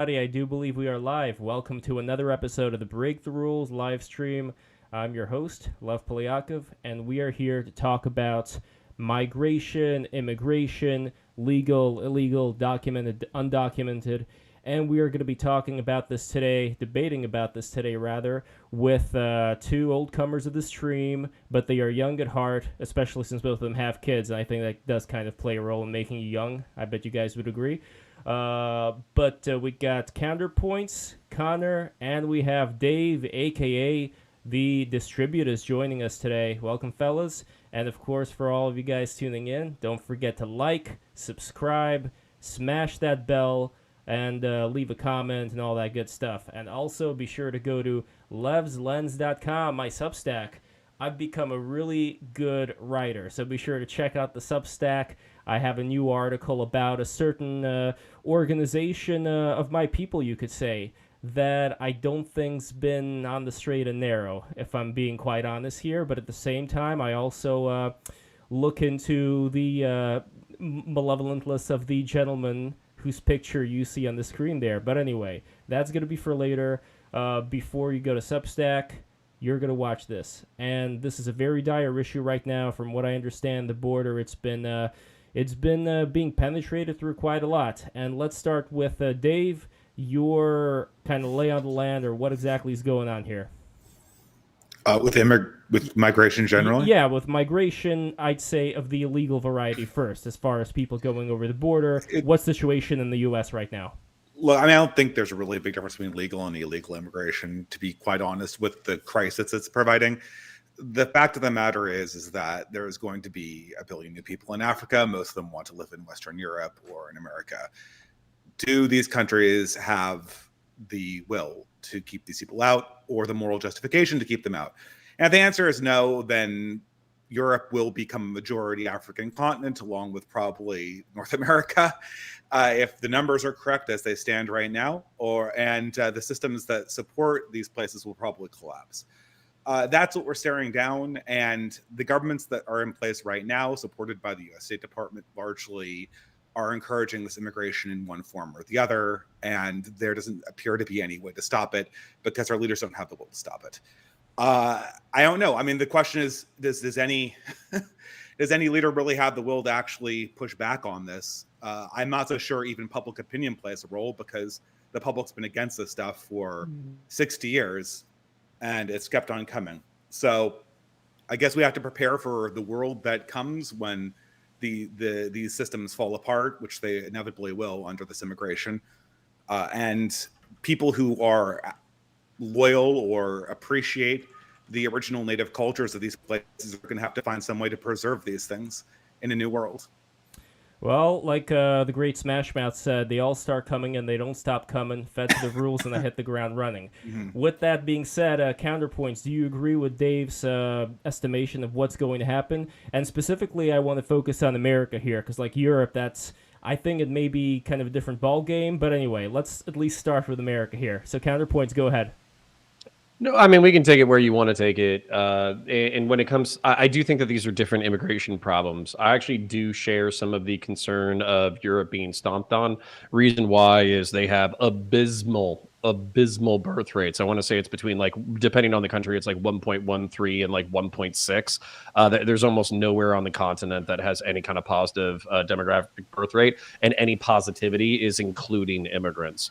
I do believe we are live. Welcome to another episode of the Break the Rules live stream. I'm your host, Lev Polyakov, and we are here to talk about migration, immigration, legal, illegal, documented, undocumented, and we are going to be talking about this today, debating about this today, rather, with two old comers of the stream, but they are young at heart, especially since both of them have kids, and I think that does kind of play a role in making you young. I bet you guys would agree. But we got Counterpoints, Connor, and we have Dave, aka the Distributist, joining us today. Welcome, fellas. And of course, for all of you guys tuning in, don't forget to like, subscribe, smash that bell, and leave a comment and all that good stuff. And also be sure to go to levslens.com, my Substack. I've become a really good writer, so be sure to check out the Substack. I have a new article about a certain organization of my people, you could say, that I don't think's been on the straight and narrow, if I'm being quite honest here. But at the same time, I also look into the malevolent list of the gentleman whose picture you see on the screen there. But anyway, that's going to be for later. Before you go to Substack, you're going to watch this. And this is a very dire issue right now. From what I understand, the border, it's been being penetrated through quite a lot. And let's start with Dave, your kind of lay on the land, or what exactly is going on here. With migration generally? Yeah, with migration, I'd say of the illegal variety first, as far as people going over the border. What's the situation in the U.S. right now? Look, I don't think there's a really big difference between legal and illegal immigration, to be quite honest, with the crisis it's providing. The fact of the matter is that there is going to be 1 billion new people in Africa. Most of them want to live in Western Europe or in America. Do these countries have the will to keep these people out, or the moral justification to keep them out? And if the answer is no, then Europe will become a majority African continent, along with probably North America, if the numbers are correct as they stand right now, and the systems that support these places will probably collapse. That's what we're staring down, and the governments that are in place right now, supported by the U.S. State Department, largely are encouraging this immigration in one form or the other, and there doesn't appear to be any way to stop it because our leaders don't have the will to stop it. I don't know. I mean, the question is, does any leader really have the will to actually push back on this? I'm not so sure even public opinion plays a role, because the public's been against this stuff for 60 years, and it's kept on coming. So I guess we have to prepare for the world that comes when these systems fall apart, which they inevitably will under this immigration. And people who are loyal or appreciate the original native cultures of these places are going to have to find some way to preserve these things in a new world. Well, like the great Smash Mouth said, they all start coming and they don't stop coming, fed to the rules, and I hit the ground running. Mm-hmm. With that being said, Counterpoints, do you agree with Dave's estimation of what's going to happen? And specifically, I want to focus on America here, because like Europe, I think it may be kind of a different ball game. But anyway, let's at least start with America here. So Counterpoints, go ahead. No, I mean, we can take it where you want to take it. And when it comes, I do think that these are different immigration problems. I actually do share some of the concern of Europe being stomped on. Reason why is they have abysmal birth rates. I want to say it's between, like, depending on the country, it's like 1.13 and like 1.6. There's almost nowhere on the continent that has any kind of positive demographic birth rate, and any positivity is including immigrants.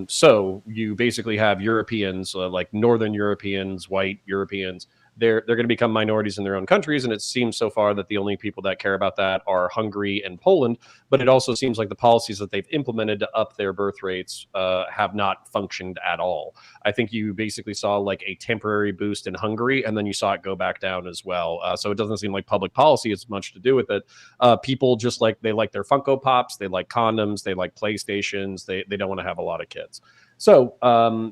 So you basically have Europeans, like Northern Europeans, white Europeans. They're going to become minorities in their own countries, and it seems so far that the only people that care about that are Hungary and Poland. But it also seems like the policies that they've implemented to up their birth rates have not functioned at all. I think you basically saw like a temporary boost in Hungary, and then you saw it go back down as well. So it doesn't seem like public policy has much to do with it. People just they like their Funko Pops, they like condoms, they like PlayStations, they don't want to have a lot of kids. So,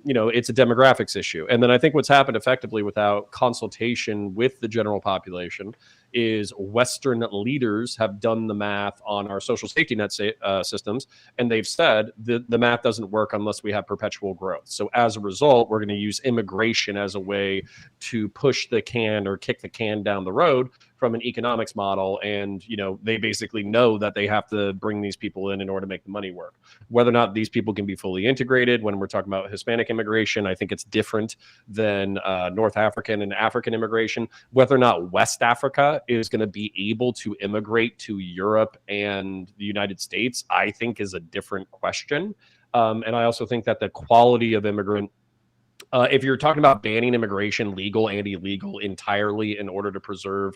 it's a demographics issue. And then I think what's happened effectively without consultation with the general population is Western leaders have done the math on our social safety net systems, and they've said the math doesn't work unless we have perpetual growth. So as a result, we're going to use immigration as a way to push the can or kick the can down the road from an economics model, and they basically know that they have to bring these people in order to make the money work. Whether or not these people can be fully integrated, when we're talking about Hispanic immigration, I think it's different than North African and African immigration. Whether or not West Africa is going to be able to immigrate to Europe and the United States, I think is a different question. And I also think that the quality of immigrant, if you're talking about banning immigration, legal and illegal, entirely in order to preserve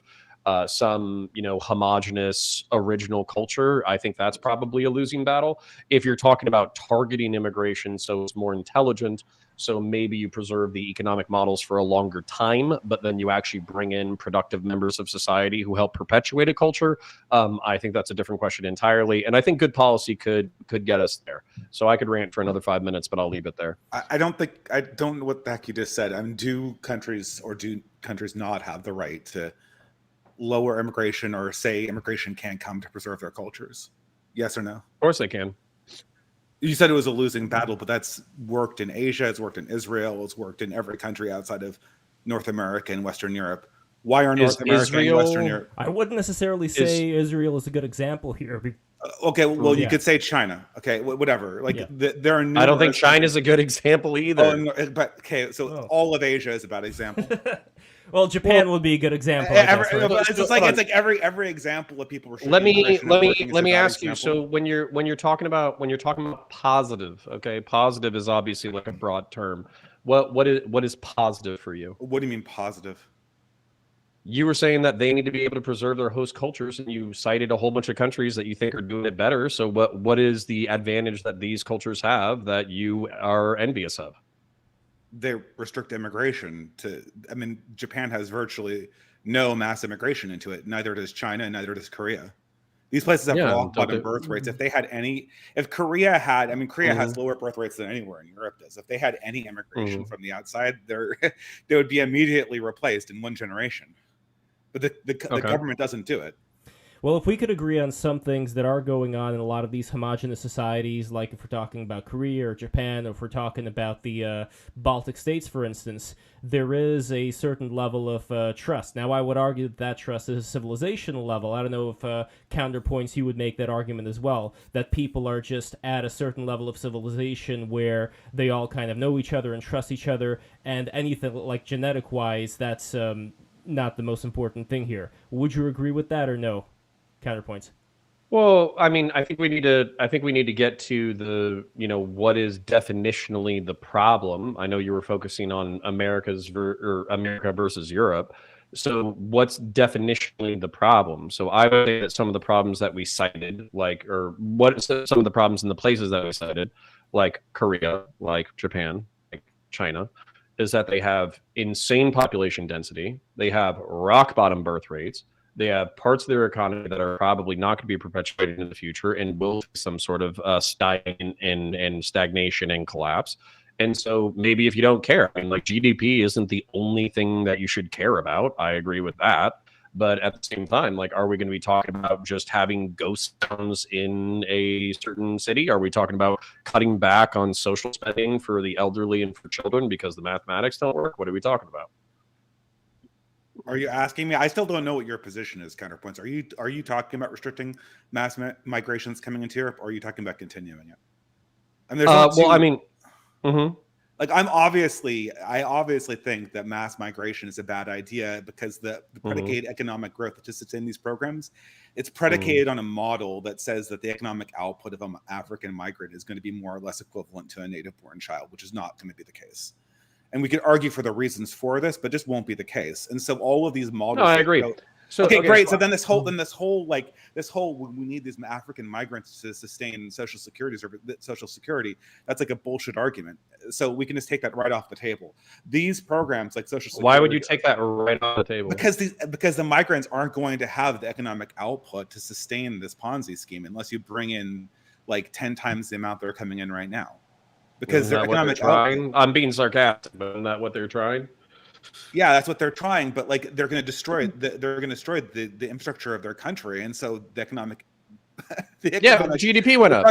some, homogenous original culture, I think that's probably a losing battle. If you're talking about targeting immigration, so it's more intelligent, so maybe you preserve the economic models for a longer time, but then you actually bring in productive members of society who help perpetuate a culture. I think that's a different question entirely, and I think good policy could get us there. So I could rant for another 5 minutes, but I'll leave it there. I don't know what the heck you just said. I mean, do countries not have the right to lower immigration, or say immigration can't come to preserve their cultures? Yes or no? Of course they can. You said it was a losing battle, but that's worked in Asia, it's worked in Israel, it's worked in every country outside of North America and Western Europe. Why are North America and Western Europe? I wouldn't necessarily say Israel is a good example here. Okay, well, you could say China. Okay, whatever. There are. I don't think China's a good example either. Oh, no, but okay, so all of Asia is a bad example. Well, Japan would be a good example. It's like every example of people. Let me ask you. So when you're talking about positive, okay, positive is obviously like a broad term. What is positive for you? What do you mean positive? You were saying that they need to be able to preserve their host cultures, and you cited a whole bunch of countries that you think are doing it better. So what is the advantage that these cultures have that you are envious of? They restrict immigration Japan has virtually no mass immigration into it. Neither does China, and neither does Korea. These places have rock bottom birth rates. If Korea had, Korea has lower birth rates than anywhere in Europe does. If they had any immigration from the outside, they would be immediately replaced in one generation. But the government doesn't do it. Well, if we could agree on some things that are going on in a lot of these homogenous societies, like if we're talking about Korea or Japan, or if we're talking about the Baltic states, for instance, there is a certain level of trust. Now, I would argue that trust is a civilizational level. I don't know if Counterpoints, you would make that argument as well, that people are just at a certain level of civilization where they all kind of know each other and trust each other, and anything like genetic-wise, that's not the most important thing here. Would you agree with that or no? Counterpoints. Well, I think we need to get to the, what is definitionally the problem. I know you were focusing on America versus Europe. So what's definitionally the problem? So I would say that some of the problems that we cited, some of the problems in the places that we cited, like Korea, like Japan, like China, is that they have insane population density. They have rock bottom birth rates. They have parts of their economy that are probably not going to be perpetuated in the future and will face some sort of stagnation and collapse. And so maybe if you don't care, GDP isn't the only thing that you should care about. I agree with that. But at the same time, are we going to be talking about just having ghost towns in a certain city? Are we talking about cutting back on social spending for the elderly and for children because the mathematics don't work? What are we talking about? Are you asking me? I still don't know what your position is, Counterpoints. Are you talking about restricting mass migrations coming into Europe, or are you talking about continuing it? And there's I obviously think that mass migration is a bad idea because the predicated economic growth that just sits in these programs, it's predicated on a model that says that the economic output of an African migrant is going to be more or less equivalent to a native-born child, which is not going to be the case. And we could argue for the reasons for this, but just won't be the case. And so all of these models. No, I agree. Okay, great. So then this whole we need these African migrants to sustain social security, that's like a bullshit argument. So we can just take that right off the table. These programs like social security. Why would you take that right off the table? Because the migrants aren't going to have the economic output to sustain this Ponzi scheme unless you bring in 10 times the amount they're coming in right now. Because their economic output. I'm being sarcastic, but isn't that what they're trying? Yeah, that's what they're trying, but they're going to destroy the infrastructure of their country, and so the economic GDP went up.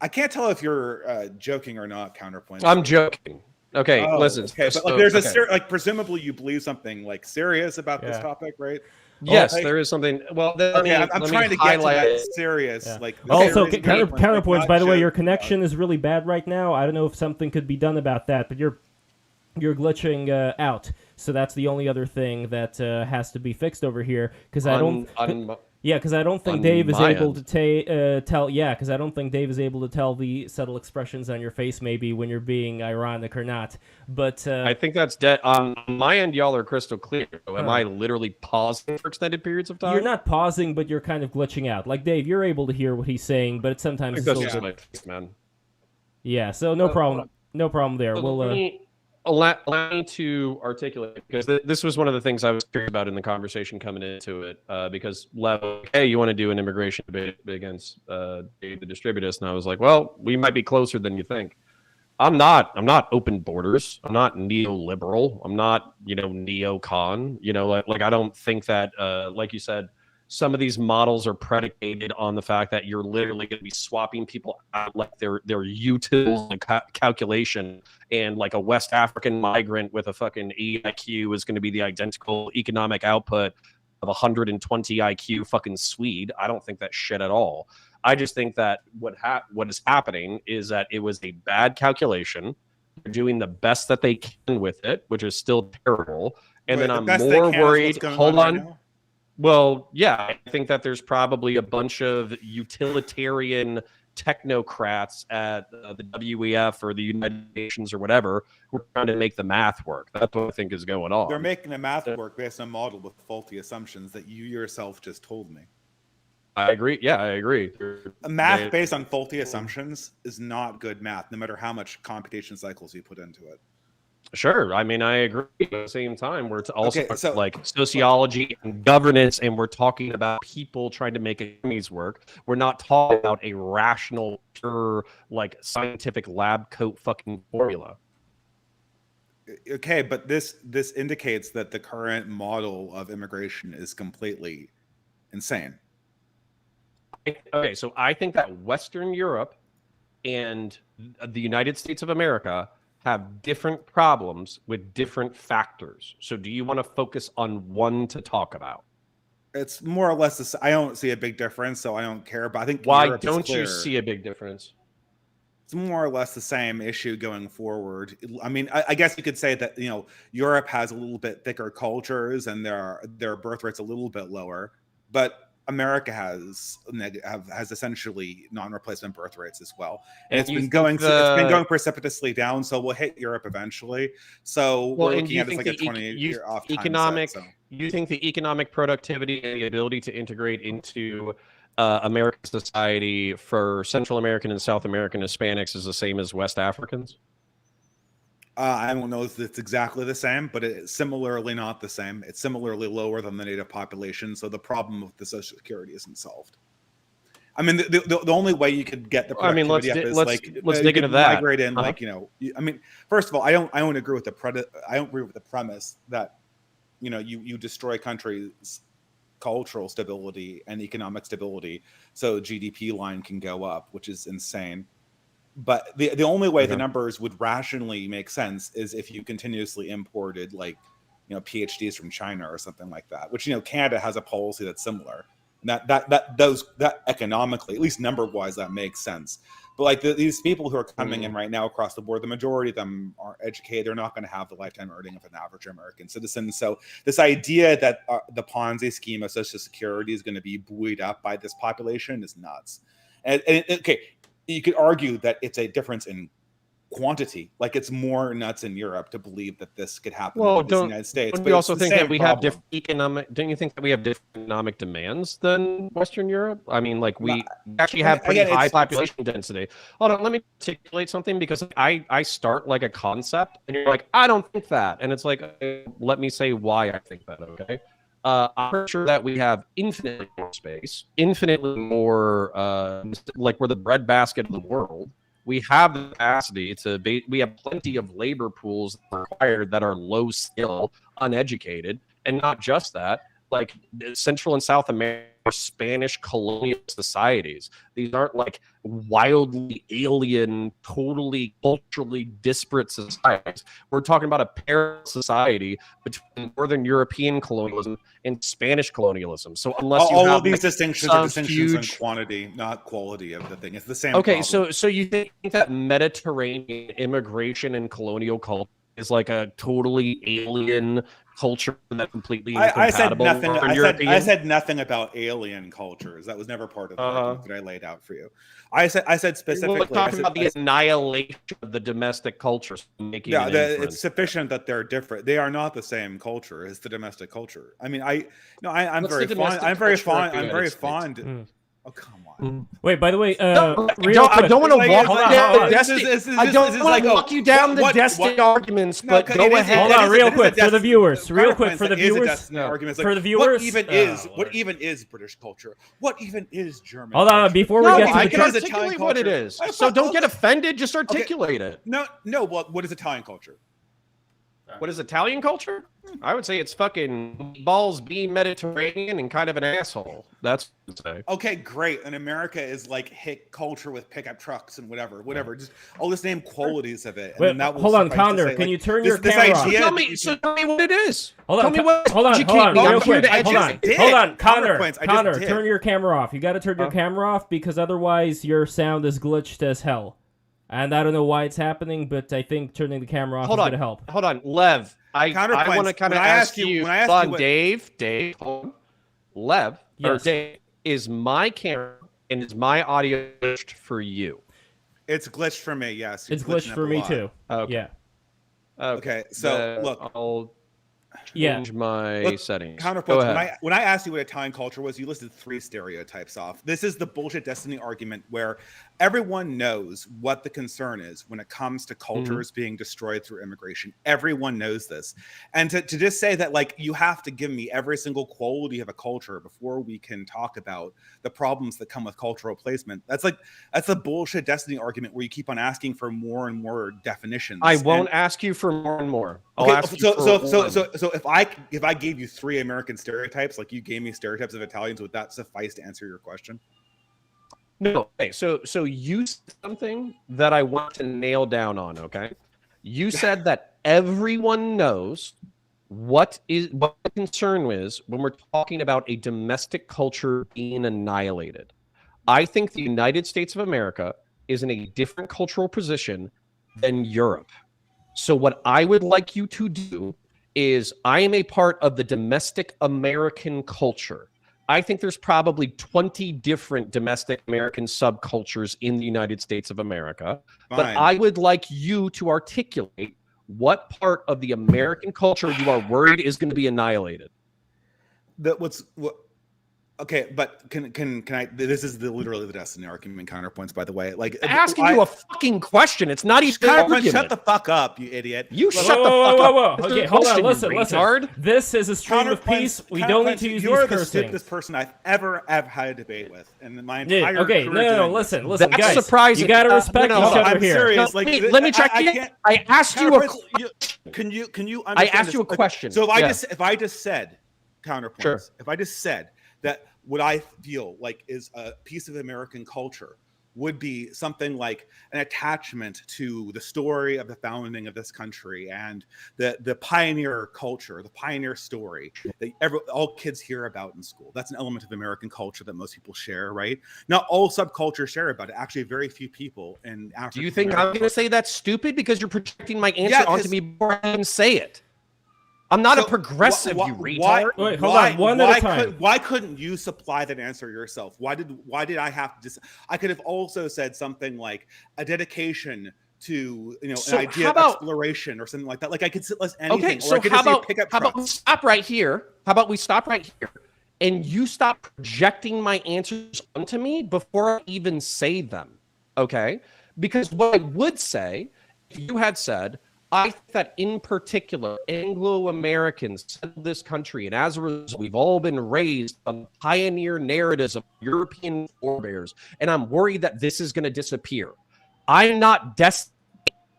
I can't tell if you're joking or not. Counterpoint. I'm joking. Okay, Oh, listen. okay, but like there's a like presumably you believe something like serious about this topic, right? Yes, there is something. Well, I'm trying to get to that serious, like. Also, serious counterpoints. By the way, your connection is really bad right now. I don't know if something could be done about that, but you're glitching out. So that's the only other thing that has to be fixed over here. Because I don't. Because I don't think Dave is able to tell. Yeah, because I don't think Dave is able to tell the subtle expressions on your face, maybe when you're being ironic or not. But I think that's dead. On my end, y'all are crystal clear. Am I literally pausing for extended periods of time? You're not pausing, but you're kind of glitching out. Like Dave, you're able to hear what he's saying, but sometimes it's a little bit. Man. Yeah, so no problem. No problem there. We'll allow me to articulate, because this was one of the things I was curious about in the conversation coming into it, because Lev, hey, you want to do an immigration debate against the Distributist, and I was like, well, we might be closer than you think. I'm not open borders. I'm not neoliberal. I'm not, neocon. Like I don't think that, like you said, some of these models are predicated on the fact that you're literally going to be swapping people out like their utils and calculation, and like a West African migrant with a fucking EIQ is going to be the identical economic output of 120 IQ fucking Swede. I don't think that shit at all. I just think that what is happening is that it was a bad calculation. They're doing the best that they can with it, which is still terrible. And then I'm more worried. Hold on. Right, well, yeah, I think that there's probably a bunch of utilitarian technocrats at the WEF or the United Nations or whatever who are trying to make the math work. That's what I think is going on. They're making the math work based on a model with faulty assumptions that you yourself just told me. I agree. Yeah, I agree. Math based on faulty assumptions is not good math, no matter how much computation cycles you put into it. Sure. I mean, I agree. At the same time, we're also like sociology and governance, and we're talking about people trying to make economies work. We're not talking about a rational, pure, like scientific lab coat fucking formula. Okay, but this indicates that the current model of immigration is completely insane. Okay, so I think that Western Europe and the United States of America have different problems with different factors. So do you want to focus on one to talk about? It's more or less this. I don't see a big difference, so I don't care. But I think why Europe don't you see a big difference? It's more or less the same issue going forward. I mean, I guess you could say that Europe has a little bit thicker cultures and their birth rate's a little bit lower, but America has essentially non-replacement birth rates as well, and it's been going precipitously down. So we'll hit Europe eventually. So we're looking at like a 20-year off economic. Time set, so. You think the economic productivity and the ability to integrate into American society for Central American and South American Hispanics is the same as West Africans? I don't know if it's exactly the same, but it's similarly not the same. It's similarly lower than the native population, so the problem with the Social Security isn't solved. I mean, the only way you could get the productivity up is let's dig into that. Migrate in, I mean, first of all, I don't agree with the premise that you destroy countries' cultural stability and economic stability so GDP line can go up, which is insane. But the only way the numbers would rationally make sense is if you continuously imported PhDs from China or something like that, which Canada has a policy that's similar. And that economically, at least number wise, that makes sense. But these people who are coming in right now across the board, the majority of them are educated. They're not going to have the lifetime earning of an average American citizen. So this idea that the Ponzi scheme of Social Security is going to be buoyed up by this population is nuts. And okay. You could argue that it's a difference in quantity. Like it's more nuts in Europe to believe that this could happen in the United States. But we also think that we have different economic. Don't you think that we have different economic demands than Western Europe? I mean, like we actually have pretty high population density. Hold on, let me articulate something, because I start like a concept and you're like, I don't think that, and it's like, let me say why I think that. Okay. I'm pretty sure that we have infinitely more space, infinitely more, like we're the breadbasket of the world. We have the capacity we have plenty of labor pools required that are low skill, uneducated, and not just that. Like Central and South America or Spanish colonial societies. These aren't like wildly alien, totally culturally disparate societies. We're talking about a parallel society between Northern European colonialism and Spanish colonialism. So unless you all have of these distinctions are distinctions huge in quantity, not quality of the thing. It's the same. Okay, problem. so you think that Mediterranean immigration and colonial culture is like a totally alien culture that completely incompatible with European? I said nothing about alien cultures. That was never part of the argument that I laid out for you. I said specifically. We're talking about the annihilation of the domestic culture. It's sufficient that they're different. They are not the same culture as the domestic culture. I mean, I'm very fond. Oh, come on. Wait, by the way, I don't want to walk you down the Destiny arguments, but go ahead. Hold on, real quick for the viewers. For the viewers. What even is British culture? What even is German? Hold on, before we get to I can articulate what it is. So don't get offended. Just articulate it. No. Well, what is Italian culture? What is Italian culture? I would say it's fucking balls being Mediterranean and kind of an asshole. That's what I'd say. Okay, great. And America is like hit culture with pickup trucks and whatever. Just all the same qualities of it. Wait, hold on, Connor. Can you turn your camera off? Tell me what it is. Hold on, real quick. Hold on, Connor, turn your camera off. You got to turn your camera off because otherwise your sound is glitched as hell. And I don't know why it's happening, but I think turning the camera off is going to help. Hold on, Lev. I want to kind of ask you. Hold on, Dave. Hold on. Lev, or Dave, is my camera and is my audio glitched for you? It's glitched for me, yes. It's glitched for me too. Okay. Yeah. Okay, so look. I'll change my settings. Counterpoints. When I asked you what Italian culture was, you listed 3 stereotypes off. This is the bullshit destiny argument where everyone knows what the concern is when it comes to cultures being destroyed through immigration. Everyone knows this. And to just say that, like, you have to give me every single quality of a culture before we can talk about the problems that come with cultural placement. That's the bullshit destiny argument where you keep on asking for more and more definitions. I won't ask you for more and more. I'll ask you so if I gave you 3 American stereotypes, like you gave me stereotypes of Italians, would that suffice to answer your question? No. Okay. So you said something that I want to nail down on. Okay. You said that everyone knows what the concern is when we're talking about a domestic culture being annihilated. I think the United States of America is in a different cultural position than Europe. So what I would like you to do is, I am a part of the domestic American culture. I think there's probably 20 different domestic American subcultures in the United States of America. Fine. But I would like you to articulate what part of the American culture you are worried is going to be annihilated. Okay, but can I? This is literally the destiny argument. Counterpoints, by the way. Like, asking you a fucking question. It's not even an argument. Shut the fuck up, you idiot. You shut the fuck up. Okay, hold on. Listen. This is a stream of peace. We don't need to use these cursing. You're the stupidest person I've ever had a debate with in my entire career. No. Listen, guys. Surprising. You gotta respect each other here. Serious. Let me check in. I asked you a question. Can you understand? I asked you a question. So if I just said counterpoints, sure. If I just said that what I feel like is a piece of American culture would be something like an attachment to the story of the founding of this country and the pioneer culture, the pioneer story that all kids hear about in school. That's an element of American culture that most people share, right? Not all subcultures share about it. Actually, very few people in Africa. Do you think I'm going to say that's stupid because you're projecting my answer onto me before I even say it? I'm not a progressive, you retard. Wait, hold on. One at a time. Why couldn't you supply that answer yourself? Why did I have to? I could have also said something like a dedication to an idea of exploration or something like that. Like I could say anything. Okay, so how about we stop right here? How about we stop right here, and you stop projecting my answers onto me before I even say them? Okay, because what I would say, if you had said, I think that in particular, Anglo-Americans settled this country, and as a result, we've all been raised on pioneer narratives of European forebears, and I'm worried that this is going to disappear. I'm not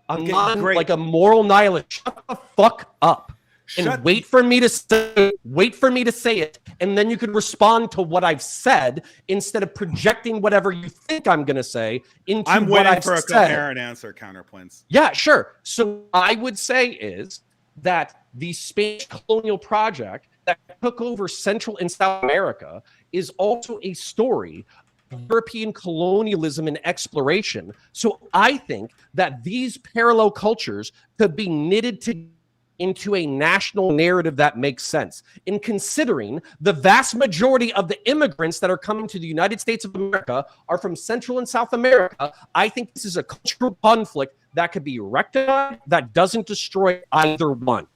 like a moral nihilist. Shut the fuck up. and wait for me to say it, and then you could respond to what I've said instead of projecting whatever you think I'm going to say into I'm what waiting I've for a said. coherent answer. Counterpoints. Yeah, sure. So I would say is that the Spanish colonial project that took over Central and South America is also a story of European colonialism and exploration. So I think that these parallel cultures could be knitted together into a national narrative that makes sense. In considering the vast majority of the immigrants that are coming to the United States of America are from Central and South America, I think this is a cultural conflict that could be rectified that doesn't destroy either one.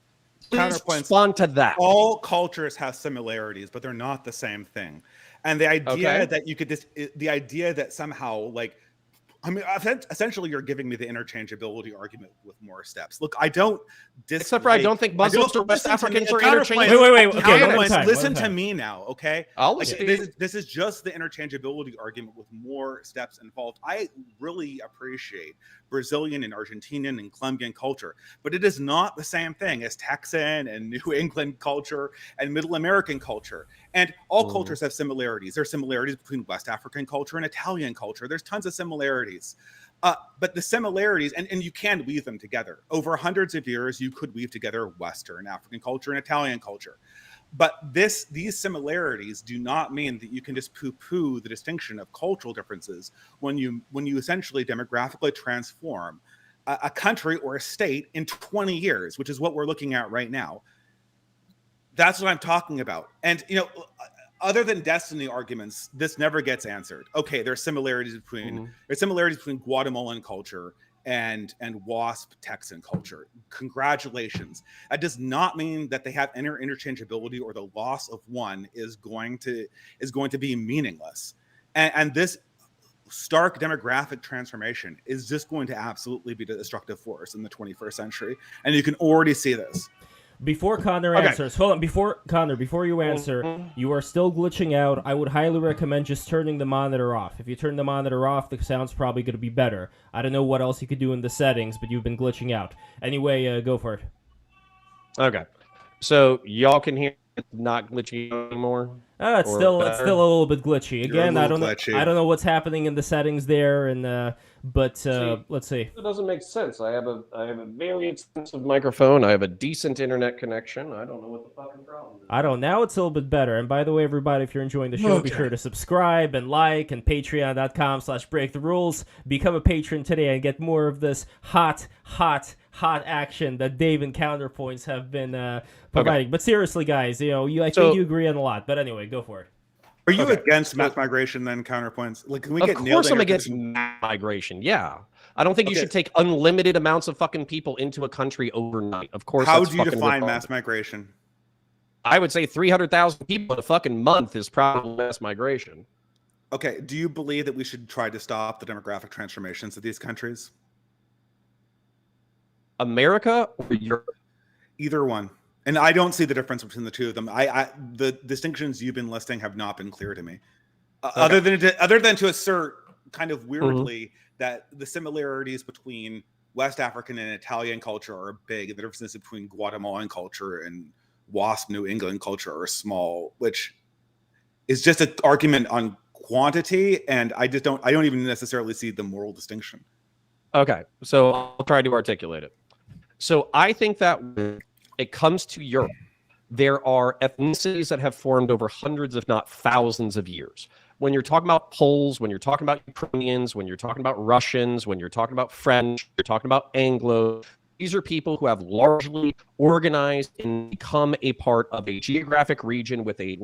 Please respond to that. All cultures have similarities, but they're not the same thing. And the idea that you could the idea that somehow essentially you're giving me the interchangeability argument with more steps. Look, I don't except for I don't think Muslims or West Africans are interchangeable. Wait. Okay, listen to me now, okay? I'll listen. This is just the interchangeability argument with more steps involved. I really appreciate Brazilian and Argentinian and Colombian culture, but it is not the same thing as Texan and New England culture and Middle American culture. And all cultures have similarities. There are similarities between West African culture and Italian culture. There's tons of similarities. But the similarities, and you can weave them together. Over hundreds of years, you could weave together Western African culture and Italian culture. But these similarities do not mean that you can just poo-poo the distinction of cultural differences when you essentially demographically transform a country or a state in 20 years, which is what we're looking at right now. That's what I'm talking about. And, other than destiny arguments, this never gets answered. Okay, there's similarities between Guatemalan culture and WASP Texan culture. Congratulations. That does not mean that they have interchangeability or the loss of one is going to be meaningless. And this stark demographic transformation is just going to absolutely be a destructive force in the 21st century. And you can already see this. Before Connor answers, hold on. Before you answer, you are still glitching out. I would highly recommend just turning the monitor off. If you turn the monitor off, the sound's probably going to be better. I don't know what else you could do in the settings, but you've been glitching out. Anyway, go for it. Okay. So y'all can hear it's not glitchy anymore? It's still a little bit glitchy. Again, I don't know what's happening in the settings there, and let's see. It doesn't make sense. I have a very expensive microphone. I have a decent internet connection. I don't know what the fucking problem is. I don't. Now it's a little bit better. And by the way, everybody, if you're enjoying the show, be sure to subscribe and like, and patreon.com/breaktherules. Become a patron today and get more of this hot action that Dave and Counterpoints have been providing. Okay. But seriously, guys, I think you agree on a lot. But anyway, go for it. Are you against mass migration then, Counterpoints? Like, can we get nailed? Of course I'm against mass migration, yeah. I don't think you should take unlimited amounts of fucking people into a country overnight. Of course. How do you define mass migration? I would say 300,000 people in a fucking month is probably mass migration. Okay, do you believe that we should try to stop the demographic transformations of these countries? America or Europe? Either one. And I don't see the difference between the two of them. The distinctions you've been listing have not been clear to me. Other than to assert kind of weirdly that the similarities between West African and Italian culture are big, the differences between Guatemalan culture and WASP New England culture are small, which is just an argument on quantity, and I don't even necessarily see the moral distinction. Okay, so I'll try to articulate it. So I think that when it comes to Europe, there are ethnicities that have formed over hundreds, if not thousands of years. When you're talking about Poles, when you're talking about Ukrainians, when you're talking about Russians, when you're talking about French, you're talking about Anglo, these are people who have largely organized and become a part of a geographic region with a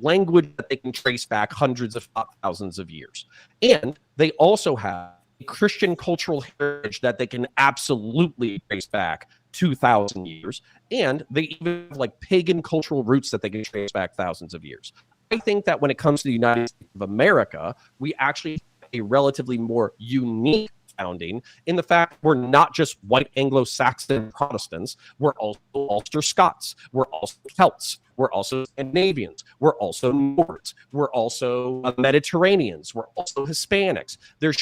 language that they can trace back hundreds, if not thousands of years. And they also have a Christian cultural heritage that they can absolutely trace back 2,000 years. And they even have pagan cultural roots that they can trace back thousands of years. I think that when it comes to the United States of America, we actually have a relatively more unique founding in the fact we're not just white Anglo-Saxon Protestants, we're also Ulster Scots, we're also Celts, we're also Scandinavians, we're also Nords, we're also Mediterraneans, we're also Hispanics. There's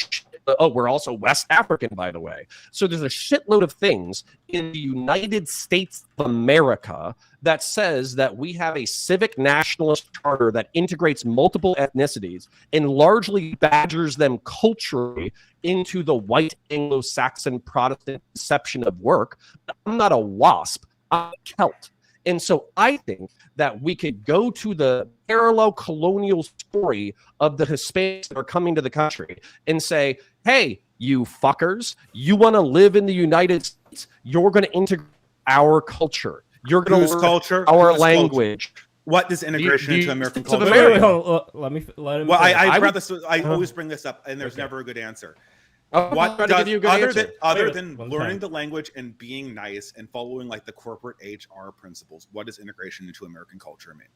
we're also West African, by the way. So there's a shitload of things in the United States of America that says that we have a civic nationalist charter that integrates multiple ethnicities and largely badgers them culturally into the white Anglo-Saxon Protestant conception of work. I'm not a WASP, I'm a Celt. And so I think that we could go to the parallel colonial story of the Hispanics that are coming to the country and say, hey, you fuckers, you want to live in the United States, you're going to integrate our culture. You're going to learn culture? our Whose language. Culture? What does integration into American culture? Wait, let him. Well, I always bring this up, and there's never a good answer. What does, other than learning the language and being nice and following like the corporate HR principles, what does integration into American culture mean?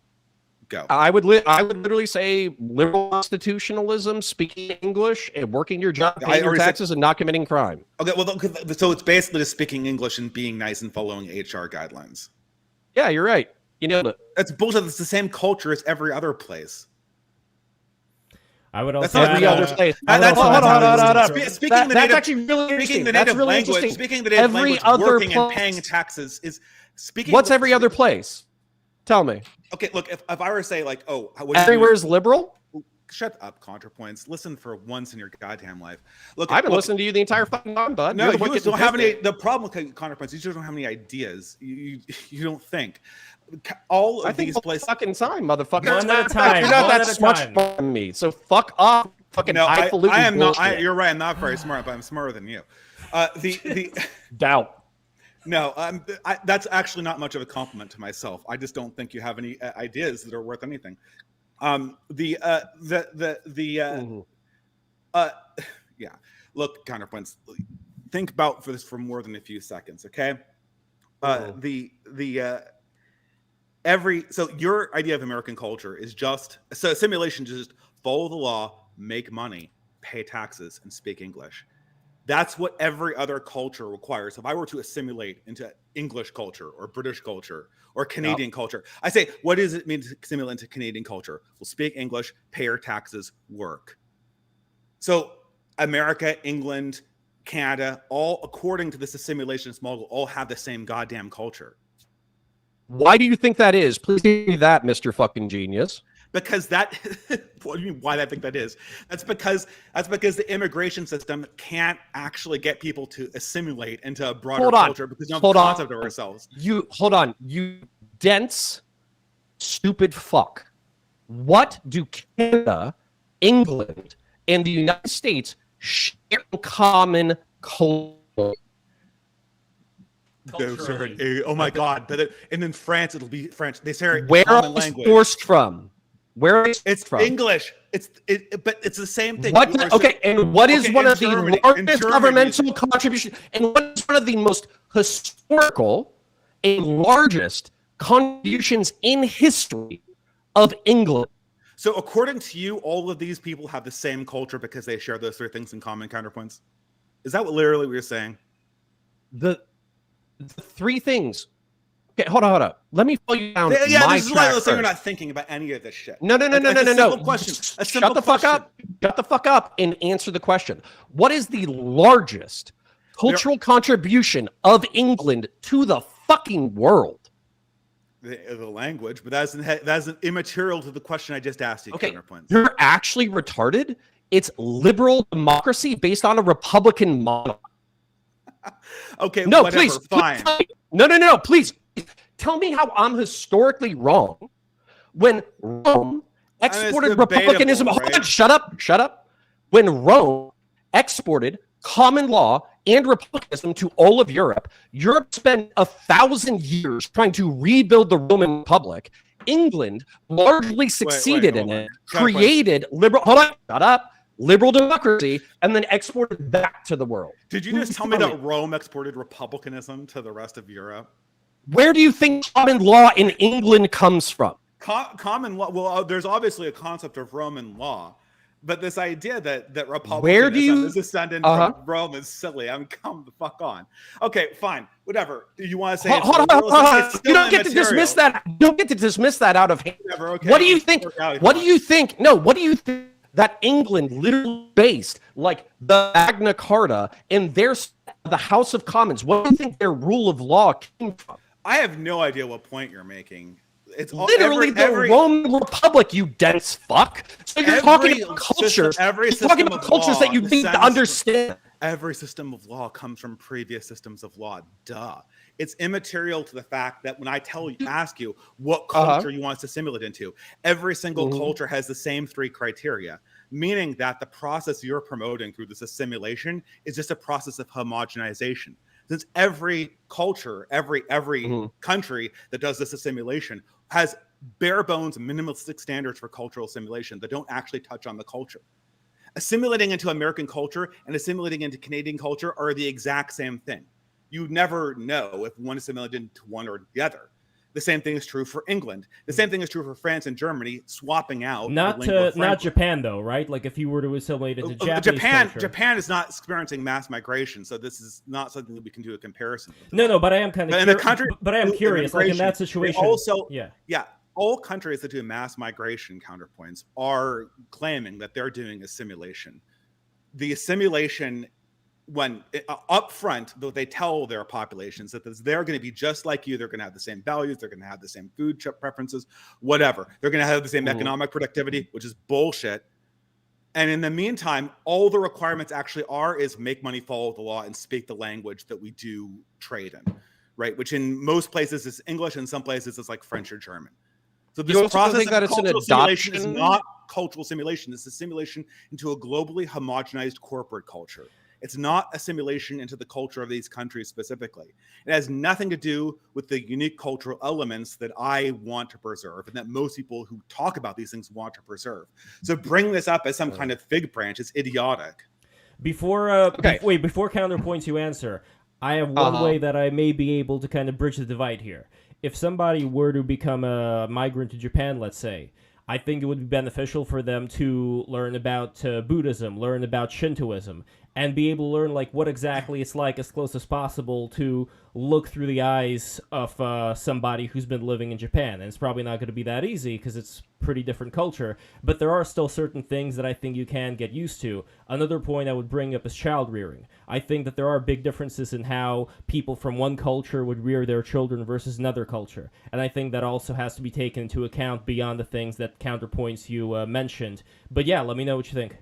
Go. I would literally say liberal institutionalism, speaking English, and working your job, paying your taxes, and not committing crime. Okay, well, so it's basically just speaking English and being nice and following HR guidelines. Yeah, you're right. You know, that's bullshit. It's the same culture as every other place. I would also every other place. Speaking the native, actually really speaking the native language, speaking the native language, working and paying taxes is speaking. What's every other place? Tell me. Okay, look, if I were to say like, oh, everywhere is liberal. Shut up, Counterpoints. Listen for once in your goddamn life. Look, I've been listening to you the entire fucking time, bud. No, you just don't have any. The problem with Counterpoints, you just don't have any ideas. You don't think. All of these places, fucking time, motherfucker. One at a time. You're not that smart than me, so fuck off. Fucking I am not. You're right. I'm not very smart, but I'm smarter than you. The doubt. No, that's actually not much of a compliment to myself. I just don't think you have any ideas that are worth anything. Yeah. Look, Counterpoints. Think about this for more than a few seconds, okay? So your idea of American culture is just assimilation, just follow the law, make money, pay taxes, and speak English. That's what every other culture requires. If I were to assimilate into English culture or British culture or Canadian culture, I say, what does it mean to assimilate into Canadian culture? Well, speak English, pay your taxes, work. So America, England, Canada, all according to this assimilationist model, all have the same goddamn culture. Why do you think that is? Please give me that, Mr. Fucking Genius. Because that, what do you mean why I think that is? That's because the immigration system can't actually get people to assimilate into a broader culture because we don't have the concept of ourselves. You dense, stupid fuck. What do Canada, England, and the United States share in common culture? Oh my God! And in France, it'll be French. They say where common is language. Sourced from? Where is it's from? English? But it's the same thing. And what is one of the largest governmental contributions? And what is one of the most historical and largest contributions in history of England? So, according to you, all of these people have the same culture because they share those three things in common. Counterpoints. Is that literally what you're saying? The three things. Okay, hold on. Let me follow you down. Yeah, this is why you're not thinking about any of this shit. No. Question. Shut the fuck up. Shut the fuck up and answer the question. What is the largest cultural contribution of England to the fucking world? The language, but that's immaterial to the question I just asked you. Okay, you're actually retarded. It's liberal democracy based on a Republican model. Okay, no, whatever, please, fine. No, please. Tell me how I'm historically wrong when Rome exported republicanism. Right? Hold on, shut up. When Rome exported common law and republicanism to all of Europe, Europe spent 1,000 years trying to rebuild the Roman Republic. England largely succeeded in it, created liberal. Hold on, shut up. Liberal democracy, and then exported back to the world. Did you just tell me that Rome exported republicanism to the rest of Europe? Where do you think common law in England comes from? Common law. Well, there's obviously a concept of Roman law, but this idea that republicanism is descended from Rome is silly. I mean, come the fuck on. Okay, fine, whatever. You want to say? Hold on. You don't get to dismiss that. You don't get to dismiss that out of hand. Whatever, okay. What do you think? What do you think? No. What do you think? that England literally based like the Magna Carta and the House of Commons. What do you think their rule of law came from? I have no idea what point you're making. It's Literally the Roman Republic, you dense fuck. So you're talking about cultures. You're talking about cultures that you need to understand. Every system of law comes from previous systems of law. Duh. It's immaterial to the fact that when I ask you what culture you want us to assimilate into, every single culture has the same 3 criteria, meaning that the process you're promoting through this assimilation is just a process of homogenization. Since every culture, every country that does this assimilation has bare bones minimalistic standards for cultural assimilation that don't actually touch on the culture. Assimilating into American culture and assimilating into Canadian culture are the exact same thing. You never know if one assimilated into one or the other. The same thing is true for England. The same thing is true for France and Germany, swapping out. Not Japan though, right? Like if you were to assimilate into Japanese culture. Japan is not experiencing mass migration, so this is not something that we can do a comparison with. No, but I am kind of but I am curious. Like in that situation, all countries that do mass migration counterpoints are claiming that they're doing assimilation. The assimilation, when up front, though, they tell their populations that they're going to be just like you. They're going to have the same values. They're going to have the same food preferences, whatever. They're going to have the same economic productivity, which is bullshit. And in the meantime, all the requirements actually is make money, follow the law, and speak the language that we do trade in, right? Which in most places is English, in some places it's like French or German. So this process of cultural assimilation is not cultural assimilation. It's assimilation into a globally homogenized corporate culture. It's not assimilation into the culture of these countries specifically. It has nothing to do with the unique cultural elements that I want to preserve and that most people who talk about these things want to preserve. So bring this up as some kind of fig branch is idiotic. Before counterpoints you answer, I have one way that I may be able to kind of bridge the divide here. If somebody were to become a migrant to Japan, let's say, I think it would be beneficial for them to learn about Buddhism, learn about Shintoism, and be able to learn like what exactly it's like as close as possible to look through the eyes of somebody who's been living in Japan. And it's probably not going to be that easy because it's pretty different culture, but there are still certain things that I think you can get used to. Another point I would bring up is child rearing. I think that there are big differences in how people from one culture would rear their children versus another culture. And I think that also has to be taken into account beyond the things that counterpoints you mentioned. But yeah, let me know what you think.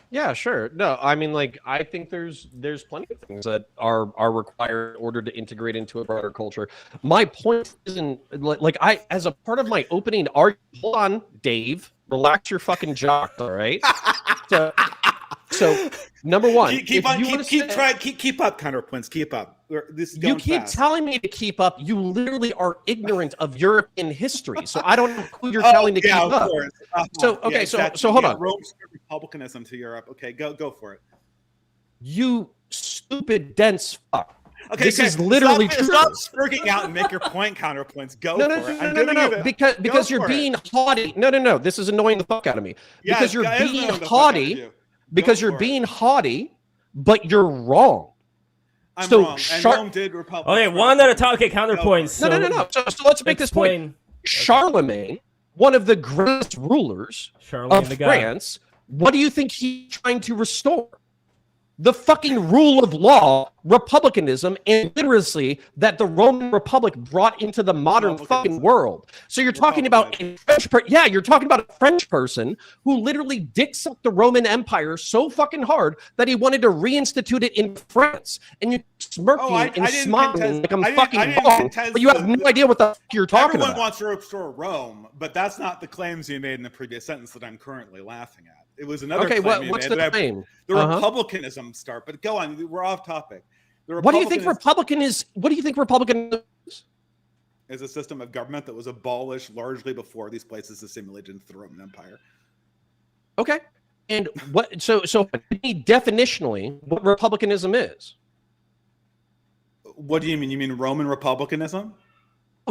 Yeah, sure. No, I mean, like, I think there's plenty of things that are required in order to integrate into a broader culture. My point isn't like I, as a part of my opening argument. Hold on, Dave, relax your fucking jaw, all right? So number one, keep up counterpoints, keep up. You keep telling me to keep up. You literally are ignorant of European history, so I don't know who you're telling to keep up. So hold on. Rome's republicanism to Europe. Okay, go for it. You stupid dense fuck. Okay, this is literally true. Stop freaking out and make your point counterpoints. Go for it. No. Because you're being haughty. No. This is annoying the fuck out of me. Because you're being haughty. Because you're being haughty, but you're wrong. I'm wrong. And Rome did republic. Okay, one at a time. Okay, counterpoints. No. So let's make this point. Charlemagne, one of the greatest rulers of France, what do you think he's trying to restore? The fucking rule of law, republicanism, and literacy that the Roman Republic brought into the modern fucking world. So you're talking about you're talking about a French person who literally dicks up the Roman Empire so fucking hard that he wanted to reinstitute it in France. And you're smirking and smiling like I'm fucking wrong, but you have no idea what the fuck you're talking about. Everyone wants to restore Rome, but that's not the claims you made in the previous sentence that I'm currently laughing at. It was another claim you what's made. The claim? The republicanism start, but go on. We're off topic. What do you think Republican is? What do you think Republican is? Is a system of government that was abolished largely before these places assimilated into the Roman Empire. Okay, and what? So definitionally, what republicanism is? What do you mean? You mean Roman republicanism?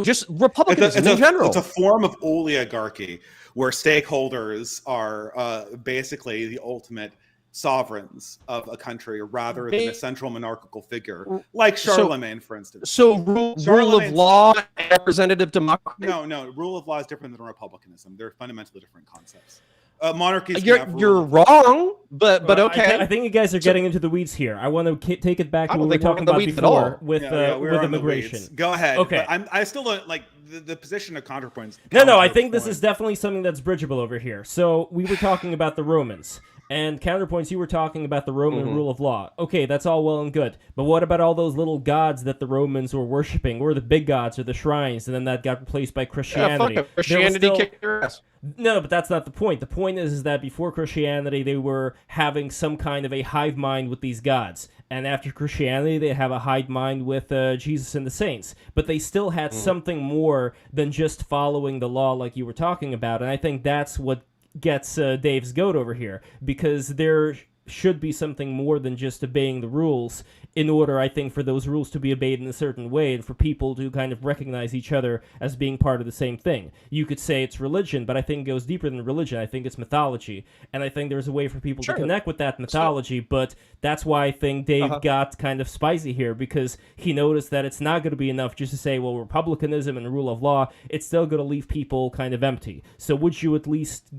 Just republicanism in general. It's a form of oligarchy where stakeholders are basically the ultimate sovereigns of a country rather than a central monarchical figure, like Charlemagne, for instance. So rule of law and representative democracy? No. Rule of law is different than republicanism. They're fundamentally different concepts. Monarchies can You're have you're rule. wrong, but Well, okay. I think you guys are getting into the weeds here. I want to take it back I to don't what we were think we're talking in the about weeds at before all. with We're with on the immigration. weeds. Go ahead. Okay. But I still don't like the position of counterpoints. No, I think this is Counterpoint. definitely something that's bridgeable over here. So we were talking about the Romans. And counterpoints, you were talking about the Roman rule of law. Okay, that's all well and good. But what about all those little gods that the Romans were worshiping, or the big gods, or the shrines, and then that got replaced by Christianity? Yeah, fuck it. Christianity kicked your ass. No, but that's not the point. The point is that before Christianity, they were having some kind of a hive mind with these gods. And after Christianity, they have a hive mind with Jesus and the saints. But they still had something more than just following the law like you were talking about. And I think that's what gets Dave's goat over here, because there should be something more than just obeying the rules in order, I think, for those rules to be obeyed in a certain way and for people to kind of recognize each other as being part of the same thing. You could say it's religion, but I think it goes deeper than religion. I think it's mythology, and I think there's a way for people to connect with that mythology, but that's why I think Dave got kind of spicy here, because he noticed that it's not going to be enough just to say, well, republicanism and rule of law, it's still going to leave people kind of empty. So would you at least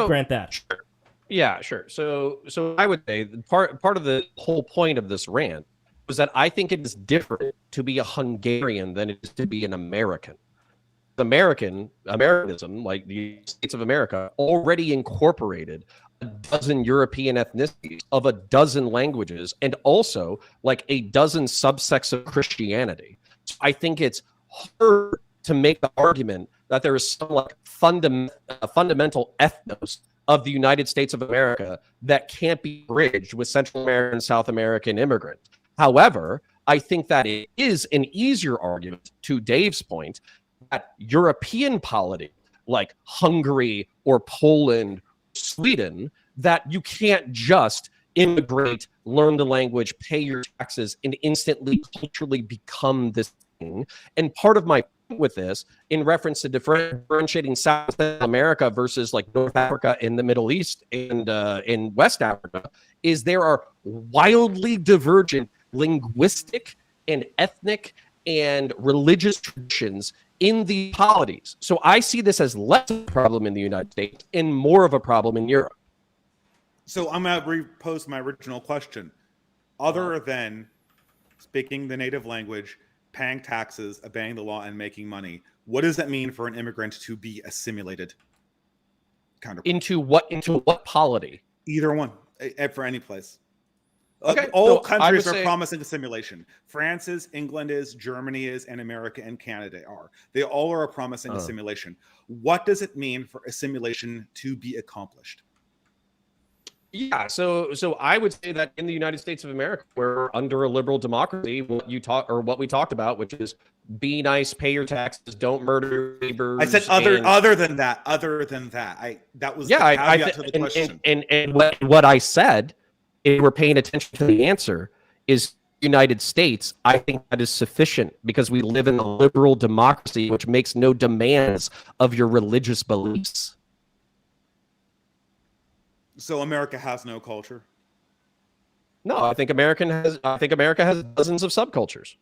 grant that? Sure. Yeah, sure. So I would say part of the whole point of this rant was that I think it is different to be a Hungarian than it is to be an American. Americanism, like the United States of America, already incorporated a dozen European ethnicities of a dozen languages and also like a dozen subsects of Christianity. So I think it's hard to make the argument that there is some like fundamental ethnos of the United States of America that can't be bridged with Central American and South American immigrants. However, I think that it is an easier argument, to Dave's point, that European polity, like Hungary or Poland, Sweden, that you can't just immigrate, learn the language, pay your taxes, and instantly culturally become this thing. And part of my with this, in reference to differentiating South America versus like North Africa and the Middle East and in West Africa, is there are wildly divergent linguistic and ethnic and religious traditions in the polities. So I see this as less of a problem in the United States and more of a problem in Europe. So I'm going to repose my original question. Other than speaking the native language, paying taxes, obeying the law, and making money, what does that mean for an immigrant to be assimilated? Into what polity? Either one, for any place. Okay, all so countries are promising assimilation. France is, England is, Germany is, and America and Canada are. They all are promising assimilation. What does it mean for assimilation to be accomplished? Yeah, so I would say that in the United States of America, we're under a liberal democracy. What we talked about, which is be nice, pay your taxes, don't murder your neighbors. I said other than that. That was the caveat to the question. And what I said, if we're paying attention to the answer, is United States. I think that is sufficient because we live in a liberal democracy, which makes no demands of your religious beliefs. So America has no culture? No, I think America has dozens of subcultures.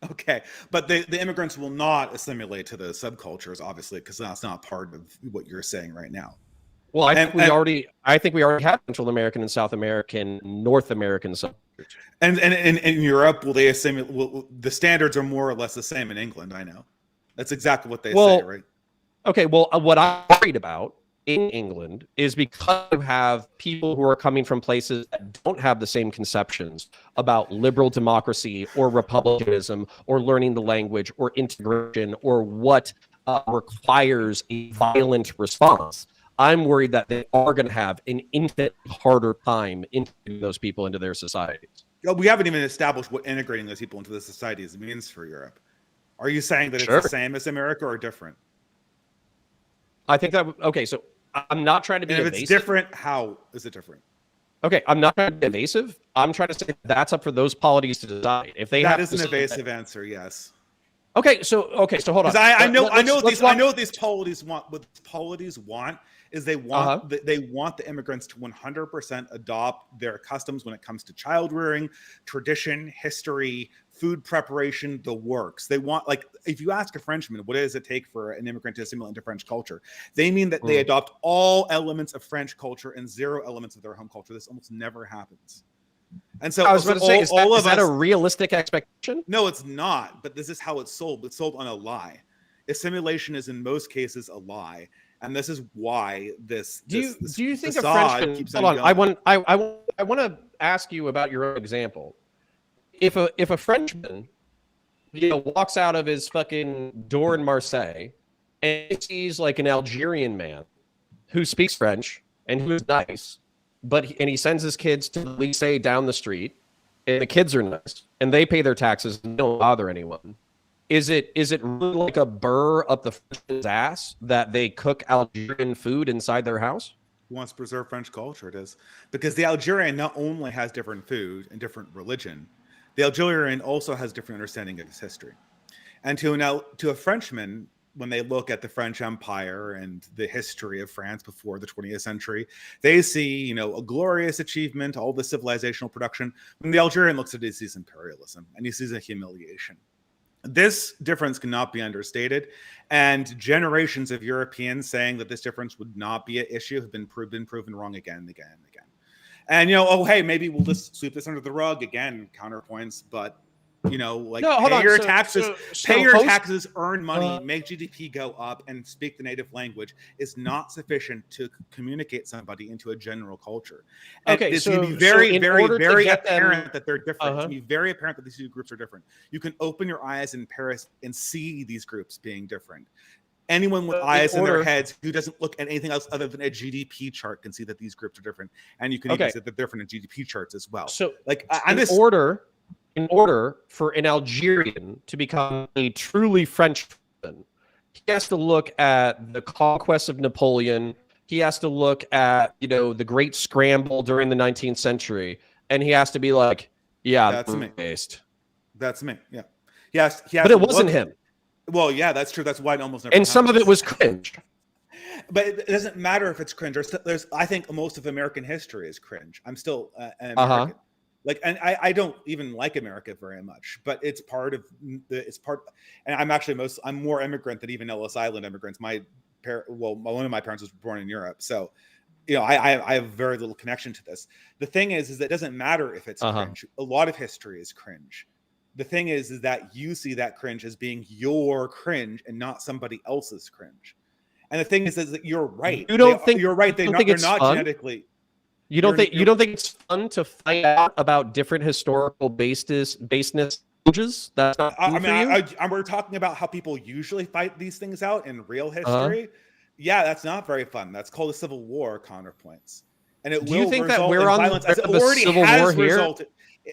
Okay, but the immigrants will not assimilate to the subcultures, obviously, because that's not part of what you're saying right now. Well, I think we already have Central American and South American, North American subcultures. And in Europe, will they assimilate? The standards are more or less the same in England. I know that's exactly what they say, right? Okay, well, what I'm worried about in England is because you have people who are coming from places that don't have the same conceptions about liberal democracy or republicanism or learning the language or integration or what requires a violent response. I'm worried that they are going to have an infinite harder time integrating those people into their societies. We haven't even established what integrating those people into the societies means for Europe. Are you saying that it's the same as America or different? I think that, okay, so I'm not trying to be evasive. If it's different, how is it different? Okay, I'm not trying to be evasive. I'm trying to say that's up for those polities to decide. If they that is an evasive answer, yes. Okay, so hold on. Because I know what these polities want. What polities want is they want the immigrants to 100% adopt their customs when it comes to child rearing, tradition, history, food preparation, the works. They want, like, if you ask a Frenchman, what does it take for an immigrant to assimilate into French culture? They mean that they adopt all elements of French culture and zero elements of their home culture. This almost never happens. And so I was about to say, is that a realistic expectation? No, it's not. But this is how it's sold. It's sold on a lie. Assimilation is in most cases a lie, and this is why this. Do you think a Frenchman? Hold on, I want to ask you about your own example. If a Frenchman, walks out of his fucking door in Marseille and sees like an Algerian man who speaks French and who is nice, and he sends his kids to the lycée down the street, and the kids are nice, and they pay their taxes and don't bother anyone. Is it really like a burr up the Frenchman's ass that they cook Algerian food inside their house? Who wants to preserve French culture? It is. Because the Algerian not only has different food and different religion, the Algerian also has different understanding of his history. And to a Frenchman, when they look at the French Empire and the history of France before the 20th century, they see, a glorious achievement, all the civilizational production. When the Algerian looks at it, he sees imperialism and he sees a humiliation. This difference cannot be understated, and generations of Europeans saying that this difference would not be an issue have been proven wrong again and again and again. And hey, maybe we'll just sweep this under the rug again. Counterpoints, but pay your taxes, taxes, earn money, make GDP go up, and speak the native language is not sufficient to communicate somebody into a general culture. And it's going to be very, very, very apparent that they're different. It's going to be very apparent that these two groups are different. You can open your eyes in Paris and see these groups being different. Anyone with eyes in their heads who doesn't look at anything else other than a GDP chart can see that these groups are different, and you can even see that they're different in GDP charts as well. So, in order for an Algerian to become a truly French person, he has to look at the conquest of Napoleon. He has to look at, the Great Scramble during the 19th century. And he has to be like, yeah, that's me. Based. That's me. Yeah. Yes. But it wasn't him. Well, yeah, that's true. That's why it almost never happens. Some of it was cringe. But it doesn't matter if it's cringe. I think most of American history is cringe. I'm still an American. And I don't even like America very much, but it's part of and I'm more immigrant than even Ellis Island immigrants. One of my parents was born in Europe. So, I have very little connection to this. The thing is it doesn't matter if it's cringe. A lot of history is cringe. The thing is that you see that cringe as being your cringe and not somebody else's cringe. And the thing is that you're right. You're right. They're not genetically. You don't think it's fun to find out about different historical baseness changes? That's not. We're talking about how people usually fight these things out in real history. Yeah, that's not very fun. That's called a civil war. Counterpoints, and it. Do you think that we're on violence? The civil war here?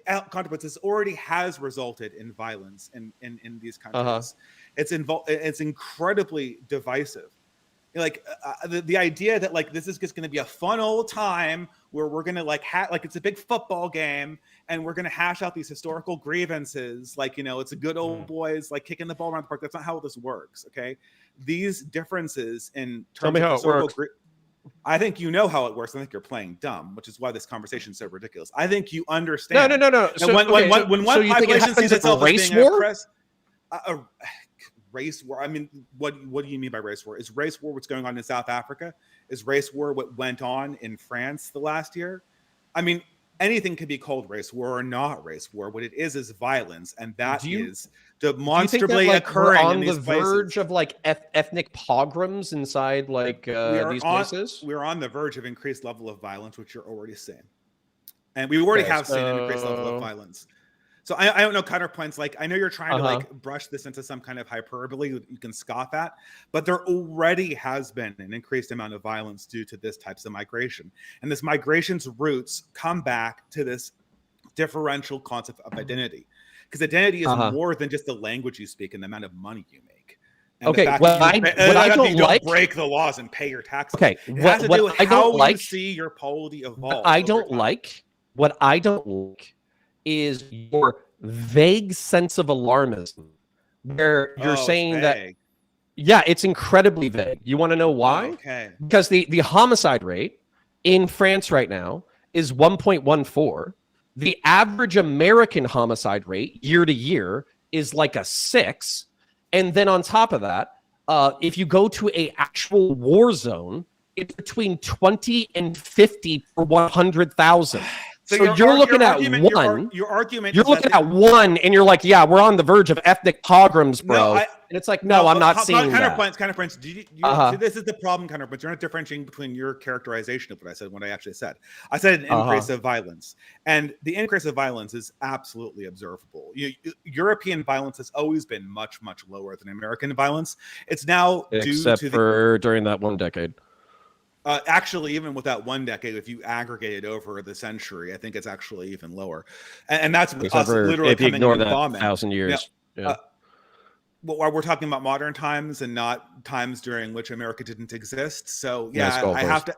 Counterpoints. This already has resulted in violence in these countries. It's incredibly divisive. The idea that this is just going to be a fun old time where we're going to it's a big football game and we're going to hash out these historical grievances. It's a good old boys kicking the ball around the park. That's not how this works. Okay. These differences in terms of historical I think you know how it works. I think you're playing dumb, which is why this conversation is so ridiculous. I think you understand. No. So, when one population sees itself as being a race war. I mean, what do you mean by race war? Is race war what's going on in South Africa? Is race war what went on in France the last year? I mean, anything can be called race war or not race war. What it is violence, and that is demonstrably occurring on the verge of ethnic pogroms inside these places. We're on the verge of increased level of violence, which you're already seeing, and we already have seen an increased level of violence. So I don't know, Counterpoints. I know you're trying to brush this into some kind of hyperbole you can scoff at, but there already has been an increased amount of violence due to this types of migration. And this migration's roots come back to this differential concept of identity. Because identity is more than just the language you speak and the amount of money you make. And I don't break the laws and pay your taxes. Okay, it has to do with how you see your polity evolve. What I don't like is your vague sense of alarmism, where you're saying that Yeah, it's incredibly vague. You want to know why? Okay. Because the homicide rate in France right now is 1.14. The average American homicide rate year to year is like a 6. And then on top of that, if you go to a actual war zone, it's between 20 and 50 per 100,000. So you're looking at one. Your argument. You're looking at one, and you're like, "Yeah, we're on the verge of ethnic pogroms, bro." No, and it's like, "No, I'm not seeing that." Counterpoints. This is the problem. Counterpoints. You're not differentiating between your characterization of what I said and what I actually said. I said an increase of violence, and the increase of violence is absolutely observable. European violence has always been much, much lower than American violence. It's now except for during that one decade. Actually, even with that one decade, if you aggregate it over the century, I think it's actually even lower. And that's us literally if you coming ignore in that bombing. 1,000 years. Well, we're talking about modern times and not times during which America didn't exist. So I have to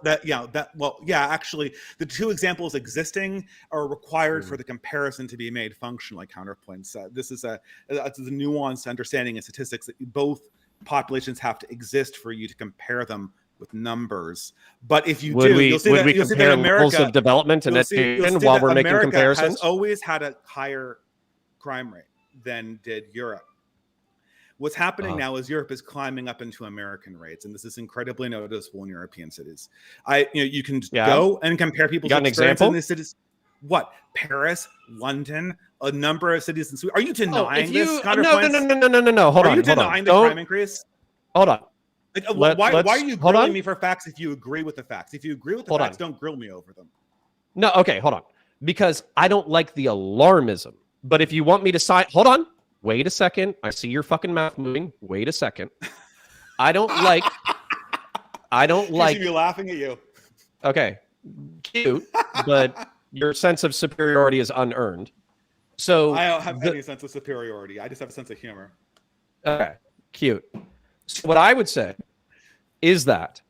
actually the two examples existing are required for the comparison to be made functional like counterpoints. This is a nuanced understanding in statistics that both populations have to exist for you to compare them with numbers. But if you you'll see that America, levels of development and education while we're making comparisons? Has always had a higher crime rate than did Europe. What's happening now is Europe is climbing up into American rates, and this is incredibly noticeable in European cities. You can go and compare people's experience in these cities. What? Paris, London, a number of cities in Sweden. Are you denying this? No. Hold on. Are you denying the crime increase? Hold on. Why are you grilling me for facts if you agree with the facts? If you agree with the facts, don't grill me over them. No, okay, hold on. Because I don't like the alarmism. But if you want me to sign... Hold on. Wait a second. I see your fucking mouth moving. Wait a second. I don't like... You're laughing at you. Okay. Cute, but your sense of superiority is unearned. So I don't have any sense of superiority. I just have a sense of humor. Okay. Cute. So what I would say is that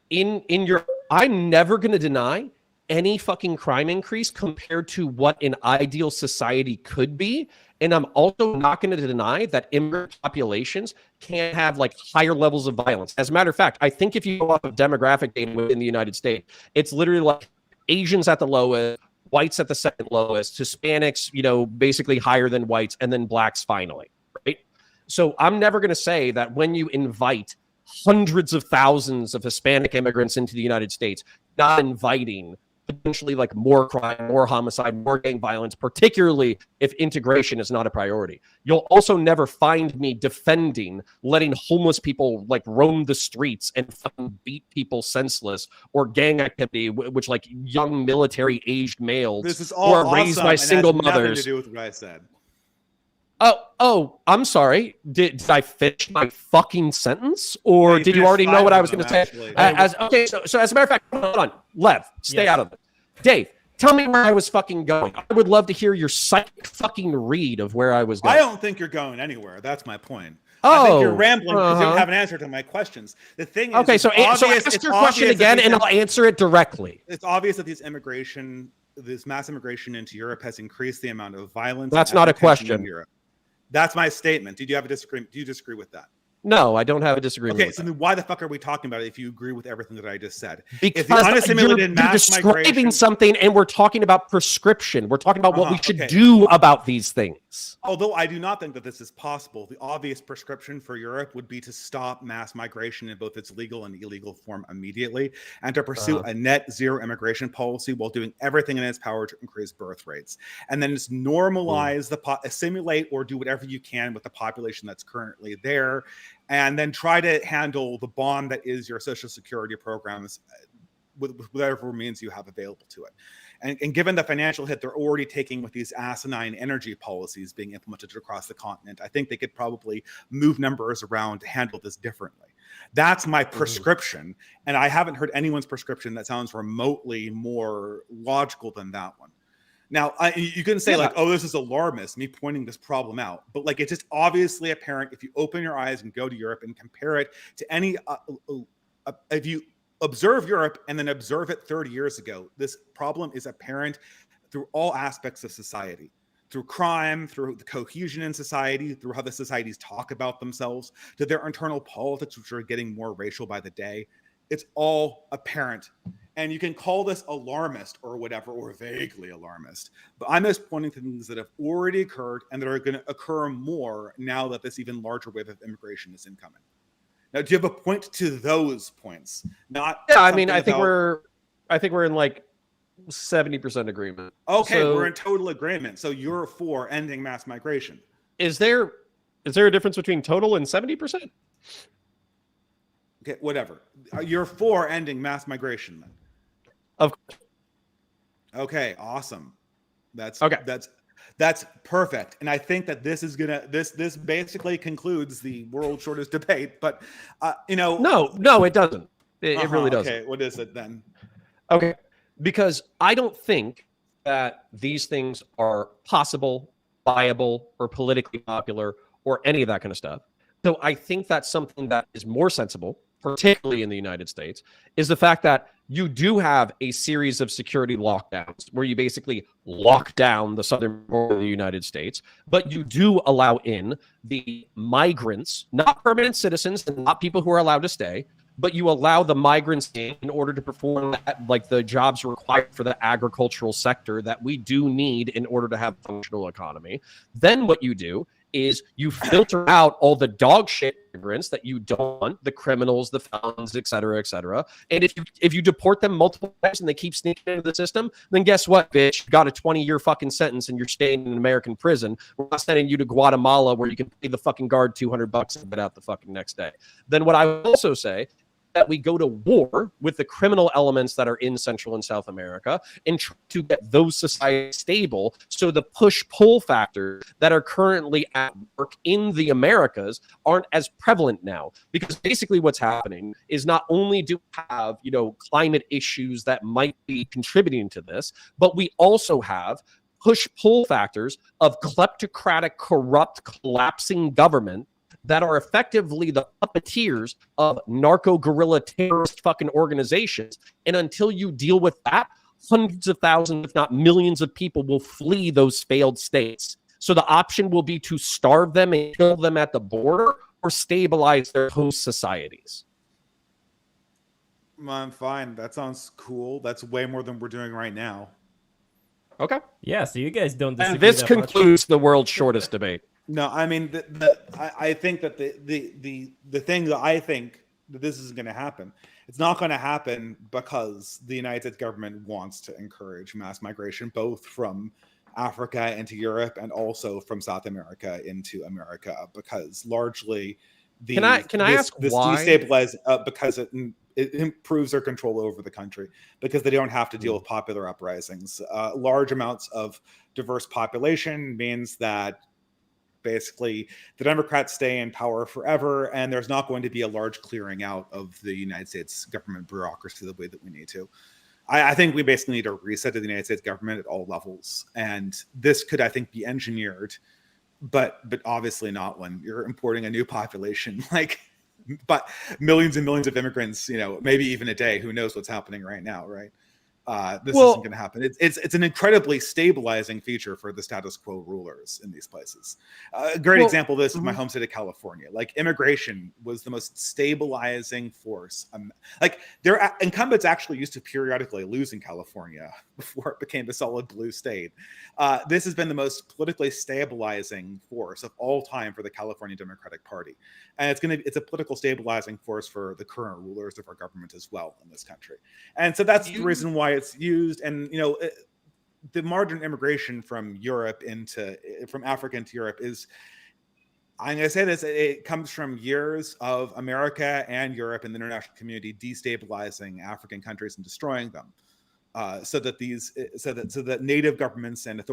in your, I'm never going to deny any fucking crime increase compared to what an ideal society could be. And I'm also not going to deny that immigrant populations can have like higher levels of violence. As a matter of fact, I think if you go off of demographic data within the United States, it's literally like Asians at the lowest, whites at the second lowest, Hispanics, basically higher than whites, and then blacks finally, right? So I'm never going to say that when you invite hundreds of thousands of Hispanic immigrants into the United States, not inviting potentially like more crime, more homicide, more gang violence, particularly if integration is not a priority. You'll also never find me defending letting homeless people like roam the streets and fucking beat people senseless, or gang activity, which like young military aged males this is all who are raised by single mothers. Nothing to do with what I said. Oh, I'm sorry. Did I finish my fucking sentence, or did you already know what I was going to say? So as a matter of fact, hold on, Lev, stay out of it. Dave, tell me where I was fucking going. I would love to hear your psychic fucking read of where I was going. I don't think you're going anywhere. That's my point. I think you're rambling because you don't have an answer to my questions. The thing is, so ask your question again, and I'll answer it directly. It's obvious that this mass immigration into Europe has increased the amount of violence. That's not a question. In Europe. That's my statement. Do you disagree with that? No, I don't have a disagreement. Okay, so then why the fuck are we talking about it if you agree with everything that I just said? Because you're describing something, and we're talking about prescription. We're talking about what we should do about these things. Although I do not think that this is possible, the obvious prescription for Europe would be to stop mass migration in both its legal and illegal form immediately, and to pursue a net zero immigration policy while doing everything in its power to increase birth rates. And then just normalize assimilate or do whatever you can with the population that's currently there, and then try to handle the bomb that is your social security programs with whatever means you have available to it. And given the financial hit they're already taking with these asinine energy policies being implemented across the continent, I think they could probably move numbers around to handle this differently. That's my prescription. And I haven't heard anyone's prescription that sounds remotely more logical than that one. Now, you can say this is alarmist, me pointing this problem out. But like, it's just obviously apparent if you open your eyes and go to Europe and compare it to any, if you observe Europe and then observe it 30 years ago, this problem is apparent through all aspects of society. through crime, through the cohesion in society, through how the societies talk about themselves, to their internal politics, which are getting more racial by the day. It's all apparent. And you can call this alarmist or whatever, or vaguely alarmist. But I'm just pointing to things that have already occurred and that are going to occur more now that this even larger wave of immigration is incoming. Now, do you have a point to those points? Not yeah. I mean, I think we're in like 70% agreement. Okay, so, we're in total agreement. So you're for ending mass migration. Is there a difference between total and 70%? Okay, whatever. You're for ending mass migration then. Of course. Okay, awesome. That's perfect. And I think that this is this basically concludes the world's shortest debate. But no, it doesn't. It really doesn't. Okay, what is it then? Okay, because I don't think that these things are possible, viable, or politically popular, or any of that kind of stuff. So I think that something that is more sensible, particularly in the United States, is the fact that you do have a series of security lockdowns where you basically lock down the southern border of the United States, but you do allow in the migrants, not permanent citizens and not people who are allowed to stay, but you allow the migrants in order to perform like the jobs required for the agricultural sector that we do need in order to have a functional economy. Then what you do is you filter out all the dog shit immigrants that you don't want, the criminals, the felons, et cetera, et cetera. And if you deport them multiple times and they keep sneaking into the system, then guess what, bitch? You got a 20-year fucking sentence and you're staying in an American prison. We're not sending you to Guatemala where you can pay the fucking guard $200 and get out the fucking next day. Then what I would also say that we go to war with the criminal elements that are in Central and South America and try to get those societies stable. So the push-pull factors that are currently at work in the Americas aren't as prevalent now. Because basically what's happening is not only do we have, climate issues that might be contributing to this, but we also have push-pull factors of kleptocratic, corrupt, collapsing government that are effectively the puppeteers of narco-guerrilla terrorist fucking organizations. And until you deal with that, hundreds of thousands, if not millions of people will flee those failed states. So the option will be to starve them and kill them at the border or stabilize their host societies. I'm fine. That sounds cool. That's way more than we're doing right now. Okay. Yeah, so you guys don't disagree. And this concludes the world's shortest debate. No, I mean, I think that the thing that I think that this is going to happen, it's not going to happen because the United States government wants to encourage mass migration, both from Africa into Europe and also from South America into America, because largely Can I ask why? Because it improves their control over the country, because they don't have to deal with popular uprisings. Large amounts of diverse population means that basically the Democrats stay in power forever, and there's not going to be a large clearing out of the United States government bureaucracy the way that we need to. I think we basically need a reset of the United States government at all levels, and this could, I think, be engineered, but obviously not when you're importing a new population, but millions and millions of immigrants, maybe even a day. Who knows what's happening right now, right? This isn't going to happen. It's an incredibly stabilizing feature for the status quo rulers in these places. A great example of this is my home state of California. Immigration was the most stabilizing force. Their incumbents actually used to periodically lose in California before it became a solid blue state. This has been the most politically stabilizing force of all time for the California Democratic Party, and it's a political stabilizing force for the current rulers of our government as well in this country. And so that's the reason why it's used. And the margin immigration from Africa into Europe is, I'm going to say this, it comes from years of America and Europe and the international community destabilizing African countries and destroying them, so that native governments and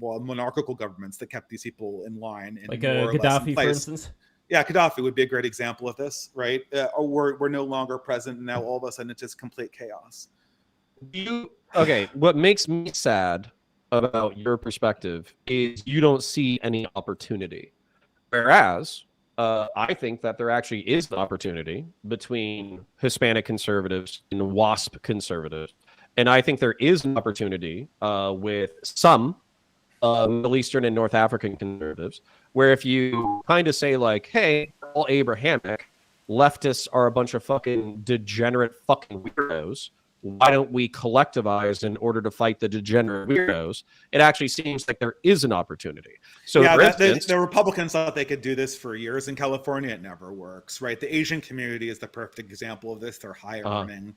monarchical governments that kept these people in line, and like Gaddafi, for instance. Yeah, Gaddafi would be a great example of this, right? We're no longer present, and now all of a sudden it's just complete chaos. What makes me sad about your perspective is you don't see any opportunity. Whereas I think that there actually is an opportunity between Hispanic conservatives and WASP conservatives. And I think there is an opportunity with some Middle Eastern and North African conservatives, where if you kind of say like, hey, all Abrahamic, leftists are a bunch of fucking degenerate fucking weirdos, why don't we collectivize in order to fight the degenerate weirdos? It actually seems like there is an opportunity. So yeah, for instance, the Republicans thought they could do this for years in California. It never works, right? The Asian community is the perfect example of this. They're high earning.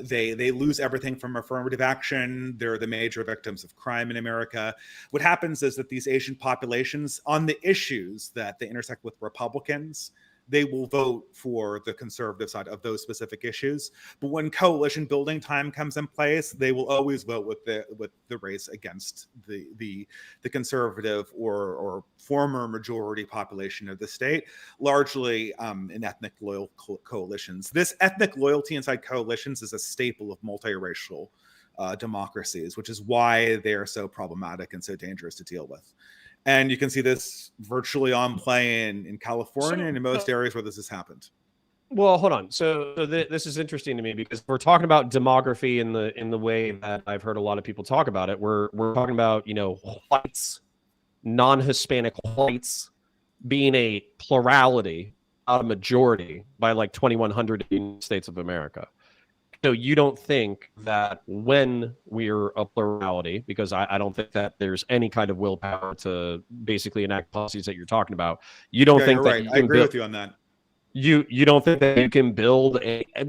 They lose everything from affirmative action. They're the major victims of crime in America. What happens is that these Asian populations, on the issues that they intersect with Republicans, they will vote for the conservative side of those specific issues. But when coalition building time comes in place, they will always vote with the race against the conservative or former majority population of the state, largely in ethnic loyal coalitions. This ethnic loyalty inside coalitions is a staple of multiracial democracies, which is why they are so problematic and so dangerous to deal with. And you can see this virtually on play in California and in most areas where this has happened. Well, hold on. So this is interesting to me because we're talking about demography in the way that I've heard a lot of people talk about it. We're talking about, you know, whites, non-Hispanic whites being a plurality, not a majority by like 2,100 in the States of America. So you don't think that when we're a plurality, because I don't think that there's any kind of willpower to basically enact policies that you're talking about. You don't think that right. I agree with you on that. You don't think that you can build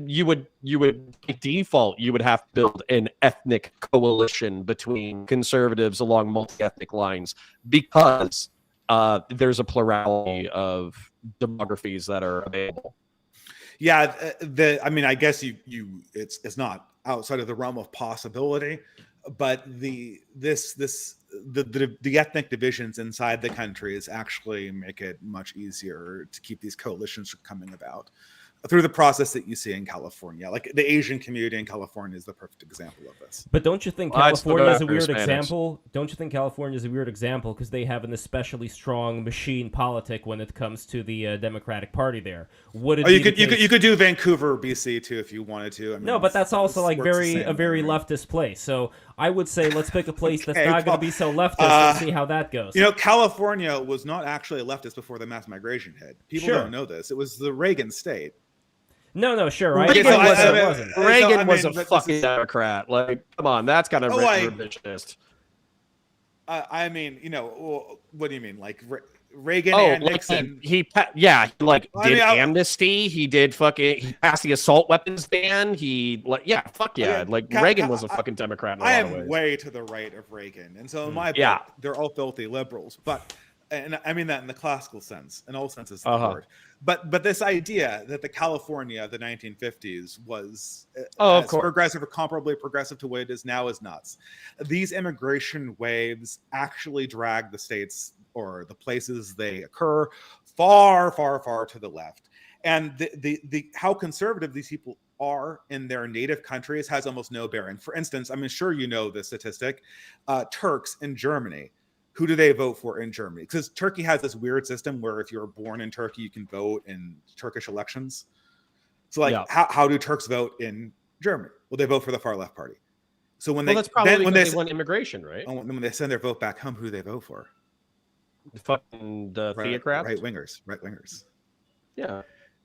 you would by default you would have to build an ethnic coalition between conservatives along multi-ethnic lines because there's a plurality of demographies that are available. Yeah, I mean, I guess it's not outside of the realm of possibility, but the ethnic divisions inside the countries actually make it much easier to keep these coalitions from coming about through the process that you see in California. Like the Asian community in California is the perfect example of this. But don't you think California is a weird example? Don't you think California is a weird example because they have an especially strong machine politic when it comes to the Democratic Party there? Would it you could do Vancouver, BC too if you wanted to. I mean, no, but that's also like a very leftist place. So I would say let's pick a place that's not going to be so leftist and see how that goes. You know, California was not actually a leftist before the mass migration hit. People don't know this. It was the Reagan state. No, sure. Reagan was a fucking Democrat. Like, come on, that's kind of revisionist. I mean, you know, what do you mean? Like Reagan and Nixon? He did amnesty. He did he passed the assault weapons ban. Reagan was a fucking Democrat in a lot of ways. I am way to the right of Reagan, and so in my book, they're all filthy liberals. But and I mean that in the classical sense, in all senses of the word. But this idea that the California of the 1950s was as progressive or comparably progressive to what it is now is nuts. These immigration waves actually drag the states or the places they occur far, far, far to the left. And the how conservative these people are in their native countries has almost no bearing. For instance, I'm sure you know this statistic, Turks in Germany. Who do they vote for in Germany? Because Turkey has this weird system where if you're born in Turkey, you can vote in Turkish elections. So how do Turks vote in Germany? Well, they vote for the far left party. So that's probably when they want immigration, right? When they send their vote back home, who do they vote for? The fucking theocrats? Right wingers. Yeah.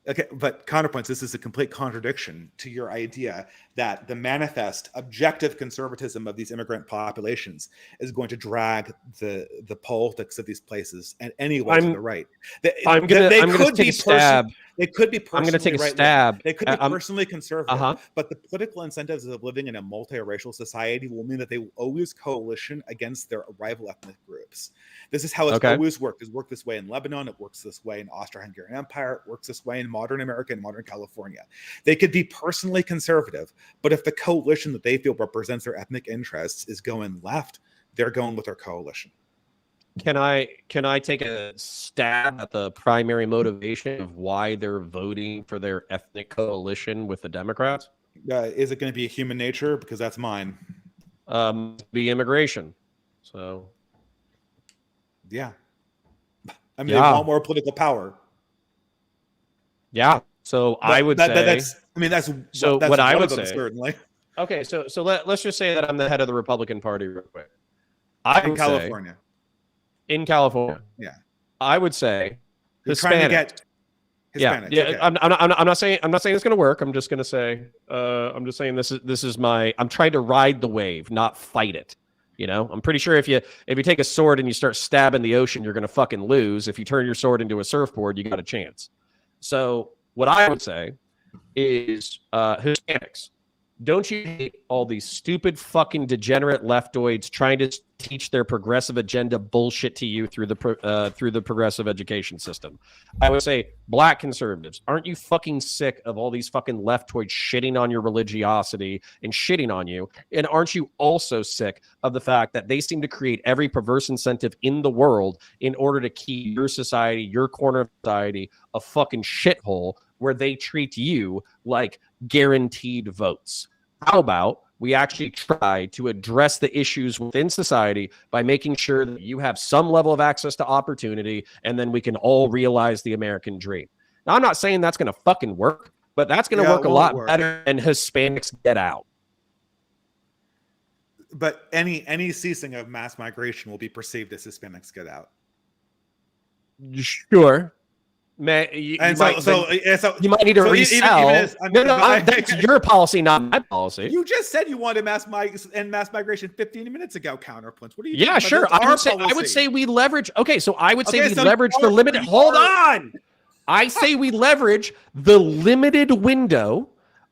Okay, but Counterpoints, this is a complete contradiction to your idea that the manifest objective conservatism of these immigrant populations is going to drag the politics of these places and anyway to the right. I'm going to take a stab. They could be personally I'm going to take a stab. They could be personally conservative, but the political incentives of living in a multiracial society will mean that they will always coalition against their rival ethnic groups. This is how it's always worked. It's worked this way in Lebanon. It works this way in Austro-Hungarian Empire. It works this way in modern America and modern California. They could be personally conservative, but if the coalition that they feel represents their ethnic interests is going left, they're going with their coalition. Can I take a stab at the primary motivation of why they're voting for their ethnic coalition with the Democrats? Is it going to be human nature? Because that's mine. Be immigration. So, yeah. I mean, they want more political power. Yeah. So I would say what I would say. Certainly. Okay. So let's just say that I'm the head of the Republican Party real quick. in California. In California. Yeah. I would say You're trying to get Hispanics. Yeah. Okay. I'm not saying it's going to work. I'm just going to say this is my. I'm trying to ride the wave, not fight it. You know, I'm pretty sure if you take a sword and you start stabbing the ocean, you're going to fucking lose. If you turn your sword into a surfboard, you got a chance. So what I would say is Hispanics. Don't you hate all these stupid fucking degenerate leftoids trying to teach their progressive agenda bullshit to you through the progressive education system? I would say, black conservatives, aren't you fucking sick of all these fucking leftoids shitting on your religiosity and shitting on you? And aren't you also sick of the fact that they seem to create every perverse incentive in the world in order to keep your society, your corner of society, a fucking shithole where they treat you like guaranteed votes? How about we actually try to address the issues within society by making sure that you have some level of access to opportunity, and then we can all realize the American dream? Now, I'm not saying that's going to fucking work, but that's going to work a lot better than Hispanics get out. But any ceasing of mass migration will be perceived as Hispanics get out. Sure. You might need to resell. That's your policy, not my policy. You just said you wanted mass migration 15 minutes ago. Counterpoints. What are you? Yeah, sure. I would say we leverage. Okay, so I would say we leverage the limited. Hold on. I say we leverage the limited window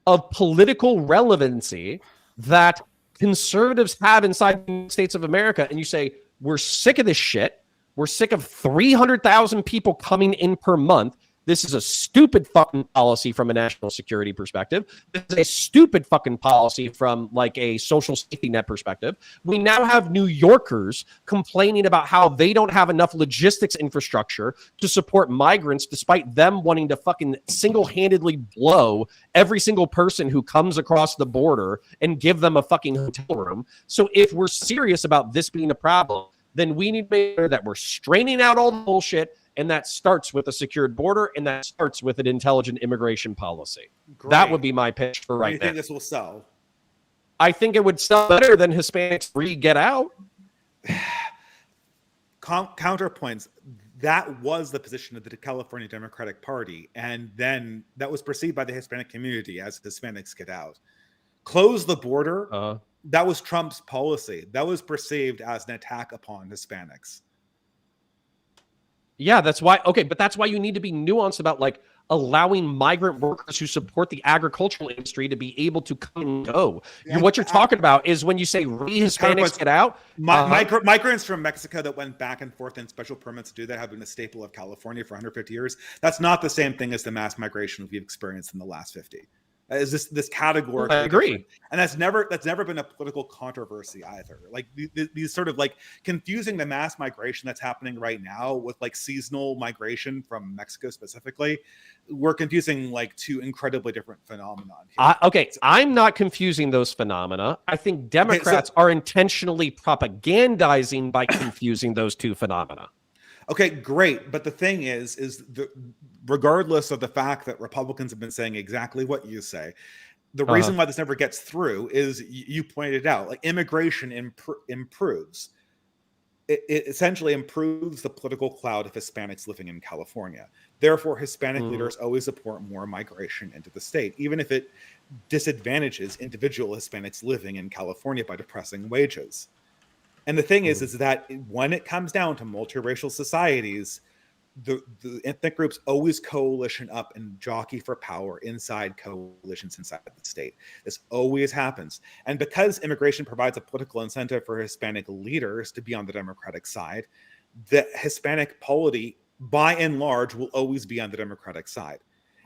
of political relevancy that conservatives have inside the United States of America, and you say we're sick of this shit. We're sick of 300,000 people coming in per month. This is a stupid fucking policy from a national security perspective. This is a stupid fucking policy from like a social safety net perspective. We now have New Yorkers complaining about how they don't have enough logistics infrastructure to support migrants, despite them wanting to fucking single-handedly blow every single person who comes across the border and give them a fucking hotel room. So if we're serious about this being a problem, then we need to make sure that we're straining out all the bullshit, and that starts with a secured border, and that starts with an intelligent immigration policy. Great. That would be my pitch for right now. Do you think this will sell? I think it would sell better than Hispanics free get out. Counterpoints. That was the position of the California Democratic Party, and then that was perceived by the Hispanic community as Hispanics get out. Close the border. That was Trump's policy. That was perceived as an attack upon Hispanics. Yeah, that's why. Okay, but that's why you need to be nuanced about like allowing migrant workers who support the agricultural industry to be able to come and go. What you're talking about is when you say Hispanics get out. Migrants from Mexico that went back and forth in special permits to do that have been a staple of California for 150 years. That's not the same thing as the mass migration we've experienced in the last 50. Is this category? I agree, different. And that's never been a political controversy either. Like these sort of like confusing the mass migration that's happening right now with like seasonal migration from Mexico specifically. We're confusing like two incredibly different phenomenon. I'm not confusing those phenomena. I think Democrats are intentionally propagandizing by confusing those two phenomena. Okay, great. But the thing is regardless of the fact that Republicans have been saying exactly what you say, the reason why this never gets through is you pointed out, like immigration improves. It essentially improves the political cloud of Hispanics living in California. Therefore, Hispanic leaders always support more migration into the state, even if it disadvantages individual Hispanics living in California by depressing wages. And the thing is that when it comes down to multiracial societies, the ethnic groups always coalition up and jockey for power inside coalitions inside the state. This always happens. And because immigration provides a political incentive for Hispanic leaders to be on the Democratic side, the Hispanic polity, by and large, will always be on the Democratic side.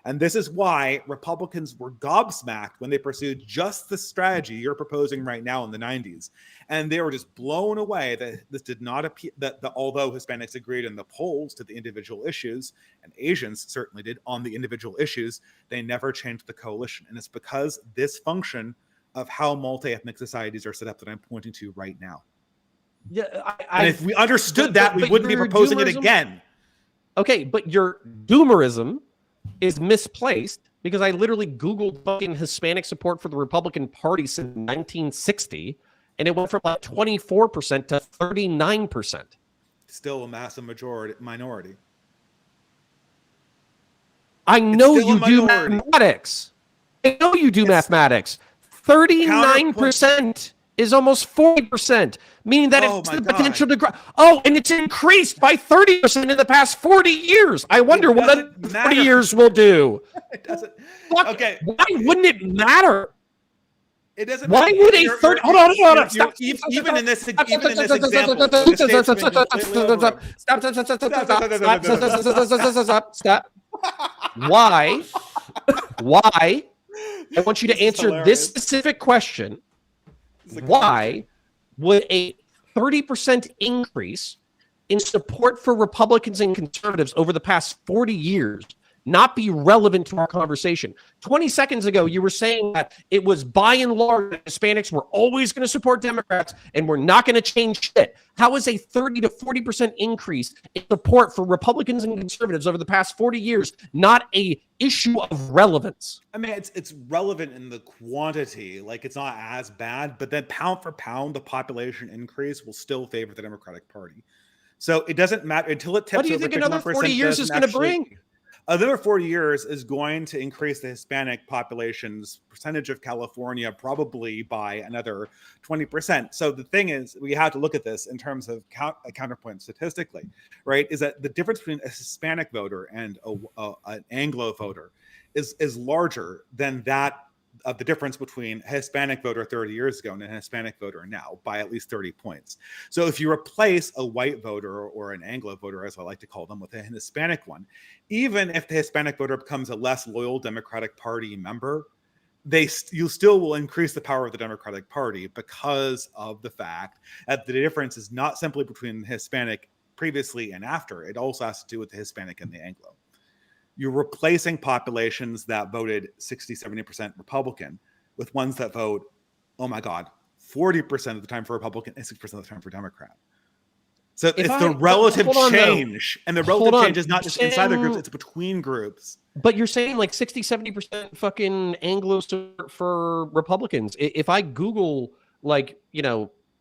And this is why Republicans were gobsmacked when they pursued just the strategy you're proposing right now in the 90s. And they were just blown away that this did not appear, that although Hispanics agreed in the polls to the individual issues, and Asians certainly did on the individual issues, they never changed the coalition. And it's because this function of how multi-ethnic societies are set up that I'm pointing to right now. Yeah, and if we understood that, we wouldn't be proposing it again. Okay, but your doomerism is misplaced because I literally Googled fucking Hispanic support for the Republican Party since 1960, and it went from like 24% to 39%. Still a massive minority. I know you do mathematics. I know you do mathematics. 39% is almost 40%, meaning that it's the potential to grow. Oh, and it's increased by 30% in the past 40 years. I wonder what 40 years will do. It doesn't. Okay. Why wouldn't it matter? It doesn't. Why would a 30? Hold on. Stop. Even in this example. Stop. Why? I want you to answer this specific question. Why would a 30% increase in support for Republicans and conservatives over the past 40 years not be relevant to our conversation? 20 seconds ago, you were saying that it was by and large Hispanics were always going to support Democrats and we're not going to change shit. How is a 30 to 40% increase in support for Republicans and conservatives over the past 40 years not a issue of relevance? I mean, it's relevant in the quantity, like it's not as bad, but then pound for pound, the population increase will still favor the Democratic Party. So it doesn't matter until it tips. What do you think another 40 years is going to bring? Another 40 years is going to increase the Hispanic population's percentage of California probably by another 20%. So the thing is, we have to look at this in terms of counterpoint statistically, right? Is that the difference between a Hispanic voter and an Anglo voter is larger than that of the difference between a Hispanic voter 30 years ago and a Hispanic voter now by at least 30 points. So if you replace a white voter or an Anglo voter, as I like to call them, with a Hispanic one, even if the Hispanic voter becomes a less loyal Democratic Party member, you still will increase the power of the Democratic Party because of the fact that the difference is not simply between Hispanic previously and after. It also has to do with the Hispanic and the Anglo. You're replacing populations that voted 60, 70% Republican with ones that vote, oh my God, 40% of the time for Republican and 6% of the time for Democrat. So it's the relative change. And the relative change is not just inside the groups, it's between groups. But you're saying like 60, 70% fucking Anglo for Republicans. If I Google like,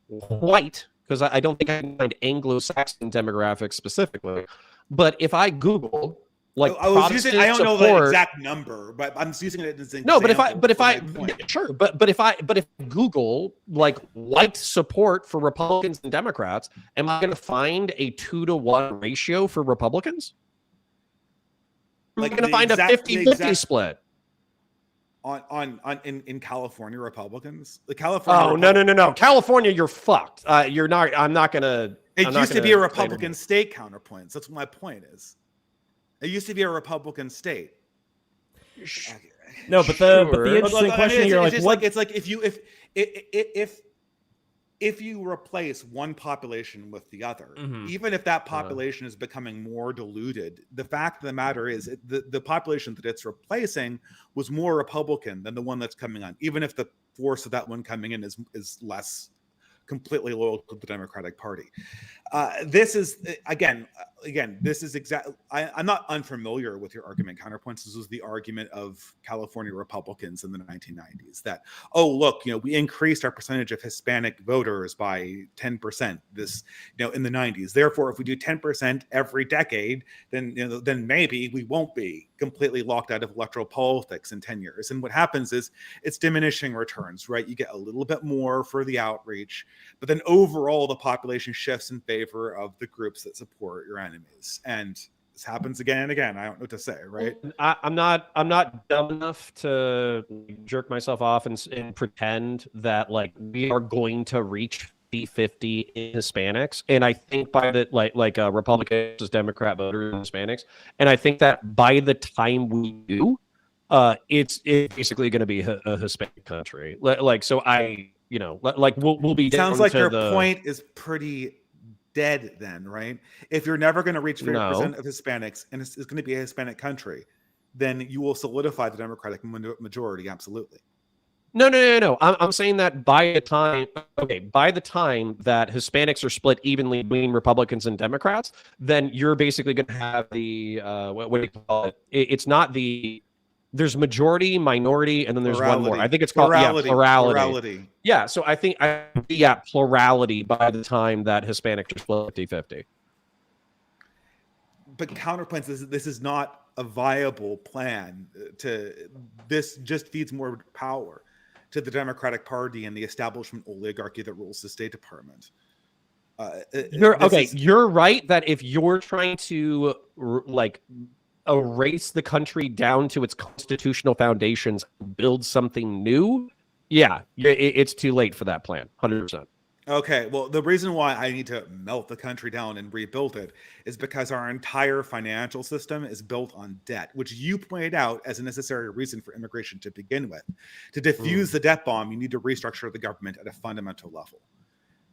white, because I don't think I can find Anglo-Saxon demographics specifically, but if I Google like I don't know the exact number, but I'm using it as an example. No, but if I Google like white support for Republicans and Democrats, am I going to find a 2-to-1 ratio for Republicans? Like, I'm going to find a 50-50 split. In California Republicans, No. California, you're fucked. You're not. I'm not going to. It used to be a Republican state. Counterpoints. That's what my point is. It used to be a Republican state. No, but the interesting question here, if you replace one population with the other, even if that population is becoming more diluted, the fact of the matter is the population that it's replacing was more Republican than the one that's coming on, even if the force of that one coming in is less completely loyal to the Democratic Party. This is this is exactly. I'm not unfamiliar with your argument. Counterpoints. This was the argument of California Republicans in the 1990s. That we increased our percentage of Hispanic voters by 10%. In the 90s. Therefore, if we do 10% every decade, then maybe we won't be completely locked out of electoral politics in 10 years. And what happens is it's diminishing returns, right? You get a little bit more for the outreach, but then overall the population shifts in favor of the groups that support your enemies. And this happens again and again. I don't know what to say, right? I'm not dumb enough to jerk myself off and pretend that like we are going to reach 50-50 in Hispanics. And I think by the like Republican versus Democrat voters and Hispanics. And I think that by the time we do, it's basically going to be a Hispanic country. So we'll be. Sounds like your point is pretty dead then, right? If you're never going to reach 50% of Hispanics and it's going to be a Hispanic country, then you will solidify the Democratic majority. Absolutely. No. I'm saying that by the time that Hispanics are split evenly between Republicans and Democrats, then you're basically going to have the what do you call it? It's not the 50-50 split. there's majority, minority, and then there's one more. I think it's called plurality. Yeah, so I think I'd be at plurality by the time that Hispanic just split 50-50. But Counterpoints, this is not a viable plan. This just feeds more power to the Democratic Party and the establishment oligarchy that rules the State Department. You're right that if you're trying to erase the country down to its constitutional foundations, build something new, it's too late for that plan. 100%. Okay, well, the reason why I need to melt the country down and rebuild it is because our entire financial system is built on debt, which you pointed out as a necessary reason for immigration to begin with. To defuse the debt bomb, you need to restructure the government at a fundamental level.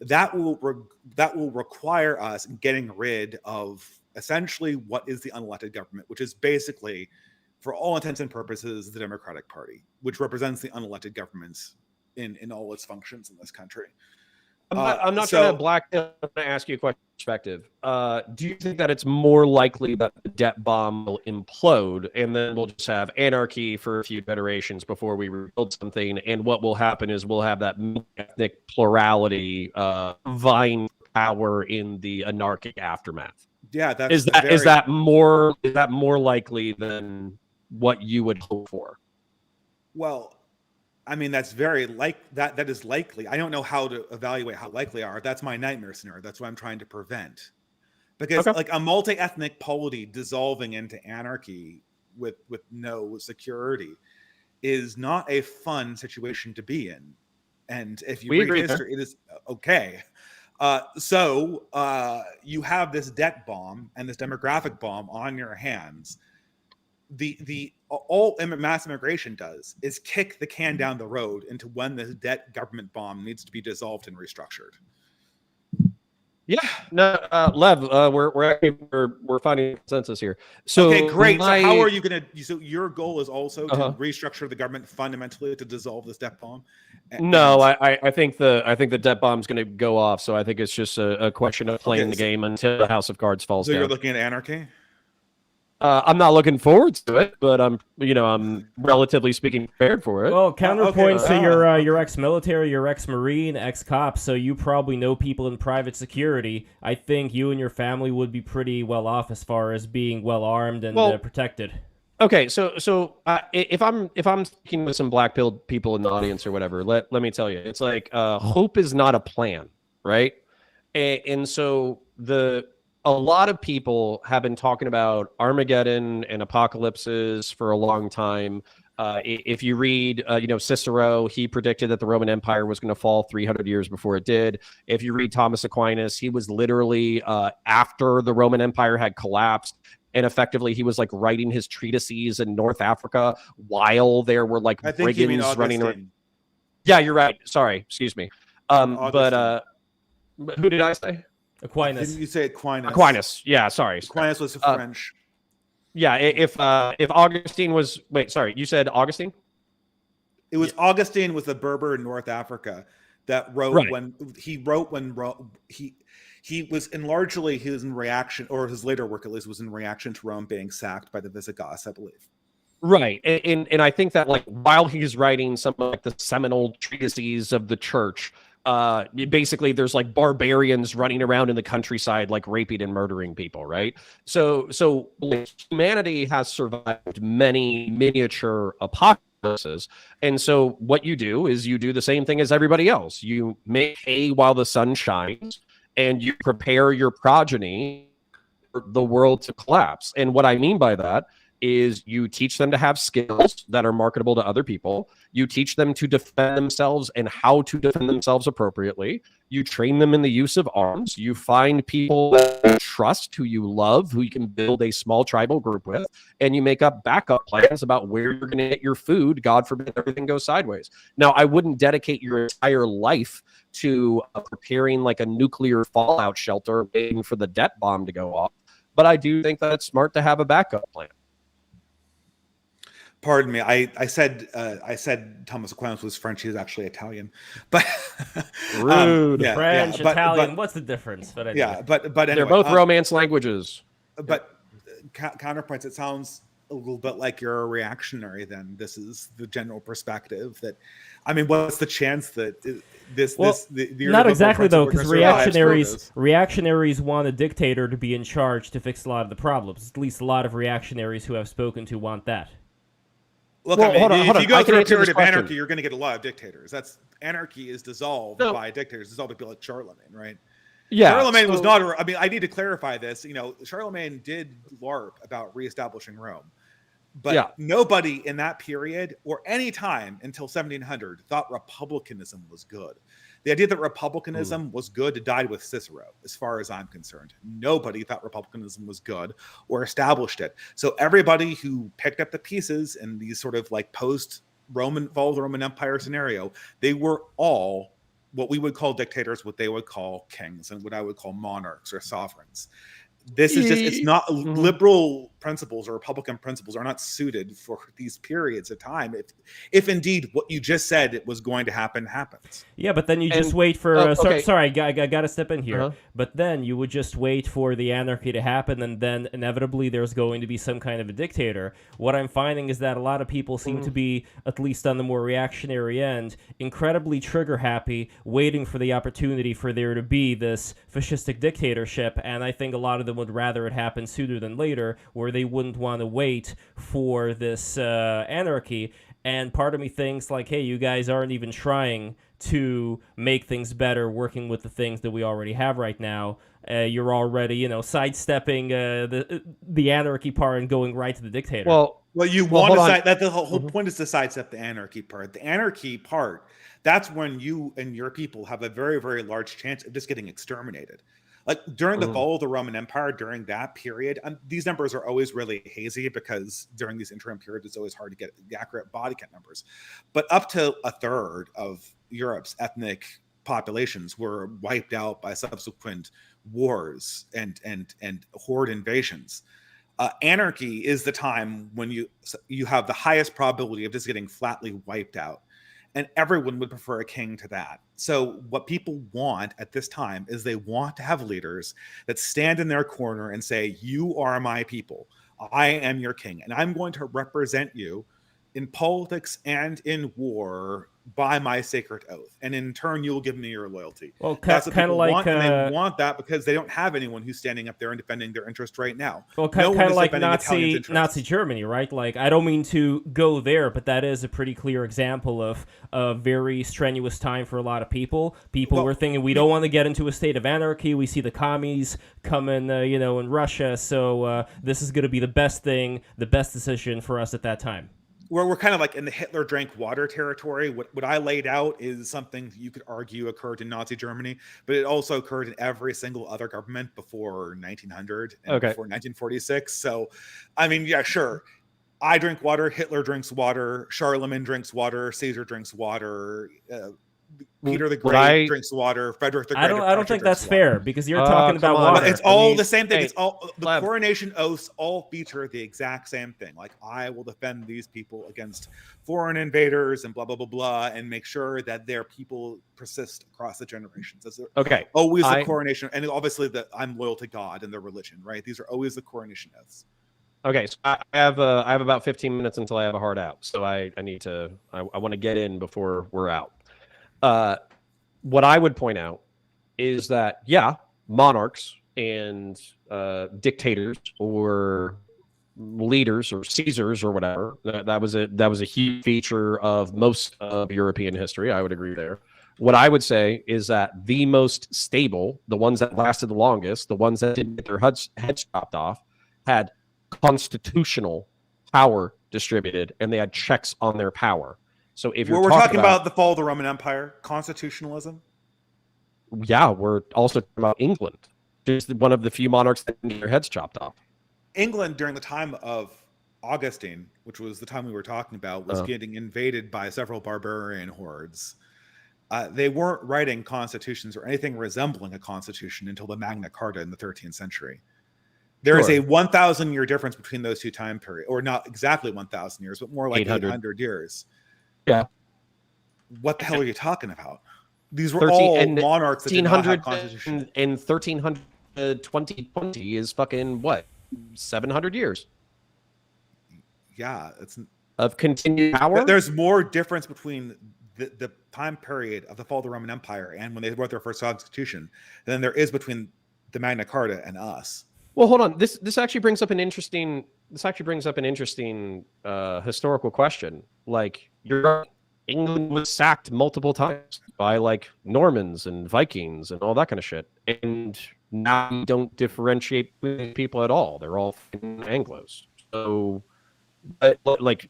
That will require us getting rid of essentially what is the unelected government, which is basically, for all intents and purposes, the Democratic Party, which represents the unelected governments in all its functions in this country. I'm not trying to black. I'm going to ask you a question. Perspective. Do you think that it's more likely that the debt bomb will implode, and then we'll just have anarchy for a few generations before we rebuild something? And what will happen is we'll have that ethnic plurality vying for power in the anarchic aftermath. Yeah, is that more likely than what you would hope for? Well, I mean, that's that is likely. I don't know how to evaluate how likely they are. That's my nightmare scenario. That's what I'm trying to prevent. Because like a multi-ethnic polity dissolving into anarchy with no security is not a fun situation to be in. And if you read history, it is okay. So you have this debt bomb and this demographic bomb on your hands. All mass immigration does is kick the can down the road into when this debt government bomb needs to be dissolved and restructured. Yeah, no, Lev, we're finding consensus here. So okay, great. So how are you going to? So your goal is also to restructure the government fundamentally to dissolve this debt bomb. No, I think the debt bomb is going to go off. So I think it's just a question of playing the game until the House of Cards falls down. So you're looking at anarchy. I'm not looking forward to it, but I'm relatively speaking prepared for it. Well, counterpoints to your ex-military, your ex-marine, ex-cop, so you probably know people in private security. I think you and your family would be pretty well off as far as being well armed and protected. Okay, so if I'm speaking with some black-pilled people in the audience or whatever, let me tell you, it's like hope is not a plan, right? And so a lot of people have been talking about Armageddon and apocalypses for a long time. If you read, Cicero, he predicted that the Roman Empire was going to fall 300 years before it did. If you read Thomas Aquinas, he was literally after the Roman Empire had collapsed. And effectively, he was like writing his treatises in North Africa while there were like brigands running around. Yeah, you're right. Sorry, excuse me. But who did I say? Aquinas. Didn't you say Aquinas? Aquinas. Yeah, sorry. Aquinas was French. Yeah, if Augustine was you said Augustine? It was Augustine was the Berber in North Africa that wrote when he was in reaction, or his later work at least was in reaction to Rome being sacked by the Visigoths, I believe. Right, and I think that like while he's writing some of like the seminal treatises of the church. Basically there's like barbarians running around in the countryside like raping and murdering people, right? So like, humanity has survived many miniature apocalypses, and so what you do is you do the same thing as everybody else. You make hay while the sun shines, and you prepare your progeny for the world to collapse. And what I mean by that is you teach them to have skills that are marketable to other people. You teach them to defend themselves and how to defend themselves appropriately. You train them in the use of arms. You find people that you trust, who you love, who you can build a small tribal group with, and you make up backup plans about where you're going to get your food. God forbid everything goes sideways. Now, I wouldn't dedicate your entire life to preparing like a nuclear fallout shelter, waiting for the debt bomb to go off, but I do think that it's smart to have a backup plan. Pardon me. I said Thomas Aquinas was French. He was actually Italian, but rude. French, Italian. What's the difference? But anyway, they're both Romance languages. But counterpoints. It sounds a little bit like you're a reactionary, then this is the general perspective that, I mean, what's the chance that the not exactly though, because reactionaries reactionaries want a dictator to be in charge to fix a lot of the problems. At least a lot of reactionaries who I've spoken to want that. Look, well, I mean, hold on. If you go through a period of question. anarchy, you're going to get a lot of dictators. That's anarchy is dissolved by dictators. Dissolved by people like Charlemagne, right? Yeah, Charlemagne was not. I mean, I need to clarify this. You know, Charlemagne did LARP about reestablishing Rome, but nobody in that period or any time until 1700 thought republicanism was good. The idea that republicanism was good died with Cicero, as far as I'm concerned. Nobody thought republicanism was good or established it. So everybody who picked up the pieces in these sort of like post-Roman, fall of the Roman Empire scenario, they were all what we would call dictators, what they would call kings, and what I would call monarchs or sovereigns. This is just, it's not liberal principles or Republican principles are not suited for these periods of time. If indeed what you just said was going to happen happens. Yeah, but then you just wait for, okay. sorry, I got to step in here. But then you would just wait for the anarchy to happen, and then inevitably there's going to be some kind of a dictator. What I'm finding is that a lot of people seem to be, at least on the more reactionary end, incredibly trigger happy, waiting for the opportunity for there to be this fascistic dictatorship, and I think a lot of them would rather it happen sooner than later, where they wouldn't want to wait for this anarchy. And part of me thinks like, hey, you guys aren't even trying to make things better working with the things that we already have right now. You're already, sidestepping the anarchy part and going right to the dictator. Well, you want to side that the whole point is to sidestep the anarchy part. The anarchy part, that's when you and your people have a very, very large chance of just getting exterminated. Like during the fall of the Roman Empire, during that period, and these numbers are always really hazy because during these interim periods, it's always hard to get the accurate body count numbers. But up to a third of Europe's ethnic populations were wiped out by subsequent wars and horde invasions. Anarchy is the time when you have the highest probability of just getting flatly wiped out. And everyone would prefer a king to that. So what people want at this time is they want to have leaders that stand in their corner and say, you are my people. I am your king. And I'm going to represent you in politics and in war by my sacred oath. And in turn, you'll give me your loyalty. Well, that's what people want, and they want that because they don't have anyone who's standing up there and defending their interest right now. Well, kind of like Nazi Germany, right? Like, I don't mean to go there, but that is a pretty clear example of a very strenuous time for a lot of people. People were thinking, we don't want to get into a state of anarchy. We see the commies coming, in Russia. So this is going to be the best thing, the best decision for us at that time. Where we're kind of like in the Hitler drank water territory. What I laid out is something you could argue occurred in Nazi Germany, but it also occurred in every single other government before 1900 and before 1946. So, I mean, yeah, sure. I drink water. Hitler drinks water. Charlemagne drinks water. Caesar drinks water. Peter the Great drinks water. Frederick the Great. I don't think that's fair because you're talking about water. It's all the same thing. It's all the coronation oaths all feature the exact same thing. Like, I will defend these people against foreign invaders and blah blah blah blah, and make sure that their people persist across the generations. That's always the coronation, and obviously I'm loyal to God and their religion. Right? These are always the coronation oaths. Okay, so I have about 15 minutes until I have a hard out, so I want to get in before we're out. What I would point out is that, monarchs and dictators or leaders or Caesars or whatever, that was a huge feature of most of European history. I would agree there. What I would say is that the most stable, the ones that lasted the longest, the ones that didn't get their heads chopped off, had constitutional power distributed, and they had checks on their power. So if we're talking about the fall of the Roman Empire, constitutionalism. Yeah, we're also talking about England. Just one of the few monarchs that didn't get their heads chopped off. England during the time of Augustine, which was the time we were talking about, was getting invaded by several barbarian hordes. They weren't writing constitutions or anything resembling a constitution until the Magna Carta in the 13th century. There is a 1,000-year difference between those two time periods, or not exactly 1,000 years, but more like 800 years. Yeah. What the hell are you talking about? These were all monarchs that did not have constitution. And 1300 to 2020 is fucking what? 700 years. Yeah, it's of continued power. There's more difference between the time period of the fall of the Roman Empire and when they wrote their first constitution than there is between the Magna Carta and us. Well, hold on. This actually brings up an interesting historical question. Like, you're right. England was sacked multiple times by like Normans and Vikings and all that kind of shit, and now we don't differentiate between people at all. They're all Anglos. So, like,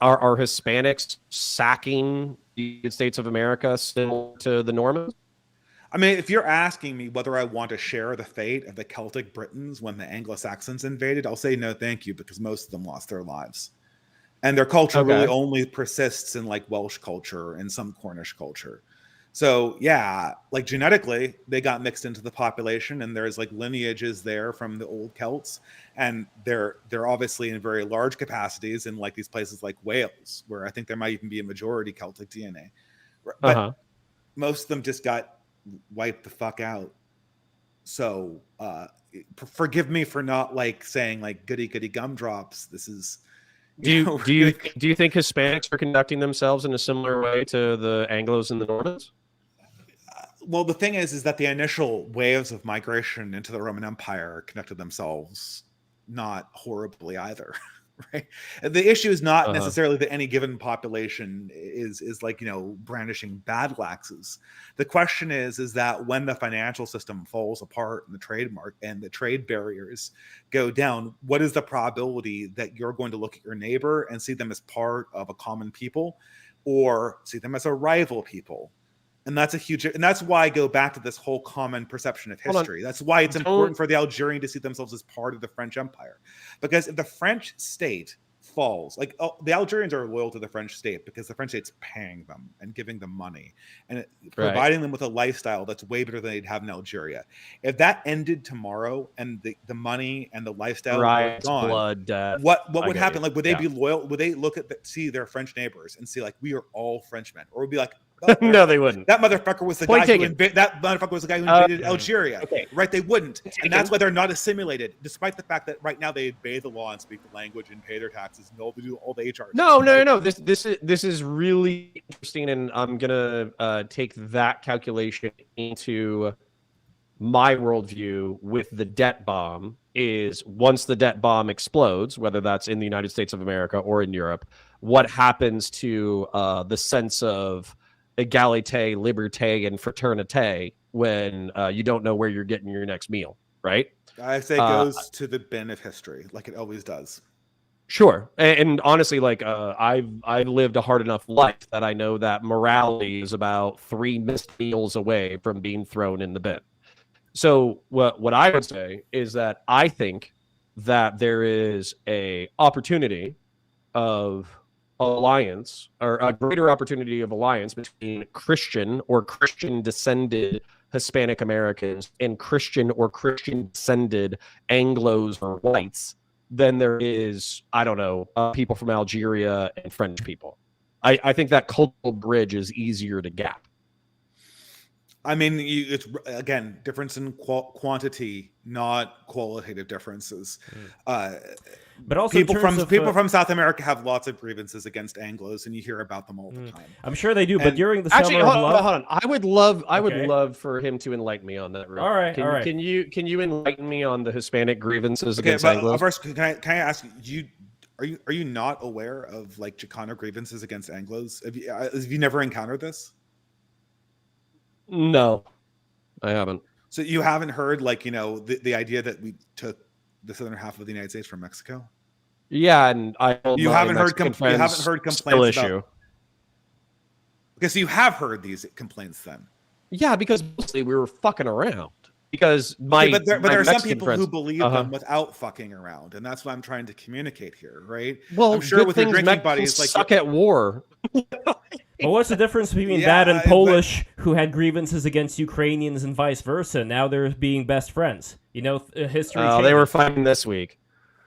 are Hispanics sacking the United States of America similar to the Normans? I mean, if you're asking me whether I want to share the fate of the Celtic Britons when the Anglo-Saxons invaded, I'll say no, thank you, because most of them lost their lives. And their culture really only persists in like Welsh culture and some Cornish culture. So yeah, like genetically, they got mixed into the population, and there's like lineages there from the old Celts, and they're obviously in very large capacities in like these places like Wales, where I think there might even be a majority Celtic DNA. But most of them just got wiped the fuck out. So forgive me for not like saying like goody goody gumdrops. This is do you think Hispanics are conducting themselves in a similar way to the Anglos and the Normans? Well, the thing is that the initial waves of migration into the Roman Empire conducted themselves not horribly either. Right. The issue is not necessarily that any given population is like, you know, brandishing battle axes. The question is that when the financial system falls apart and the trade barriers go down, what is the probability that you're going to look at your neighbor and see them as part of a common people or see them as a rival people? And that's and that's why I go back to this whole common perception of history. That's why it's important for the Algerian to see themselves as part of the French Empire. Because if the French state falls, like the Algerians are loyal to the French state because the French state's paying them and giving them money and providing them with a lifestyle that's way better than they'd have in Algeria. If that ended tomorrow and the money and the lifestyle were gone, blood, what would happen? Like, would they be loyal? Would they look at see their French neighbors and see like, we are all Frenchmen? Or would be like, no, they wouldn't. That motherfucker was the guy who invaded Algeria, right? They wouldn't, and that's why they're not assimilated, despite the fact that right now they obey the law and speak the language and pay their taxes and do all the HR. No. This is really interesting, and I'm gonna take that calculation into my worldview with the debt bomb. Is once the debt bomb explodes, whether that's in the United States of America or in Europe, what happens to the sense of egalite, liberté, and fraternité when you don't know where you're getting your next meal, right? I say it goes to the bin of history, like it always does. Sure, and honestly, like I've lived a hard enough life that I know that morality is about 3 missed meals away from being thrown in the bin. So what I would say is that I think that there is a opportunity of alliance, or a greater opportunity of alliance between Christian or Christian descended Hispanic Americans and Christian or Christian descended Anglos or whites than there is, I don't know, people from Algeria and French people. I think that cultural bridge is easier to gap. I mean, it's again difference in quantity, not qualitative differences. But also, people from South America have lots of grievances against Anglos, and you hear about them all the time. I'm sure they do. But during the actually, summer hold on. I would love for him to enlighten me on that. All right. Can you enlighten me on the Hispanic grievances against but Anglos? First, can I ask you? Are you not aware of like Chicano grievances against Anglos? Have you never encountered this? No, I haven't. So you haven't heard like, you know, the idea that we took the southern half of the United States from Mexico? Yeah, and you haven't heard complaints issue. Okay, so you have heard these complaints then? Yeah, because mostly we were fucking around. Because but there are some people who believe them without fucking around, and that's what I'm trying to communicate here, right? Well, I'm sure with your drinking buddies, like suck at war. Well, what's the difference between that and Polish who had grievances against Ukrainians and vice versa? Now they're being best friends. You know, history. They were fighting this week.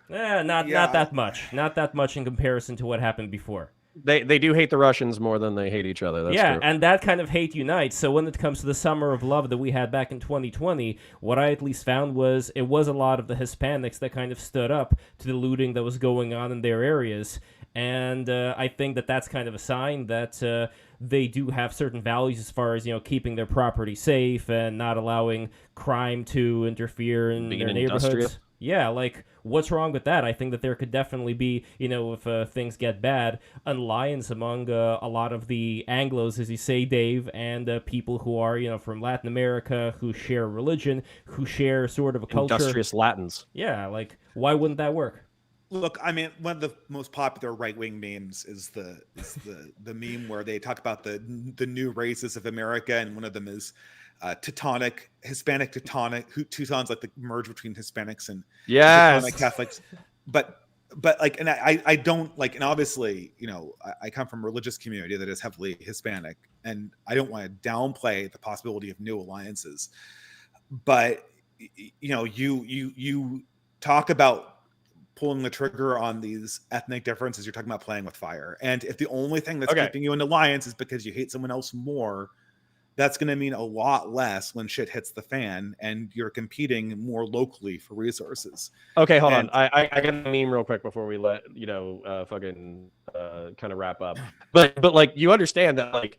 Not that much. Not that much in comparison to what happened before. They do hate the Russians more than they hate each other. That's Yeah, true. and that kind of hate unites. So when it comes to the summer of love that we had back in 2020, what I at least found was it was a lot of the Hispanics that kind of stood up to the looting that was going on in their areas. And I think that that's kind of a sign that they do have certain values as far as, keeping their property safe and not allowing crime to interfere in Being their industrious. neighborhoods. Yeah, like, what's wrong with that? I think that there could definitely be, if things get bad, an alliance among a lot of the Anglos, as you say, Dave, and people who are, from Latin America, who share religion, who share sort of a culture. Industrious Latins. Yeah, like, why wouldn't that work? Look, I mean, one of the most popular right-wing memes is the meme where they talk about the new races of America, and one of them is Hispanic Teutons, like the merge between Hispanics and Teutonic Catholics. But like, and I don't like, and obviously, I come from a religious community that is heavily Hispanic, and I don't want to downplay the possibility of new alliances. But you talk about pulling the trigger on these ethnic differences, you're talking about playing with fire. And if the only thing that's keeping you in alliance is because you hate someone else more, that's going to mean a lot less when shit hits the fan and you're competing more locally for resources. Okay, hold on. I got a meme real quick before we let kind of wrap up. But like, you understand that like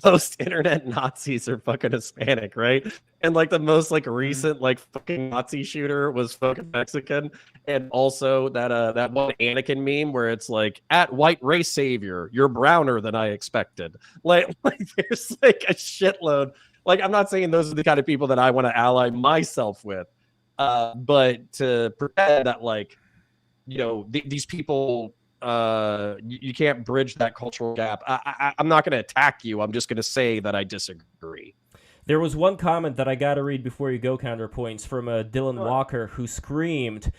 most internet Nazis are fucking Hispanic, right? And like the most like recent like fucking Nazi shooter was fucking Mexican. And also that one Anakin meme where it's like, at white race savior, you're browner than I expected. Like there's like a shitload. Like, I'm not saying those are the kind of people that I want to ally myself with. But to pretend that like, these people, you can't bridge that cultural gap. I'm not going to attack you. I'm just going to say that I disagree. There was one comment that I got to read before you go, Counterpoints, from Dylan Walker, who screamed,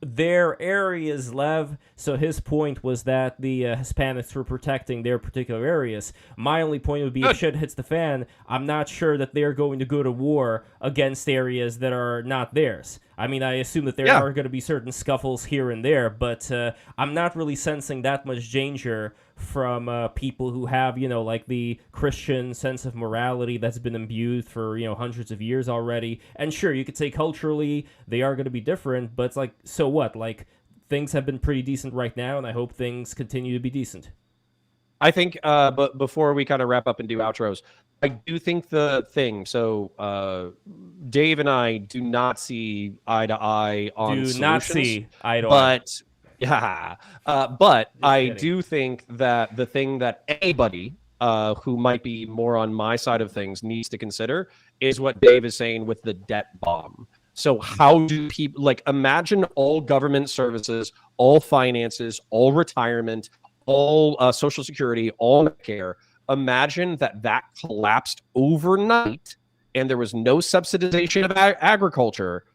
"Their areas, Lev." So his point was that the Hispanics were protecting their particular areas. My only point would be, if shit hits the fan, I'm not sure that they're going to go to war against areas that are not theirs. I mean, I assume that there are going to be certain scuffles here and there, but I'm not really sensing that much danger from people who have, like the Christian sense of morality that's been imbued for, hundreds of years already. And sure, you could say culturally they are going to be different, but it's like, so what? Like, things have been pretty decent right now, and I hope things continue to be decent. I think, but before we kind of wrap up and do outros, I do think the thing. So, Dave and I do not see eye to eye on solutions. Do not see eye to eye. But yeah, but I do think that the thing that anybody who might be more on my side of things needs to consider is what Dave is saying with the debt bomb. So how do people, like, imagine all government services, all finances, all retirement, all Social Security, all care. Imagine that collapsed overnight and there was no subsidization of agriculture.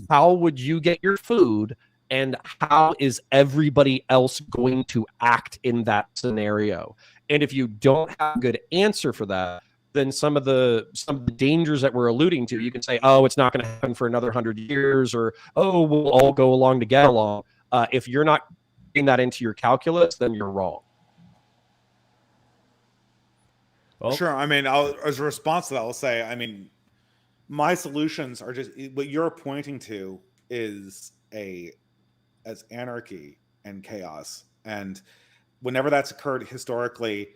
How would you get your food? And how is everybody else going to act in that scenario? And if you don't have a good answer for that, then some of the dangers that we're alluding to, you can say, oh, it's not going to happen for another 100 years, or, oh, we'll all go along to get along. If you're not putting that into your calculus, then you're wrong. Well, sure. I mean, as a response to that, I'll say, I mean, my solutions are just what you're pointing to is as anarchy and chaos. And whenever that's occurred historically,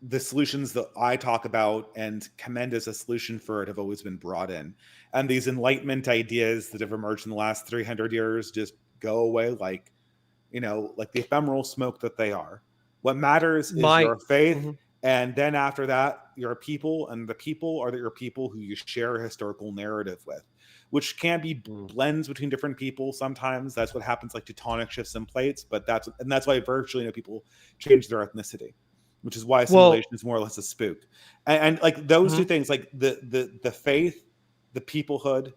the solutions that I talk about and commend as a solution for it have always been brought in. And these Enlightenment ideas that have emerged in the last 300 years just go away like the ephemeral smoke that they are. What matters is your faith. Mm-hmm. And then after that, you're a people, and the people are your people who you share a historical narrative with, which can be blends between different people. Sometimes that's what happens, like tectonic shifts in plates, but that's why virtually people change their ethnicity, which is why assimilation is more or less a spook. And like those two things, like the faith, the peoplehood,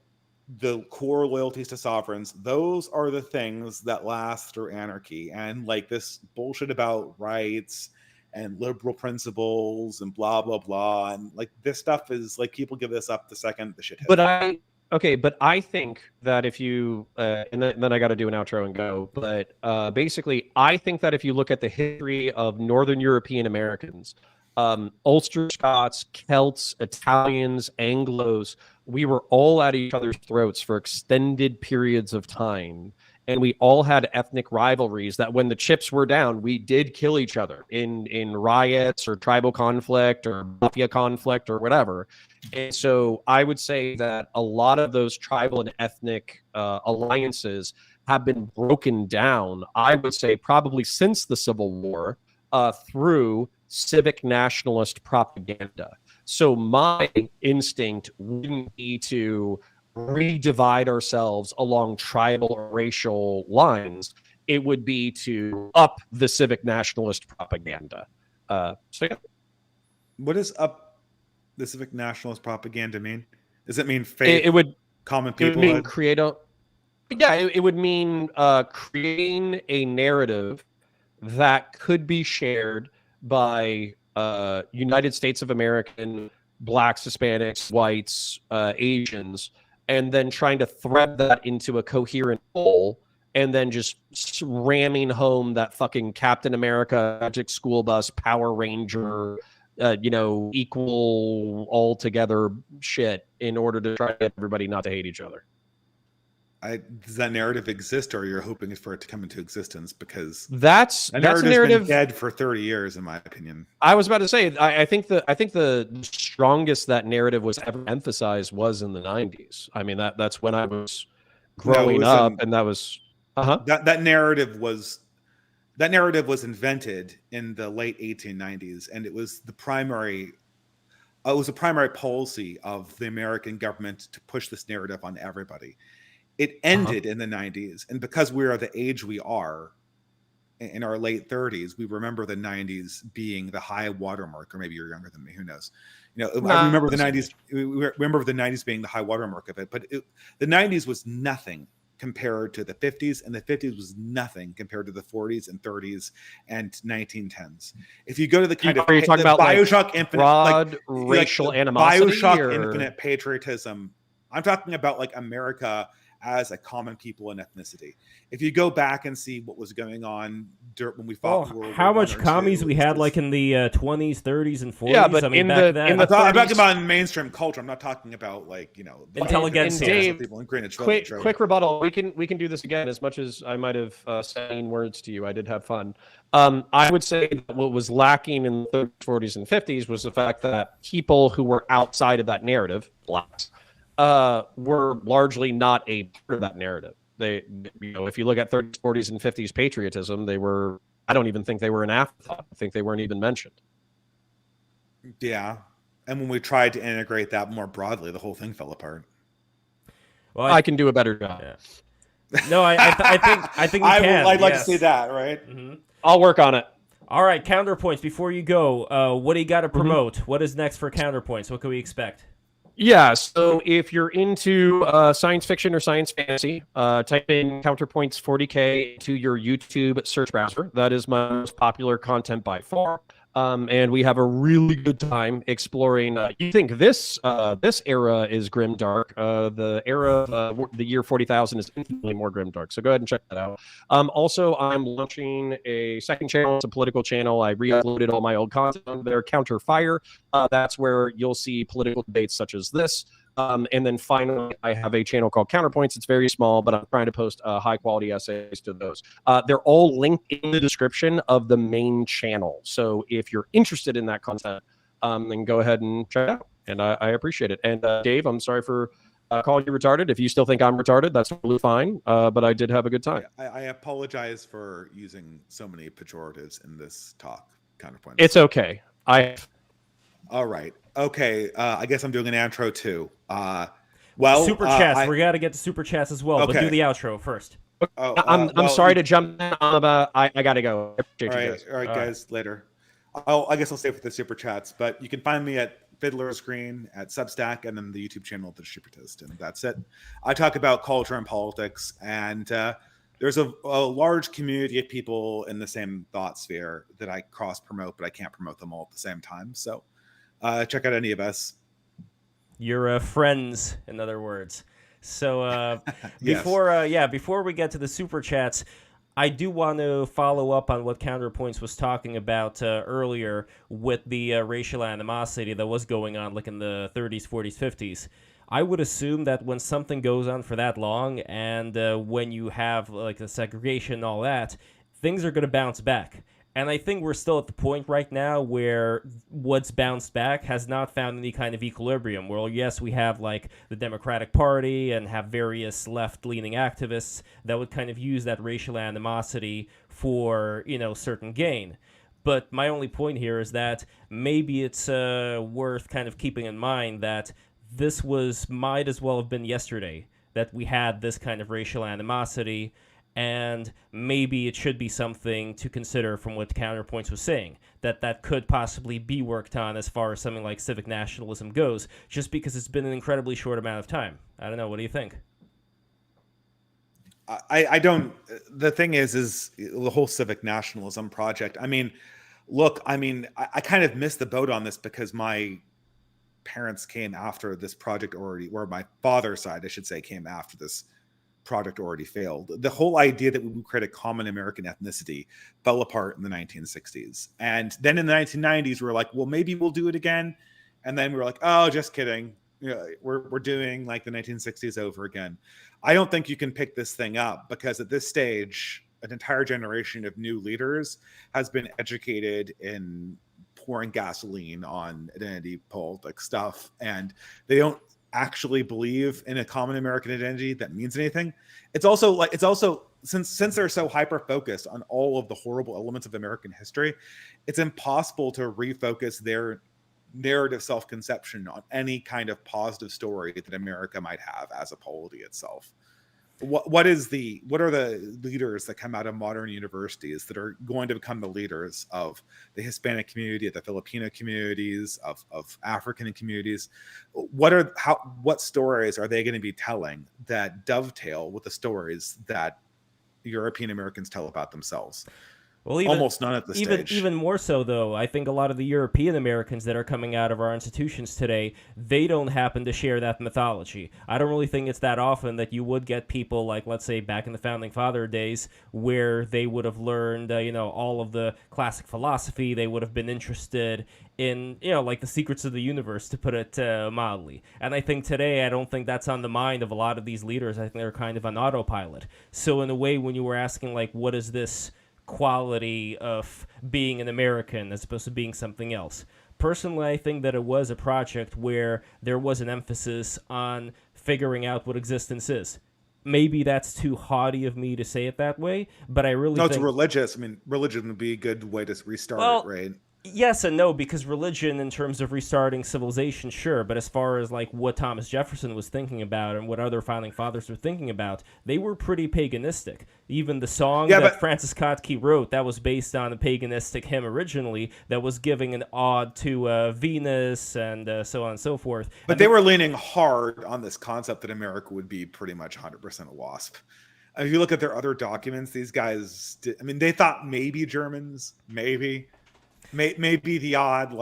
the core loyalties to sovereigns, those are the things that last through anarchy. And like this bullshit about rights and liberal principles and blah blah blah, and like this stuff is like people give this up the second the shit hits. But Okay, but I think that if you and then I got to do an outro and go. But basically, I think that if you look at the history of Northern European Americans, Ulster Scots, Celts, Italians, Anglos, we were all at each other's throats for extended periods of time. And we all had ethnic rivalries that when the chips were down, we did kill each other in riots or tribal conflict or mafia conflict or whatever. And so I would say that a lot of those tribal and ethnic alliances have been broken down, I would say, probably since the Civil War through civic nationalist propaganda. So my instinct wouldn't be to redivide ourselves along tribal or racial lines. It would be to up the civic nationalist propaganda. So yeah. What does up the civic nationalist propaganda mean? Does it mean faith? It would common it people? would mean create a it would mean creating a narrative that could be shared by United States of American blacks, Hispanics, whites, Asians, and then trying to thread that into a coherent whole, and then just ramming home that fucking Captain America, Magic School Bus, Power Ranger, equal all together shit in order to try to get everybody not to hate each other. Does that narrative exist, or you're hoping for it to come into existence? Because that's a narrative been dead for 30 years, in my opinion. I was about to say, I think the strongest that narrative was ever emphasized was in the 90s. I mean, that's when I was growing up, and that was that narrative was invented in the late 1890s, and it was a primary policy of the American government to push this narrative on everybody. It ended in the 90s, and because we are the age we are in our late 30s, we remember the 90s being the high watermark. Or maybe you're younger than me, who knows? I remember the 90s. We remember the 90s being the high watermark of it, but the 90s was nothing compared to the 50s, and the 50s was nothing compared to the 40s and 30s and 1910s. If you go to the kind of talking about Bioshock like Infinite, broad racial animosity, Bioshock Infinite patriotism, I'm talking about like America as a common people and ethnicity. If you go back and see what was going on when we fought World how War much commies we had like in the 20s, 30s, and 40s. Yeah, but I'm talking about in mainstream culture. I'm not talking about like intelligentsia. Dave, people in Greenwich quick Village, right? Quick rebuttal. We can do this again. As much as I might have saying words to you, I did have fun. I would say that what was lacking in the 30s, 40s, and 50s was the fact that people who were outside of that narrative, blacks, were largely not a part of that narrative. They, if you look at 30s, 40s, and 50s patriotism, I don't even think they were an afterthought. I think they weren't even mentioned. Yeah. And when we tried to integrate that more broadly, the whole thing fell apart. Well, I can do a better job. Yeah. No, I think you can. I'd like to see that, right? Mm-hmm. I'll work on it. All right, Counterpoints. Before you go, what do you got to promote? What is next for Counterpoints? What can we expect? Yeah, so if you're into science fiction or science fantasy, type in Counterpoints 40K to your YouTube search browser. That is my most popular content by far. And we have a really good time exploring. You think this era is grimdark? The era of the year 40,000 is infinitely more grimdark. So go ahead and check that out. Also, I'm launching a second channel. It's a political channel. I re-uploaded all my old content there. Counter Fire. That's where you'll see political debates such as this. And then finally, I have a channel called Counterpoints. It's very small, but I'm trying to post high-quality essays to those. They're all linked in the description of the main channel. So if you're interested in that content, then go ahead and check it out. And I appreciate it. And Dave, I'm sorry for calling you retarded. If you still think I'm retarded, that's totally fine. But I did have a good time. I apologize for using so many pejoratives in this talk, Counterpoints. It's okay. All right. Okay. I guess I'm doing an outro too. Super chats. We got to get to super chats as well. Okay. But do the outro first. I'm sorry to jump in. I got to go. All right, guys. Later. I guess I'll stay with the super chats, but you can find me at Fiddler's Green at Substack and then the YouTube channel The Distributist, and that's it. I talk about culture and politics, and there's a large community of people in the same thought sphere that I cross promote, but I can't promote them all at the same time. So check out any of us. You're friends, in other words. So Yes. before we get to the super chats, I do want to follow up on what Counterpoints was talking about earlier with the racial animosity that was going on, like in the 30s, 40s, 50s. I would assume that when something goes on for that long, and when you have like the segregation and all that, things are going to bounce back. And I think we're still at the point right now where what's bounced back has not found any kind of equilibrium. Well, yes, we have like the Democratic Party and have various left leaning activists that would kind of use that racial animosity for, certain gain. But my only point here is that maybe it's worth kind of keeping in mind that this might as well have been yesterday that we had this kind of racial animosity, and maybe it should be something to consider from what Counterpoints was saying, that could possibly be worked on as far as something like civic nationalism goes, just because it's been an incredibly short amount of time. I don't know. What do you think? I don't. The thing is the whole civic nationalism project. I mean, look, I kind of missed the boat on this because my parents came after this project already, or my father's side, I should say, came after this project already failed. The whole idea that we would create a common American ethnicity fell apart in the 1960s. And then in the 1990s, we were like, well, maybe we'll do it again. And then we were like, oh, just kidding. We're doing like the 1960s over again. I don't think you can pick this thing up because at this stage, an entire generation of new leaders has been educated in pouring gasoline on identity politics stuff. And they don't actually believe in a common American identity that means anything. It's also since they're so hyper focused on all of the horrible elements of American history, it's impossible to refocus their narrative self-conception on any kind of positive story that America might have as a polity itself. What are the leaders that come out of modern universities that are going to become the leaders of the Hispanic community, of the Filipino communities, of African communities? What stories are they going to be telling that dovetail with the stories that European Americans tell about themselves? Well, almost none at this stage. Even more so, though, I think a lot of the European Americans that are coming out of our institutions today, they don't happen to share that mythology. I don't really think it's that often that you would get people like, let's say, back in the Founding Father days, where they would have learned, all of the classic philosophy. They would have been interested in, like the secrets of the universe, to put it mildly. And I think today, I don't think that's on the mind of a lot of these leaders. I think they're kind of on autopilot. So in a way, when you were asking, like, what is this quality of being an American as opposed to being something else? Personally, I think that it was a project where there was an emphasis on figuring out what existence is. Maybe that's too haughty of me to say it that way, but I really think... it's religious. I mean, religion would be a good way to restart it, right? Yes and no, because religion, in terms of restarting civilization, sure, but as far as like what Thomas Jefferson was thinking about and what other founding fathers were thinking about, they were pretty paganistic. Even the song that Francis Kotke wrote, that was based on a paganistic hymn originally, that was giving an ode to Venus and so on and so forth. But they were leaning hard on this concept that America would be pretty much 100% a WASP. If you look at their other documents, these guys, they thought maybe Germans, maybe the odd,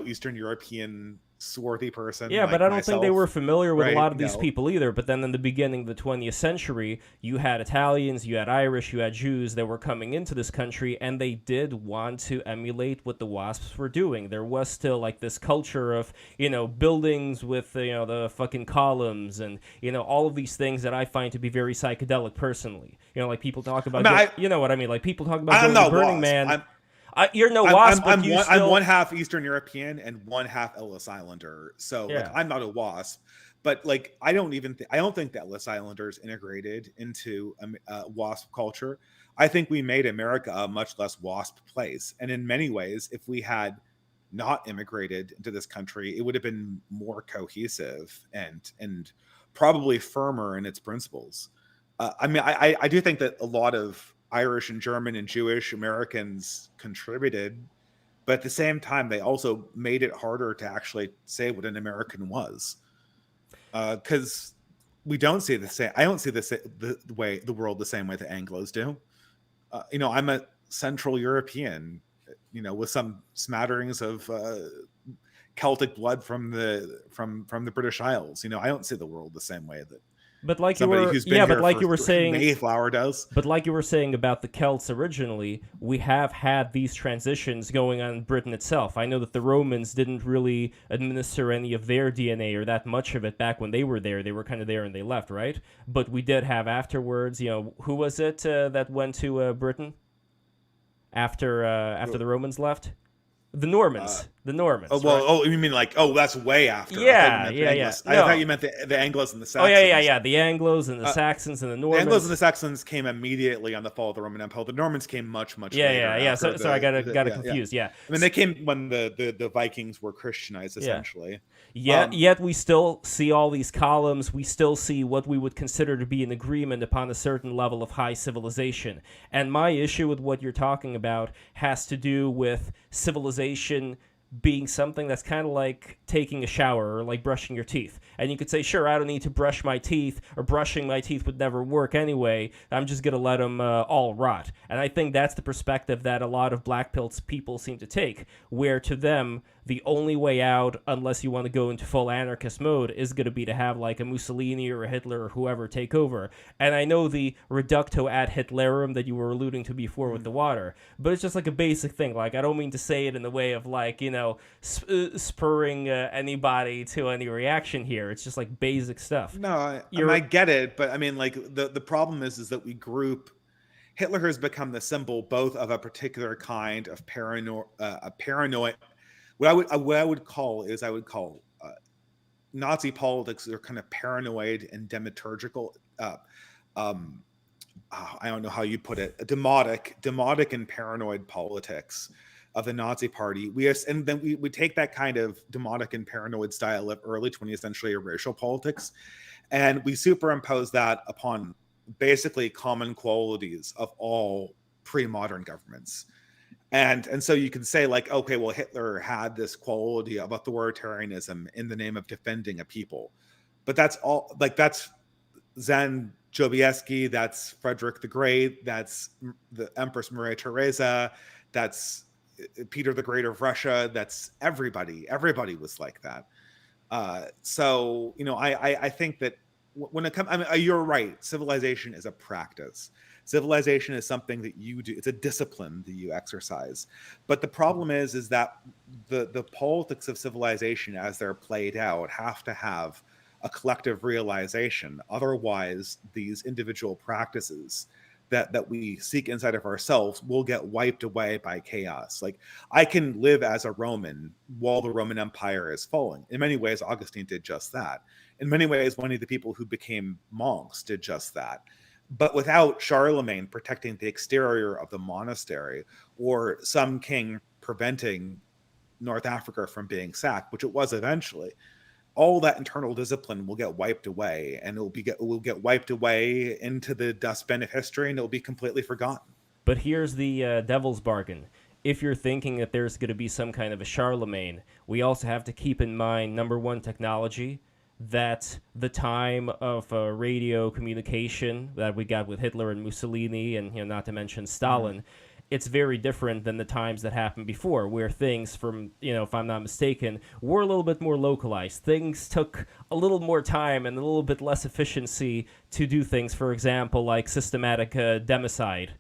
Eastern European swarthy person. Yeah, like but I don't myself, think they were familiar with right? a lot of these people either. But then in the beginning of the 20th century, you had Italians, you had Irish, you had Jews that were coming into this country, and they did want to emulate what the WASPs were doing. There was still like this culture of, buildings with, the fucking columns and, all of these things that I find to be very psychedelic personally. Like people talk about, you know what I mean? Like people talk about the Burning Man. You're no WASP. I'm one half Eastern European and one half Ellis Islander, so I'm not a WASP. But I don't think that Ellis Islanders integrated into WASP culture. I think we made America a much less WASP place, and in many ways, if we had not immigrated into this country, it would have been more cohesive and probably firmer in its principles. I do think that a lot of Irish and German and Jewish Americans contributed, but at the same time, they also made it harder to actually say what an American was. Because we don't see the same. I don't see the way the world the same way the Anglos do. I'm a Central European, with some smatterings of Celtic blood from the British Isles. I don't see the world the same way that But like you somebody were, who's been yeah, but here like for you were saying, Mayflower does. But like you were saying about the Celts originally, we have had these transitions going on in Britain itself. I know that the Romans didn't really administer any of their DNA or that much of it back when they were there. They were kind of there and they left, right? But we did have afterwards, who was it that went to Britain after the Romans left? The Uh, Normans. The Oh Normans, well. right? Oh, you mean like, oh, that's way after. I thought you Yeah, meant the yeah, yeah. Anglos. I thought No. you meant the Anglos and the Oh, yeah, yeah, Saxons. yeah. The Anglos and the Uh, Saxons and the the Anglos and Normans. the Saxons came immediately on the fall of the Roman Empire. The Normans came much Yeah, later yeah, yeah. after So I got it yeah, yeah. confused. Yeah. I mean, they came when the Vikings were Christianized, Yeah. essentially. Yet we still see all these columns. We still see what we would consider to be an agreement upon a certain level of high civilization. And my issue with what you're talking about has to do with civilization being something that's kind of like taking a shower or like brushing your teeth. And you could say, sure, I don't need to brush my teeth, or brushing my teeth would never work anyway. I'm just going to let them all rot. And I think that's the perspective that a lot of black pill people seem to take, where to them, the only way out, unless you want to go into full anarchist mode, is going to be to have like a Mussolini or a Hitler or whoever take over. And I know the reducto ad Hitlerum that you were alluding to before with the water, but it's just like a basic thing. Like, I don't mean to say it in the way of like, spurring anybody to any reaction here. It's just like basic stuff. No, I get it, but I mean, like the problem is that we group. Hitler has become the symbol both of a particular kind of paranoid. What I would call Nazi politics are kind of paranoid and dematurgical. I don't know how you put it. Demotic and paranoid politics of the Nazi Party. And then we take that kind of demotic and paranoid style of early 20th century racial politics, and we superimpose that upon basically common qualities of all pre-modern governments. And so you can say like, okay, well, Hitler had this quality of authoritarianism in the name of defending a people, but that's all. Like, that's Zen Jobieski, that's Frederick the Great, that's the Empress Maria Theresa, that's Peter the Great of Russia, that's everybody was like that. So I think that when it comes, I mean, you're right, civilization is a practice. Civilization is something that you do. It's a discipline that you exercise. But the problem is that the politics of civilization, as they're played out, have to have a collective realization. Otherwise, these individual practices that we seek inside of ourselves will get wiped away by chaos. Like, I can live as a Roman while the Roman Empire is falling. In many ways, Augustine did just that. In many ways, many of the people who became monks did just that. But without Charlemagne protecting the exterior of the monastery, or some king preventing North Africa from being sacked, which it was eventually, all that internal discipline will get wiped away, and it will get wiped away into the dustbin of history, and it will be completely forgotten. But here's the devil's bargain. If you're thinking that there's going to be some kind of a Charlemagne, we also have to keep in mind, number one, technology, that the time of radio communication that we got with Hitler and Mussolini, and not to mention Stalin, it's very different than the times that happened before, where things, from if I'm not mistaken, were a little bit more localized. Things took a little more time and a little bit less efficiency to do things. For example, like systematic democide.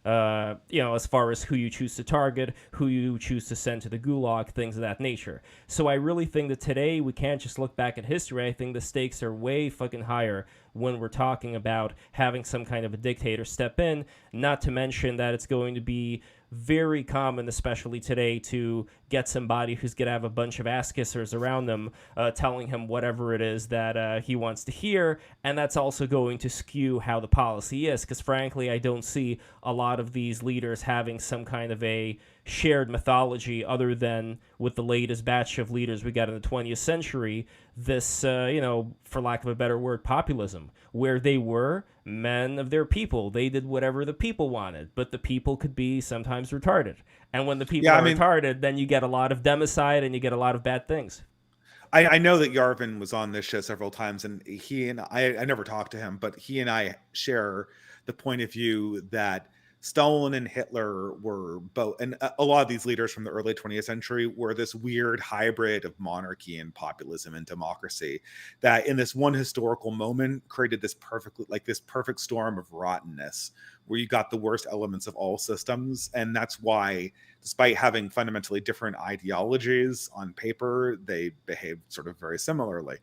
As far as who you choose to target, who you choose to send to the gulag, things of that nature. So I really think that today we can't just look back at history. I think the stakes are way fucking higher when we're talking about having some kind of a dictator step in, not to mention that it's going to be very common, especially today, to get somebody who's going to have a bunch of ass kissers around them telling him whatever it is that he wants to hear, and that's also going to skew how the policy is, because frankly, I don't see a lot of these leaders having some kind of a shared mythology other than with the latest batch of leaders we got in the 20th century, this, for lack of a better word, populism, where they were men of their people. They did whatever the people wanted, but the people could be sometimes retarded. And when the people are retarded, then you get a lot of democide and you get a lot of bad things. I know that Yarvin was on this show several times, and I never talked to him, but he and I share the point of view that Stalin and Hitler were both, and a lot of these leaders from the early 20th century were this weird hybrid of monarchy and populism and democracy that in this one historical moment created this perfect storm of rottenness where you got the worst elements of all systems. And that's why, despite having fundamentally different ideologies on paper, they behaved sort of very similarly.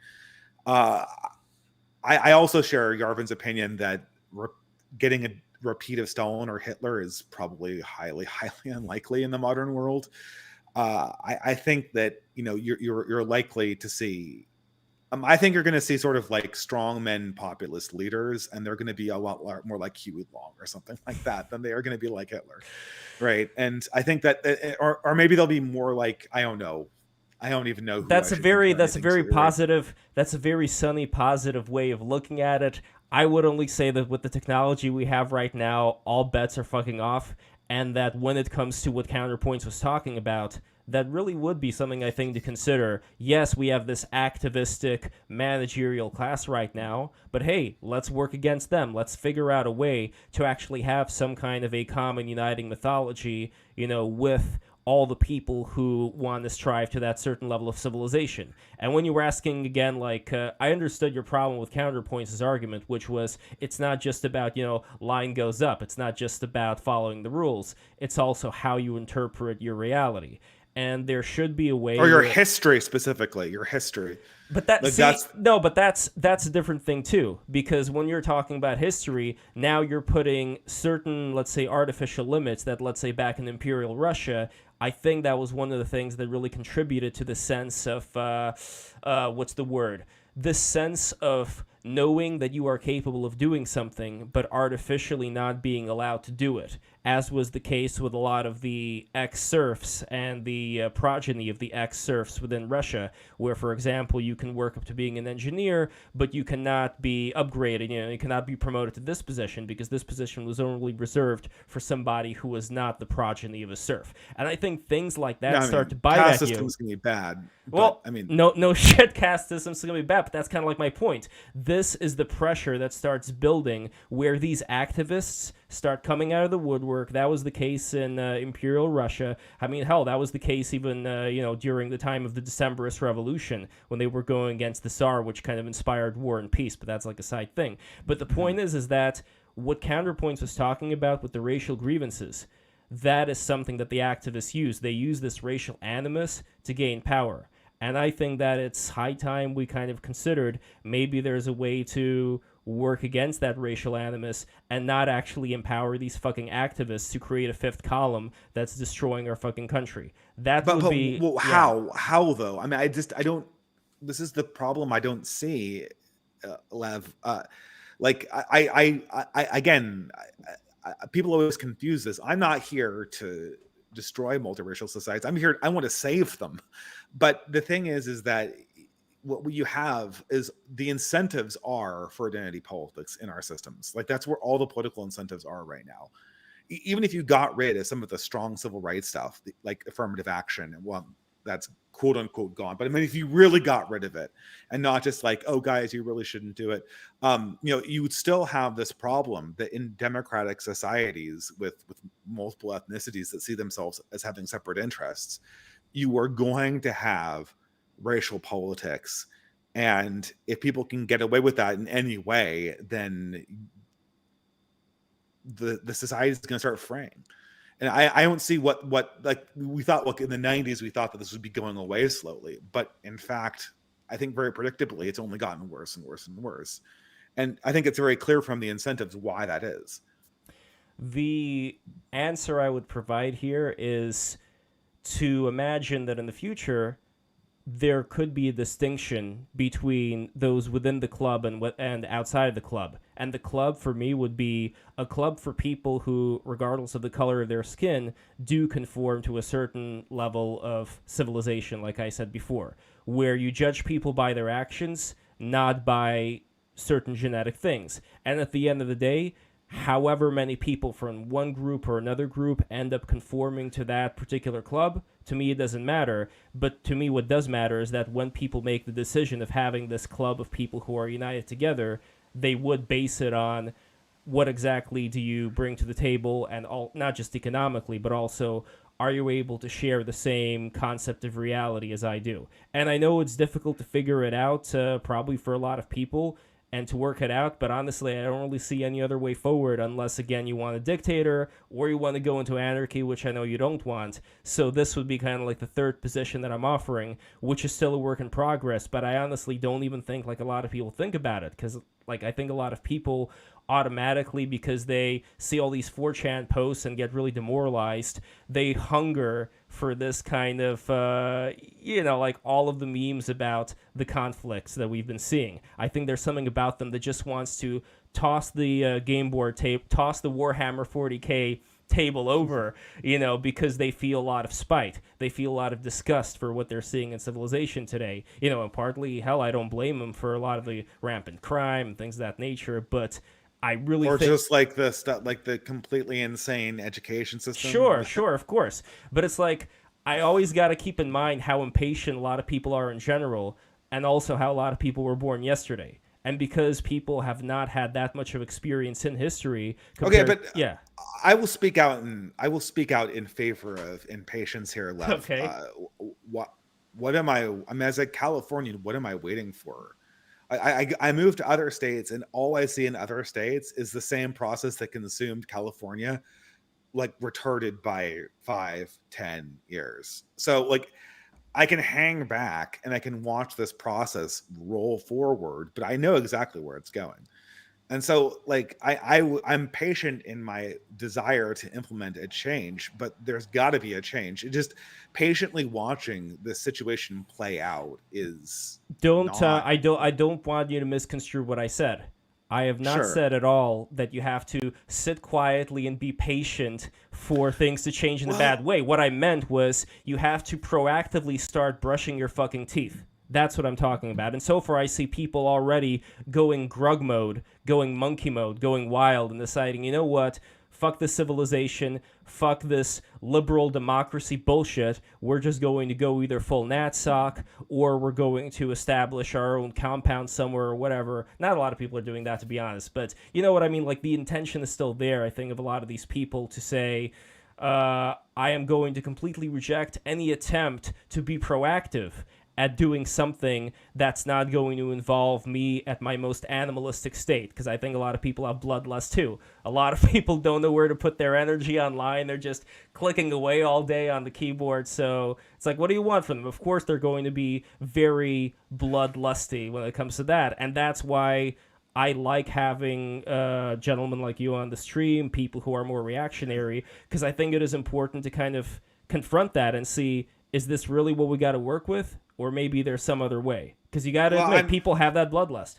I also share Yarvin's opinion that getting a repeat of Stalin or Hitler is probably highly unlikely in the modern world. I think that you're likely to see. I think you're going to see sort of like strongmen populist leaders, and they're going to be a lot more like Huey Long or something like that than they are going to be like Hitler, right? And I think that, or maybe they'll be more like, I don't know. I don't even know. That's a very positive. That's a very sunny, positive way of looking at it. I would only say that with the technology we have right now, all bets are fucking off, and that when it comes to what Counterpoints was talking about, that really would be something I think to consider. Yes, we have this activistic managerial class right now, but hey, let's work against them. Let's figure out a way to actually have some kind of a common uniting mythology, with all the people who want to strive to that certain level of civilization. And when you were asking again, I understood your problem with Counterpoints' argument, which was it's not just about, line goes up. It's not just about following the rules. It's also how you interpret your reality. And there should be a way, or your history specifically, your history. But that's a different thing too, because when you're talking about history, now you're putting certain, let's say, artificial limits that, let's say, back in Imperial Russia, I think that was one of the things that really contributed to the sense of this sense of knowing that you are capable of doing something, but artificially not being allowed to do it, as was the case with a lot of the ex-serfs and the progeny of the ex-serfs within Russia, where, for example, you can work up to being an engineer, but you cannot be upgraded, you cannot be promoted to this position because this position was only reserved for somebody who was not the progeny of a serf. And I think things like that start to bite at you. Caste system's going to be bad. Well, no shit, caste system's going to be bad, but that's kind of like my point. This is the pressure that starts building where these activists start coming out of the woodwork. That was the case in Imperial Russia. I mean, hell, that was the case even, during the time of the Decembrist Revolution when they were going against the Tsar, which kind of inspired War and Peace, but that's like a side thing. But the point is that what Counterpoints was talking about with the racial grievances, that is something that the activists use. They use this racial animus to gain power. And I think that it's high time we kind of considered maybe there's a way to work against that racial animus and not actually empower these fucking activists to create a fifth column that's destroying our fucking country. How though? I mean, I don't. This is the problem I don't see, Lev. People always confuse this. I'm not here to destroy multiracial societies. I'm here. I want to save them. But the thing is that what you have is the incentives are for identity politics in our systems. Like that's where all the political incentives are right now. Even if you got rid of some of the strong civil rights stuff, like affirmative action, well, that's quote unquote gone. But I mean, if you really got rid of it and not just like, oh guys, you really shouldn't do it. You would still have this problem that in democratic societies with multiple ethnicities that see themselves as having separate interests, you are going to have racial politics. And if people can get away with that in any way, then the society is going to start fraying. And I don't see what like we thought. Look, in the 90s, we thought that this would be going away slowly, but in fact, I think very predictably, it's only gotten worse and worse and worse. And I think it's very clear from the incentives why that is. The answer I would provide here is to imagine that in the future, there could be a distinction between those within the club and outside of the club. And the club, for me, would be a club for people who, regardless of the color of their skin, do conform to a certain level of civilization, like I said before, where you judge people by their actions, not by certain genetic things. And at the end of the day, however many people from one group or another group end up conforming to that particular club, to me it doesn't matter. But to me what does matter is that when people make the decision of having this club of people who are united together, they would base it on what exactly do you bring to the table, and all, not just economically, but also are you able to share the same concept of reality as I do? And I know it's difficult to figure it out, probably for a lot of people, and to work it out, but honestly, I don't really see any other way forward unless, again, you want a dictator or you want to go into anarchy, which I know you don't want. So this would be kind of like the third position that I'm offering, which is still a work in progress, but I honestly don't even think like a lot of people think about it, because like I think a lot of people automatically, because they see all these 4chan posts and get really demoralized, they hunger for this kind of, like all of the memes about the conflicts that we've been seeing. I think there's something about them that just wants to toss the game board tape, toss the Warhammer 40K table over, because they feel a lot of spite. They feel a lot of disgust for what they're seeing in civilization today. And partly, hell, I don't blame them for a lot of the rampant crime and things of that nature, but I really think... just like the stuff, like the completely insane education system. Sure, of course. But it's like, I always got to keep in mind how impatient a lot of people are in general, and also how a lot of people were born yesterday. And because people have not had that much of experience in history... yeah. I will speak out in favor of impatience here, Lev. Okay. What am I mean, as a Californian, what am I waiting for? I moved to other states, and all I see in other states is the same process that consumed California, like retarded by 5-10 years. So like I can hang back and I can watch this process roll forward, but I know exactly where it's going. And so like I'm patient in my desire to implement a change, but there's got to be a change. It just patiently watching this situation play out is I don't want you to misconstrue what I said. I have not said at all that you have to sit quietly and be patient for things to change in a bad way. What I meant was you have to proactively start brushing your fucking teeth. That's what I'm talking about. And so far, I see people already going grug mode, going monkey mode, going wild, and deciding, you know what? Fuck this civilization. Fuck this liberal democracy bullshit. We're just going to go either full NatSoc, or we're going to establish our own compound somewhere or whatever. Not a lot of people are doing that, to be honest. But you know what I mean? Like, the intention is still there, I think, of a lot of these people to say, I am going to completely reject any attempt to be proactive at doing something that's not going to involve me at my most animalistic state, because I think a lot of people have bloodlust too. A lot of people don't know where to put their energy online. They're just clicking away all day on the keyboard. So it's like, what do you want from them? Of course, they're going to be very bloodlusty when it comes to that. And that's why I like having gentlemen like you on the stream, people who are more reactionary, because I think it is important to kind of confront that and see, is this really what we got to work with? Or maybe there's some other way. Because you got to admit, people have that bloodlust.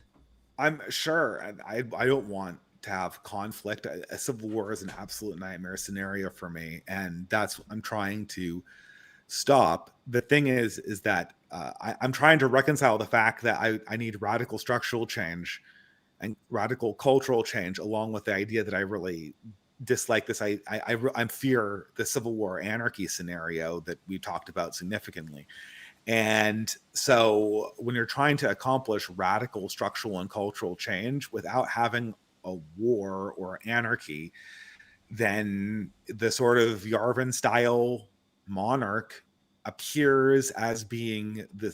I'm sure. And I don't want to have conflict. A civil war is an absolute nightmare scenario for me. And that's what I'm trying to stop. The thing is that I'm trying to reconcile the fact that I need radical structural change and radical cultural change, along with the idea that I really dislike this. I fear the civil war anarchy scenario that we talked about significantly. And so when you're trying to accomplish radical structural and cultural change without having a war or anarchy, then the sort of Yarvin style monarch appears as being the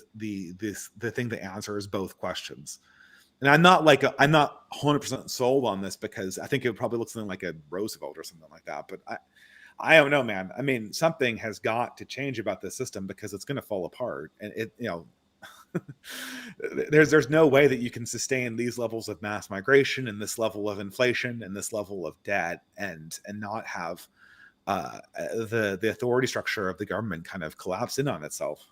thing that answers both questions. And I'm not 100% sold on this, because I think it would probably look something like a Roosevelt or something like that. But I don't know, man. I mean, something has got to change about this system, because it's going to fall apart. And there's no way that you can sustain these levels of mass migration and this level of inflation and this level of debt and not have the authority structure of the government kind of collapse in on itself.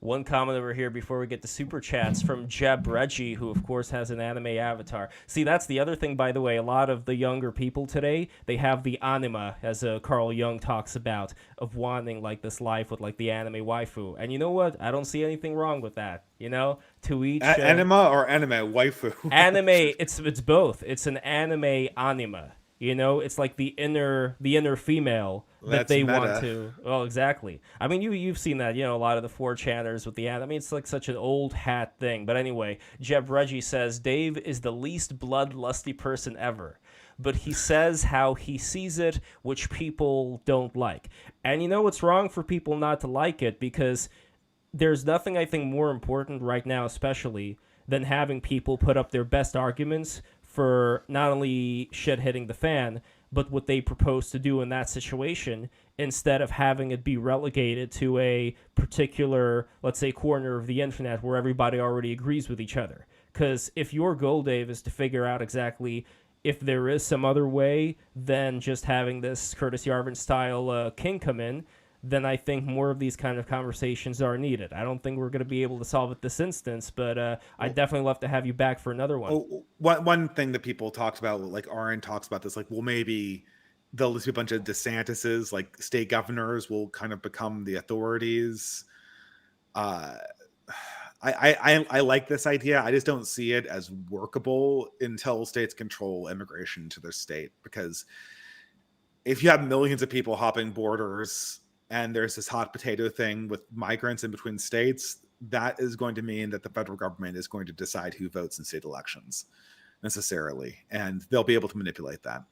One comment over here before we get to super chats from Jeb Reggie, who of course has an anime avatar. See, that's the other thing, by the way. A lot of the younger people today, they have the anima, as Carl Jung talks about, of wanting like this life with like the anime waifu. And you know what? I don't see anything wrong with that. To each anima or anime waifu. Anime, it's both. It's an anime anima. You know, it's like the inner female that That's they want meta. to. Well, exactly. I mean, you've seen that. You know, a lot of the 4chaners with the ad. I mean, it's like such an old hat thing. But anyway, Jeb Reggie says Dave is the least bloodlusty person ever, but he says how he sees it, which people don't like. And you know, it's wrong for people not to like it, because there's nothing I think more important right now, especially, than having people put up their best arguments for not only shit hitting the fan, but what they propose to do in that situation, instead of having it be relegated to a particular, let's say, corner of the internet where everybody already agrees with each other. Because if your goal, Dave, is to figure out exactly if there is some other way than just having this Curtis Yarvin style king come in, then I think more of these kind of conversations are needed. I don't think we're going to be able to solve it this instance, but I'd definitely love to have you back for another one. One thing that people talked about, like Aaron talks about this, like, well, maybe there'll just be a bunch of DeSantis's, like state governors will kind of become the authorities. I like this idea. I just don't see it as workable until states control immigration to their state, because if you have millions of people hopping borders and there's this hot potato thing with migrants in between states, that is going to mean that the federal government is going to decide who votes in state elections necessarily, and they'll be able to manipulate that.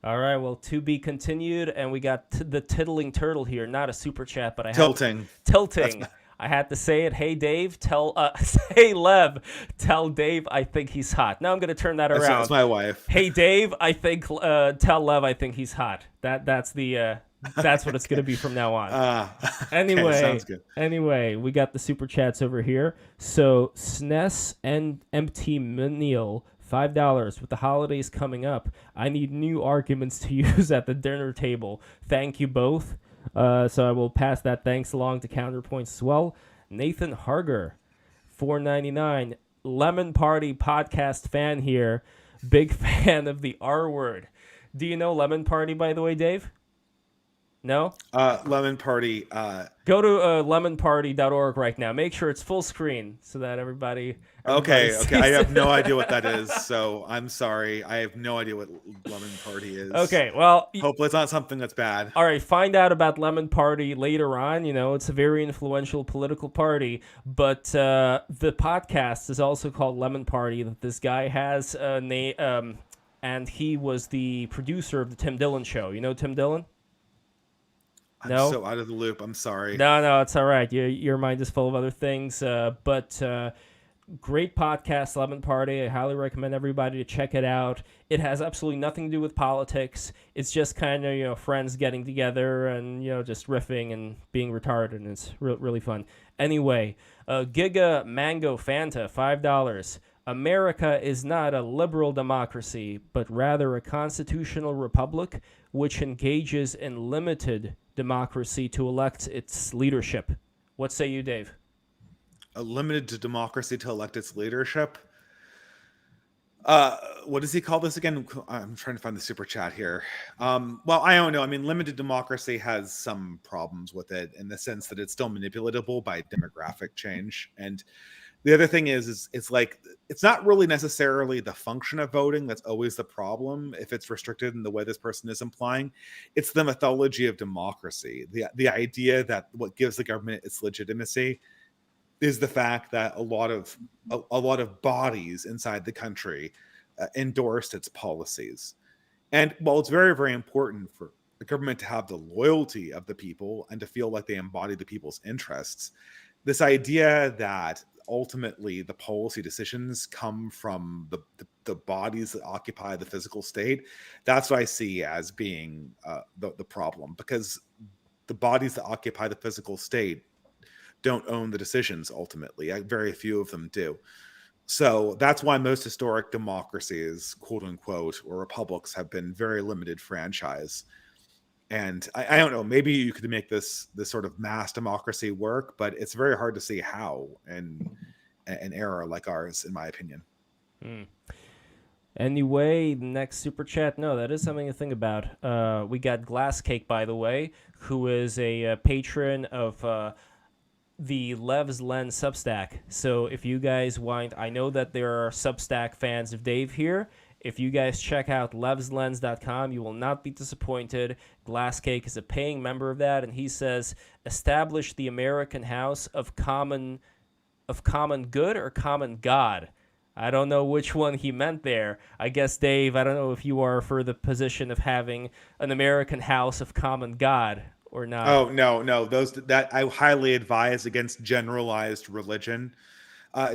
All right, well, to be continued, and we got the tittling turtle here, not a super chat, but I Tilting. Tilting. I had to say it. Hey, Dave, hey, Lev, tell Dave I think he's hot. Now I'm going to turn that around. That's my wife. Hey, Dave, I think, tell Lev I think he's hot. That's what it's going to be from now on. Anyway, okay, sounds good. Anyway, we got the super chats over here. So, SNES and MT Meneal, $5. With the holidays coming up, I need new arguments to use at the dinner table. Thank you both. So I will pass that thanks along to Counterpoints as well. Nathan Harger, $4.99. Lemon Party podcast fan here. Big fan of the R word. Do you know Lemon Party, by the way, Dave? No? Lemon Party. Go to lemonparty.org right now. Make sure it's full screen so that everybody Okay. sees I have it. no idea what that is, so I'm sorry. I have no idea what Lemon Party is. Okay, well, Hopefully it's not something that's bad. all right, find out about Lemon Party later on. You know, it's a very influential political party. But the podcast is also called Lemon Party, that this guy has a name, and he was the producer of the Tim Dillon Show. You know Tim Dillon? I'm No? so out of the loop. I'm sorry. No, it's all right. Your mind is full of other things. But great podcast, Lemon Party. I highly recommend everybody to check it out. It has absolutely nothing to do with politics. It's just kind of, you know, friends getting together and, you know, just riffing and being retarded, and it's really fun. Anyway, Giga Mango Fanta, $5. America is not a liberal democracy, but rather a constitutional republic which engages in limited democracy to elect its leadership. What say you, Dave? A limited to democracy to elect its leadership. What does he call this again? I'm trying to find the super chat here. Well, I don't know. I mean, limited democracy has some problems with it in the sense that it's still manipulatable by demographic change. And the other thing is it's like, it's not really necessarily the function of voting that's always the problem if it's restricted in the way this person is implying. It's the mythology of democracy. The idea that what gives the government its legitimacy is the fact that a lot of bodies inside the country endorsed its policies. And while it's very, very important for the government to have the loyalty of the people and to feel like they embody the people's interests, this idea that ultimately the policy decisions come from the bodies that occupy the physical state, that's what I see as being the problem, because the bodies that occupy the physical state don't own the decisions ultimately. Very few of them do. So that's why most historic democracies, quote unquote, or republics have been very limited franchise. And I don't know, maybe you could make this sort of mass democracy work, but it's very hard to see how in an era like ours, in my opinion. Anyway, next super chat. No, that is something to think about. We got Glass Cake, by the way, who is a patron of the Lev's Lens Substack. So if you guys want, I know that there are Substack fans of Dave here. If you guys check out levslens.com, you will not be disappointed. Glasscake is a paying member of that, and he says, establish the American house of common good or common God. I don't know which one he meant there. I guess, Dave, I don't know if you are for the position of having an American house of common God or not. Oh, no. That I highly advise against generalized religion.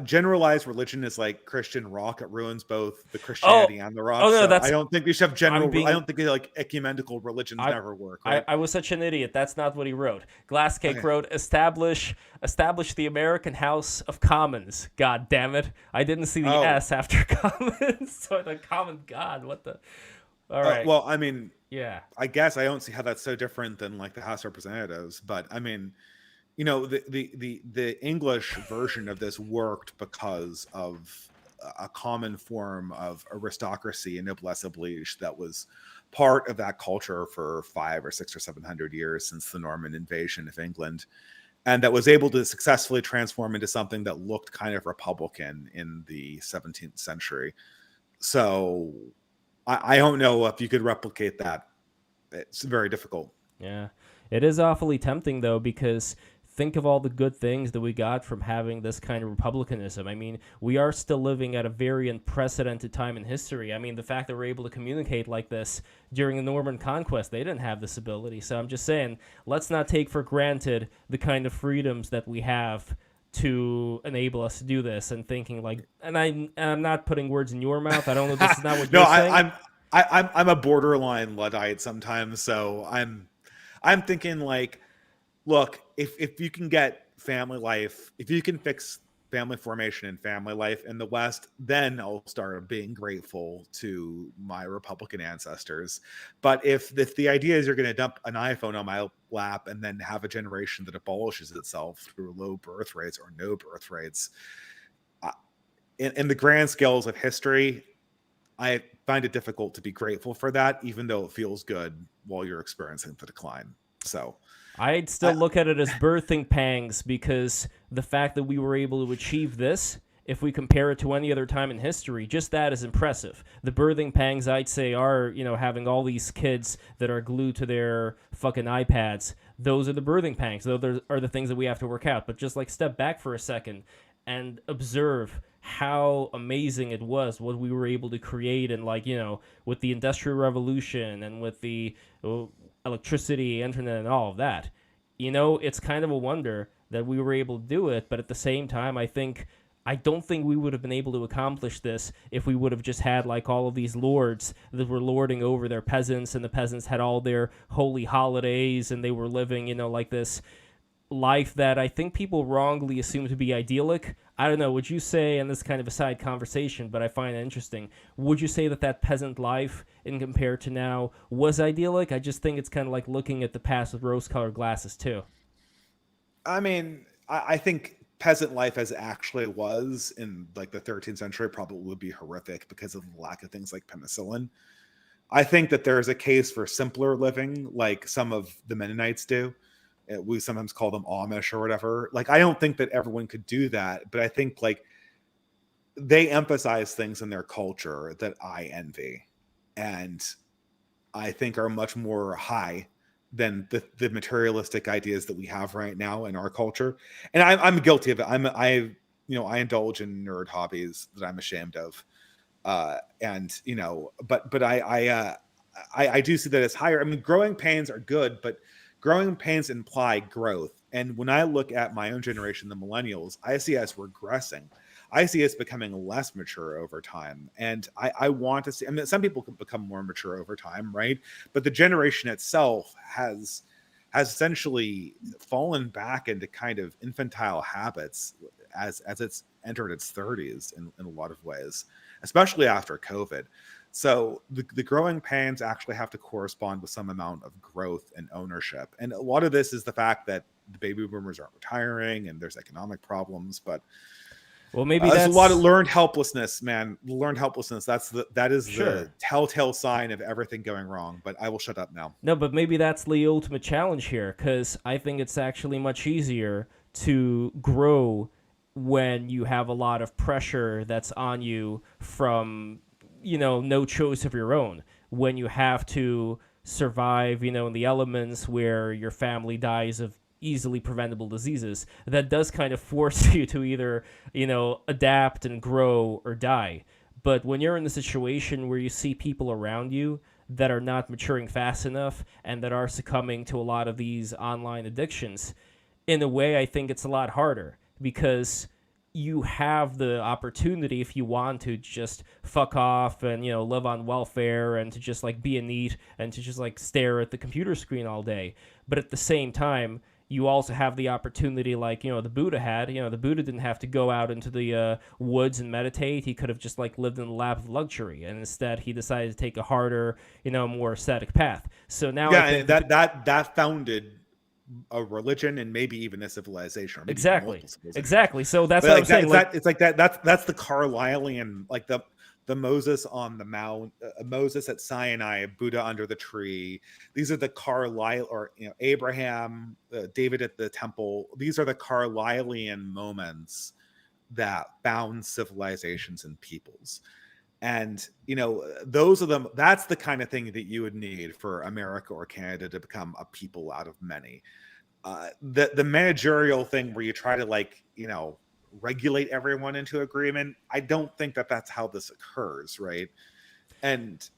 Generalized religion is like Christian rock. It ruins both the Christianity and the rock. Oh, no, so that's... I don't think we should have general. being- I don't think like ecumenical religions never work. Right? I was such an idiot. That's not what he wrote. Glasscake Okay. wrote, establish the American House of Commons. God damn it. I didn't see the S after Commons. So the common God, what the... All right. Well, I mean, yeah. I guess I don't see how that's so different than like the House of Representatives, but I mean, you know, the English version of this worked because of a common form of aristocracy and noblesse oblige that was part of that culture for 500 or 600 or 700 years since the Norman invasion of England, and that was able to successfully transform into something that looked kind of republican in the 17th century. So I don't know if you could replicate that. It's very difficult. Yeah. It is awfully tempting, though, because think of all the good things that we got from having this kind of republicanism. I mean, we are still living at a very unprecedented time in history. I mean, the fact that we're able to communicate like this during the Norman conquest, they didn't have this ability. So I'm just saying, let's not take for granted the kind of freedoms that we have to enable us to do this, and thinking like, and I'm not putting words in your mouth. I don't know if this is not what you're saying. I'm a borderline Luddite sometimes, so I'm thinking like, look, if you can get family life, if you can fix family formation and family life in the West, then I'll start being grateful to my Republican ancestors. But if the idea is you're going to dump an iPhone on my lap and then have a generation that abolishes itself through low birth rates or no birth rates, in the grand scales of history, I find it difficult to be grateful for that, even though it feels good while you're experiencing the decline. So I'd still look at it as birthing pangs, because the fact that we were able to achieve this, if we compare it to any other time in history, just that is impressive. The birthing pangs, I'd say, are, having all these kids that are glued to their fucking iPads. Those are the birthing pangs. Those are the things that we have to work out. But just like step back for a second and observe how amazing it was what we were able to create, and with the Industrial Revolution and with the electricity, internet, and all of that. It's kind of a wonder that we were able to do it, but at the same time, I don't think we would have been able to accomplish this if we would have just had like all of these lords that were lording over their peasants, and the peasants had all their holy holidays, and they were living, like this life that I think people wrongly assume to be idyllic. I don't know, would you say, and this is kind of a side conversation, but I find it interesting, would you say that peasant life, in compared to now, was idyllic? I just think it's kind of like looking at the past with rose-colored glasses, too. I mean, I think peasant life as it actually was in like the 13th century probably would be horrific because of the lack of things like penicillin. I think that there's a case for simpler living, like some of the Mennonites do. We sometimes call them Amish or whatever. Like, I don't think that everyone could do that, but I think like they emphasize things in their culture that I envy, and I think are much more high than the materialistic ideas that we have right now in our culture. And I'm guilty of it. I indulge in nerd hobbies that I'm ashamed of. But I do see that as higher. I mean, growing pains are good, but growing pains imply growth. And when I look at my own generation, the millennials, I see us regressing. I see us becoming less mature over time. And I want to see, I mean, some people can become more mature over time, right? But the generation itself has essentially fallen back into kind of infantile habits as it's entered its 30s in a lot of ways, especially after COVID. So the growing pains actually have to correspond with some amount of growth and ownership. And a lot of this is the fact that the baby boomers aren't retiring and there's economic problems, but well, maybe there's that's a lot of learned helplessness, man. Learned helplessness. That is sure. The telltale sign of everything going wrong. But I will shut up now. No, but maybe that's the ultimate challenge here, because I think it's actually much easier to grow when you have a lot of pressure that's on you from no choice of your own when you have to survive, in the elements where your family dies of easily preventable diseases. That does kind of force you to either, adapt and grow or die. But when you're in the situation where you see people around you that are not maturing fast enough and that are succumbing to a lot of these online addictions, in a way, I think it's a lot harder because you have the opportunity, if you want to, just fuck off and live on welfare and to just like be a NEET and to just like stare at the computer screen all day. But at the same time, you also have the opportunity, like the Buddha had. The Buddha didn't have to go out into the woods and meditate. He could have just like lived in the lap of luxury, and instead he decided to take a harder, more ascetic path. So now, yeah, I think that founded a religion and maybe even a civilization. Or maybe exactly. So that's but what I'm saying. It's like that. That's the Carlylean, like the Moses on the Mount, Moses at Sinai, Buddha under the tree. These are the Carlyle, or Abraham, David at the temple. These are the Carlylean moments that bound civilizations and peoples. And those are them. That's the kind of thing that you would need for America or Canada to become a people out of many. The managerial thing where you try to regulate everyone into agreement, I don't think that that's how this occurs, right? And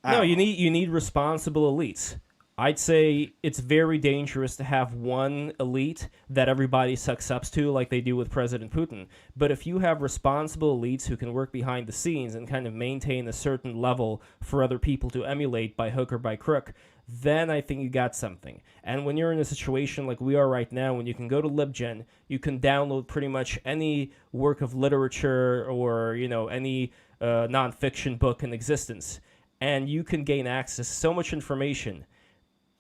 no, you need responsible elites. I'd say it's very dangerous to have one elite that everybody sucks up to, like they do with President Putin. But if you have responsible elites who can work behind the scenes and kind of maintain a certain level for other people to emulate by hook or by crook, then I think you got something. And when you're in a situation like we are right now, when you can go to LibGen, you can download pretty much any work of literature or any nonfiction book in existence, and you can gain access to so much information.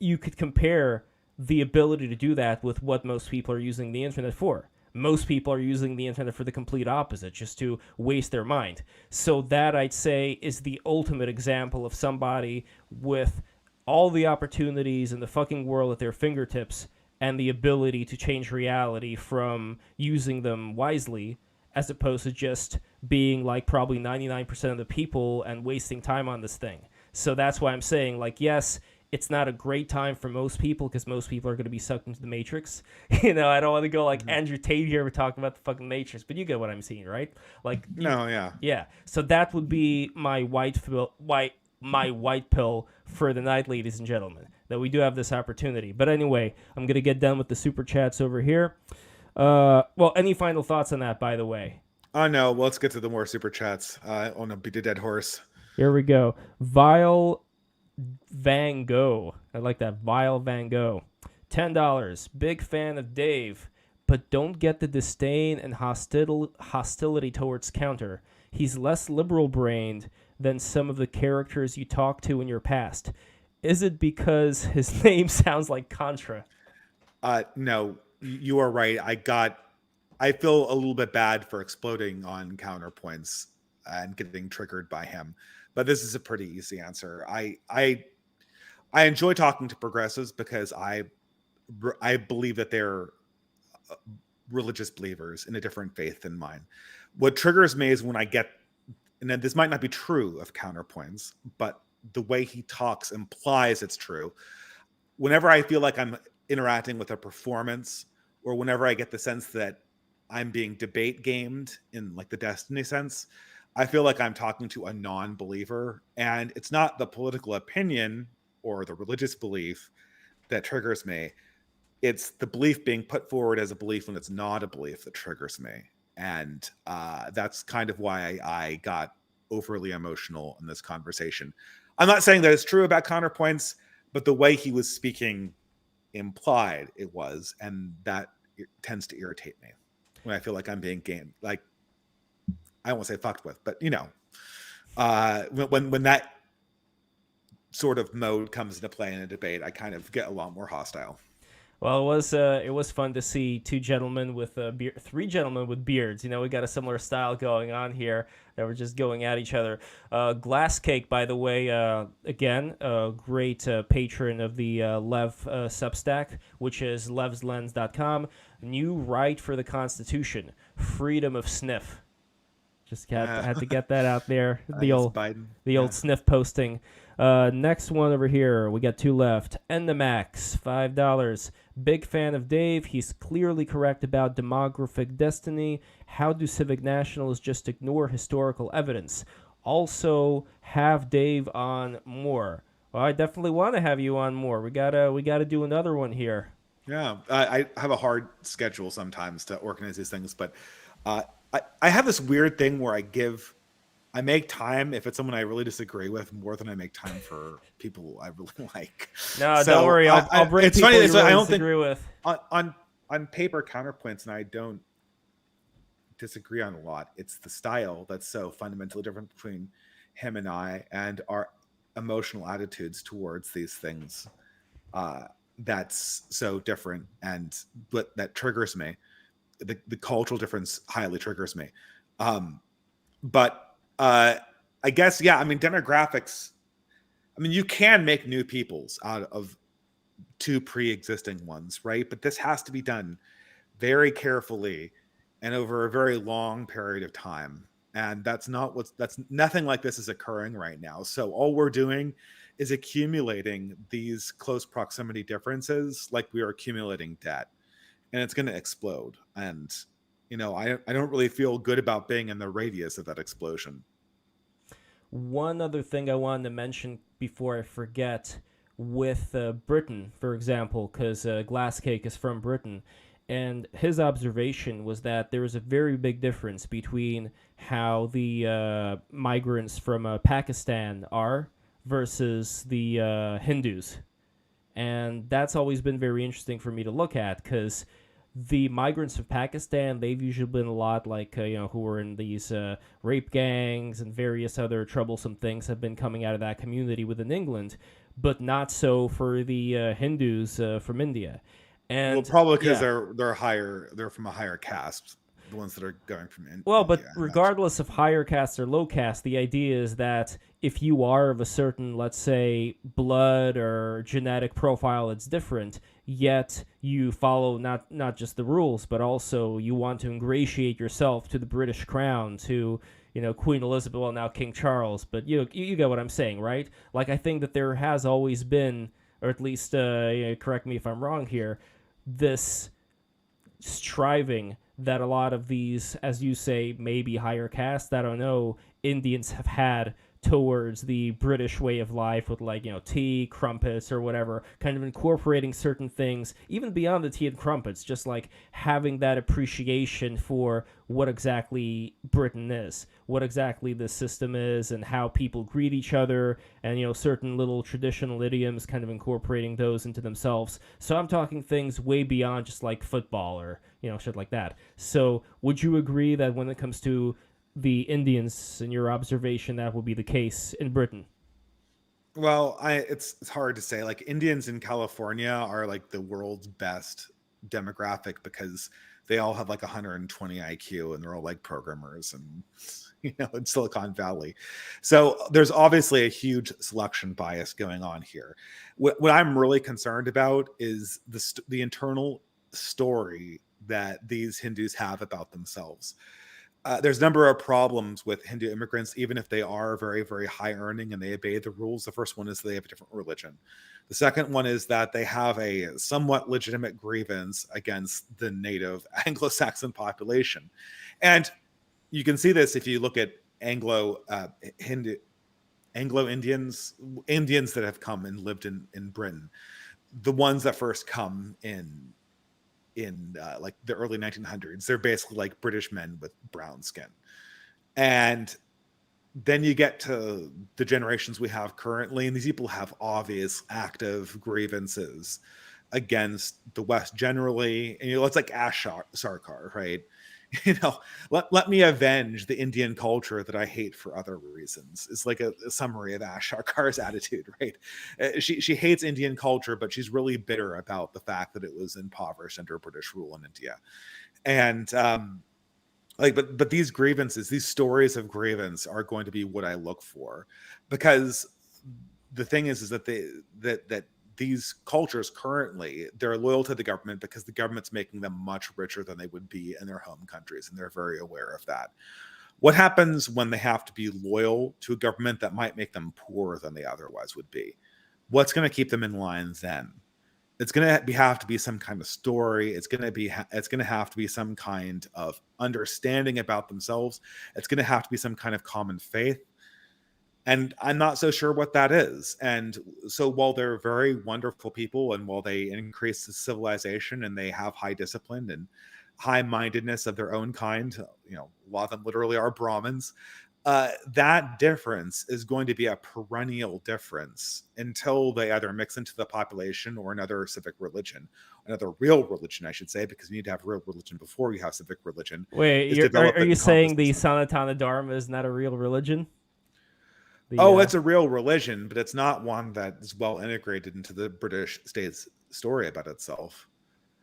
You could compare the ability to do that with what most people are using the internet for. Most people are using the internet for the complete opposite, just to waste their mind. So that, I'd say, is the ultimate example of somebody with all the opportunities in the fucking world at their fingertips and the ability to change reality from using them wisely, as opposed to just being like probably 99% of the people and wasting time on this thing. So that's why I'm saying, yes, it's not a great time for most people because most people are going to be sucked into the Matrix. I don't want to go like Andrew Tate here. We're talking about the fucking Matrix, but you get what I'm saying, right? Yeah. So that would be my white pill for the night, ladies and gentlemen. That we do have this opportunity. But anyway, I'm going to get done with the super chats over here. Any final thoughts on that, by the way? No. Well, let's get to the more super chats. I want to beat a dead horse. Here we go. Vile Van Gogh. I like that. Vile Van Gogh. $10. Big fan of Dave, but don't get the disdain and hostility towards Counter. He's less liberal-brained than some of the characters you talked to in your past. Is it because his name sounds like Contra? No, you are right. I feel a little bit bad for exploding on Counterpoints and getting triggered by him. But this is a pretty easy answer. I enjoy talking to progressives because I believe that they're religious believers in a different faith than mine. What triggers me is when I get, and this might not be true of Counterpoints, but the way he talks implies it's true. Whenever I feel like I'm interacting with a performance, or whenever I get the sense that I'm being debate gamed in like the Destiny sense, I feel like I'm talking to a non-believer, and it's not the political opinion or the religious belief that triggers me. It's the belief being put forward as a belief when it's not a belief that triggers me. And that's kind of why I got overly emotional in this conversation. I'm not saying that it's true about Counterpoints, but the way he was speaking implied it was, and that tends to irritate me when I feel like I'm being gamed. Like, I won't say fucked with, but when that sort of mode comes into play in a debate, I kind of get a lot more hostile. Well, it was fun to see three gentlemen with beards. We got a similar style going on here that we're just going at each other. Glass Cake, by the way, again, a great patron of the Lev Substack, which is levslens.com. New right for the Constitution, freedom of sniff. Just had to get that out there. The Yes, old Biden. the old sniff posting. Next one over here. We got two left. Endemax, $5. Big fan of Dave. He's clearly correct about demographic destiny. How do civic nationalists just ignore historical evidence? Also, have Dave on more. Well, I definitely want to have you on more. We gotta do another one here. Yeah, I have a hard schedule sometimes to organize these things, but I have this weird thing where I make time if it's someone I really disagree with more than I make time for people I really like. No, So don't worry. I'll bring it's people funny. you So I really don't think disagree with. on paper counterpoints, and I don't disagree on a lot. It's the style that's so fundamentally different between him and I, and our emotional attitudes towards these things. That's so different, and but that triggers me. The cultural difference highly triggers me. But I guess, yeah, I mean, demographics, I mean, you can make new peoples out of two pre-existing ones, right? But this has to be done very carefully and over a very long period of time. And that's nothing like this is occurring right now. So all we're doing is accumulating these close proximity differences like we are accumulating debt, and it's going to explode. And I don't really feel good about being in the radius of that explosion. One other thing I wanted to mention before I forget, with Britain, for example, because Glasscake is from Britain, and his observation was that there was a very big difference between how the migrants from Pakistan are versus the Hindus. And that's always been very interesting for me to look at, because the migrants from Pakistan, they've usually been a lot like, who were in these rape gangs and various other troublesome things have been coming out of that community within England, but not so for the Hindus from India. And Well, probably because yeah. they're from a higher caste, the ones that are going from India. Well, but regardless of higher caste or low caste, the idea is that if you are of a certain, let's say, blood or genetic profile that's different, yet you follow not just the rules, but also you want to ingratiate yourself to the British crown, to Queen Elizabeth, well, now King Charles, but you get what I'm saying, right? Like, I think that there has always been, or at least correct me if I'm wrong here, this striving that a lot of these, as you say, maybe higher caste, I don't know, Indians have had towards the British way of life with, like, tea, crumpets, or whatever, kind of incorporating certain things, even beyond the tea and crumpets, just like having that appreciation for what exactly Britain is, what exactly the system is, and how people greet each other, and, certain little traditional idioms, kind of incorporating those into themselves. So I'm talking things way beyond just like football or, shit like that. So would you agree that when it comes to the Indians, in your observation, that would be the case in Britain? Well, it's hard to say. Like, Indians in California are like the world's best demographic because they all have like 120 IQ and they're all like programmers and in Silicon Valley. So there's obviously a huge selection bias going on here. What I'm really concerned about is the internal story that these Hindus have about themselves. There's a number of problems with Hindu immigrants, even if they are very, very high earning and they obey the rules. The first one is they have a different religion. The second one is that they have a somewhat legitimate grievance against the native Anglo-Saxon population. And you can see this if you look at Anglo-Indians, Indians that have come and lived in Britain. The ones that first come in like the early 1900s, they're basically like British men with brown skin. And then you get to the generations we have currently, and these people have obvious active grievances against the West generally. And it's like Ash Sarkar, right? Let me avenge the Indian culture that I hate for other reasons. It's like a summary of Ash Sarkar's attitude, right? She hates Indian culture, but she's really bitter about the fact that it was impoverished under British rule in India. And but these grievances, these stories of grievance, are going to be what I look for, because the thing is that that these cultures currently, they're loyal to the government because the government's making them much richer than they would be in their home countries, and they're very aware of that. What happens when they have to be loyal to a government that might make them poorer than they otherwise would be? What's going to keep them in line then? It's going to have to be some kind of story. It's going to have to be some kind of understanding about themselves. It's going to have to be some kind of common faith. And I'm not so sure what that is. And so while they're very wonderful people, and while they increase the civilization and they have high discipline and high-mindedness of their own kind, a lot of them literally are Brahmins, that difference is going to be a perennial difference until they either mix into the population or another civic religion, another real religion, I should say, because you need to have real religion before you have civic religion. Wait, are you saying the Sanatana Dharma is not a real religion? It's a real religion, but it's not one that is well integrated into the British state's story about itself.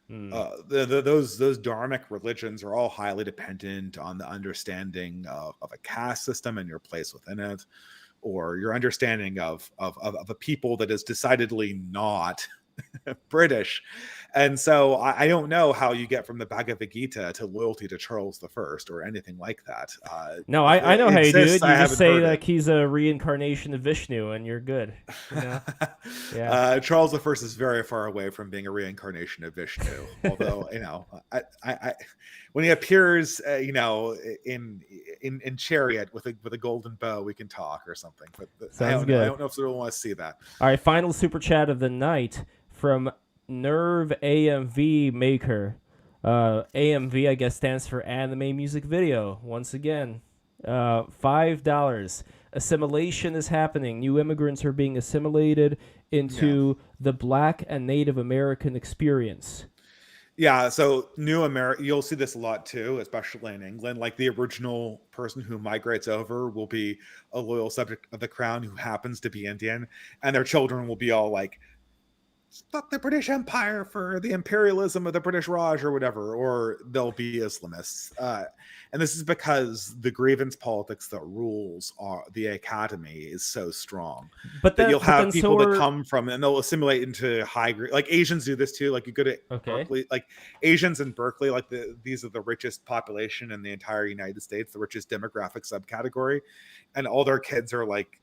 Those dharmic religions are all highly dependent on the understanding of a caste system and your place within it, or your understanding of a people that is decidedly not British. And so I don't know how you get from the Bhagavad Gita to loyalty to Charles I or anything like that. No, I know how you do it. You just say like it. He's a reincarnation of Vishnu and you're good. Yeah. Charles I is very far away from being a reincarnation of Vishnu. Although, I when he appears, in chariot with a golden bow, we can talk or something. But Sounds good. I don't know if anyone wants to see that. All right, final super chat of the night from Nerve AMV Maker. AMV, I guess, stands for Anime Music Video. Once again, $5. Assimilation is happening. New immigrants are being assimilated into the Black and Native American experience. Yeah, so you'll see this a lot too, especially in England. Like the original person who migrates over will be a loyal subject of the crown who happens to be Indian, and their children will be all like, fuck the British Empire for the imperialism of the British Raj or whatever, or they'll be Islamists. And this is because the grievance politics that rules the academy is so strong. But that you'll have people that come from, and they'll assimilate into like Asians do this too. Like you go to Berkeley, like Asians in Berkeley, like these are the richest population in the entire United States, the richest demographic subcategory, and all their kids are like,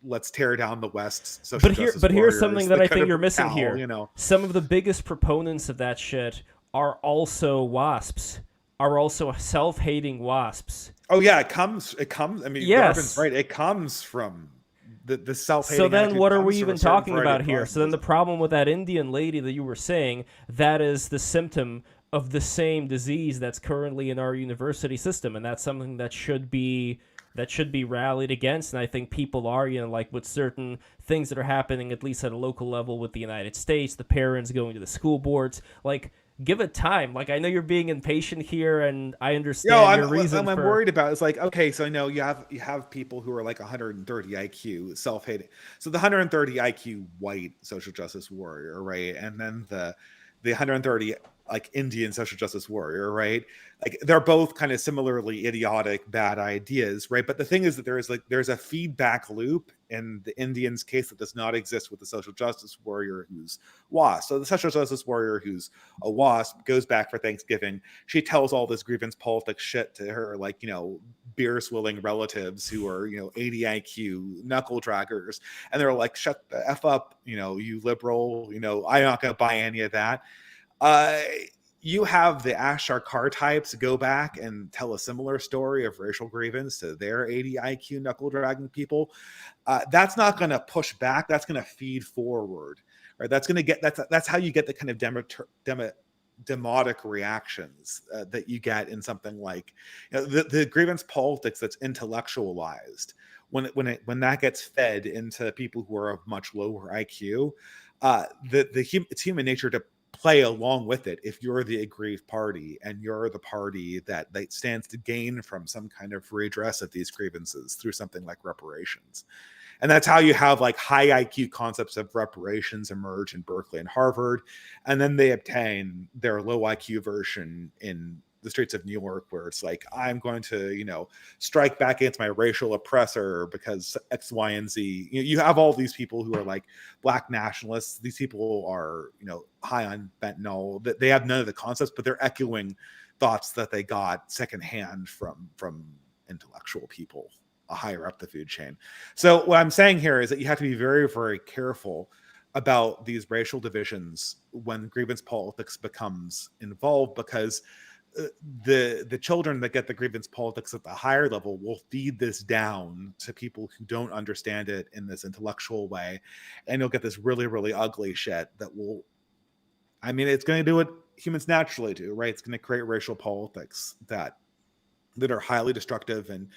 let's tear down the West. But here's something that I think you're missing here. Some of the biggest proponents of that shit are also WASPs, are also self-hating WASPs. Oh yeah, it comes. I mean, Garvin's right. It comes from the self-hating. So then, what are we even talking about here? So then, the problem with that Indian lady that you were saying, that is the symptom of the same disease that's currently in our university system, and that's something that should be rallied against. And I think people are, like with certain things that are happening, at least at a local level with the United States, the parents going to the school boards, like, give it time. Like, I know you're being impatient here, and I understand your reason. I'm worried about it's like, okay, so I know you have people who are like 130 IQ, self-hating. So the 130 IQ white social justice warrior, right? And then the 130 like Indian social justice warrior, right? Like they're both kind of similarly idiotic, bad ideas, right? But the thing is that there's a feedback loop in the Indian's case that does not exist with the social justice warrior who's WASP. So the social justice warrior who's a WASP goes back for Thanksgiving. She tells all this grievance politics shit to her, like, beer swilling relatives who are, 80 IQ knuckle draggers. And they're like, shut the F up, you liberal, I'm not going to buy any of that. You have the Ashtar car types go back and tell a similar story of racial grievance to their 80 IQ knuckle dragging people. That's not going to push back. That's going to feed forward, right? That's how you get the kind of demotic reactions that you get in something like the grievance politics that's intellectualized. When that gets fed into people who are of much lower IQ, it's human nature to play along with it if you're the aggrieved party and you're the party that stands to gain from some kind of redress of these grievances through something like reparations. And that's how you have like high IQ concepts of reparations emerge in Berkeley and Harvard, and then they obtain their low IQ version in the streets of New York, where it's like, I'm going to, strike back against my racial oppressor because X, Y, and Z. You have all these people who are like Black nationalists. These people are, high on fentanyl. They have none of the concepts, but they're echoing thoughts that they got secondhand from intellectual people higher up the food chain. So what I'm saying here is that you have to be very, very careful about these racial divisions when grievance politics becomes involved, because the children that get the grievance politics at the higher level will feed this down to people who don't understand it in this intellectual way, and you'll get this really, really ugly shit that will, I mean, it's going to do what humans naturally do, right? It's going to create racial politics that are highly destructive and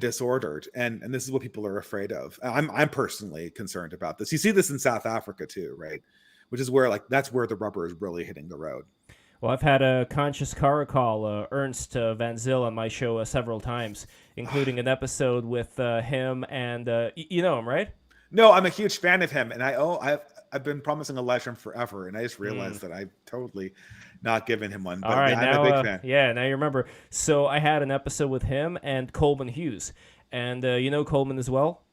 disordered, and this is what people are afraid of. I'm personally concerned about this. You see this in South Africa too, right? Which is where, like, that's where the rubber is really hitting the road. Well, I've had a conscious call, Ernst Van Zyl, on my show several times, including an episode with him, and you know him, right? No, I'm a huge fan of him, and I've been promising a lecture forever, and I just realized that I've totally not given him one. But all right, yeah, now, I'm a big fan. Yeah, now you remember. So I had an episode with him and Coleman Hughes, and you know Coleman as well?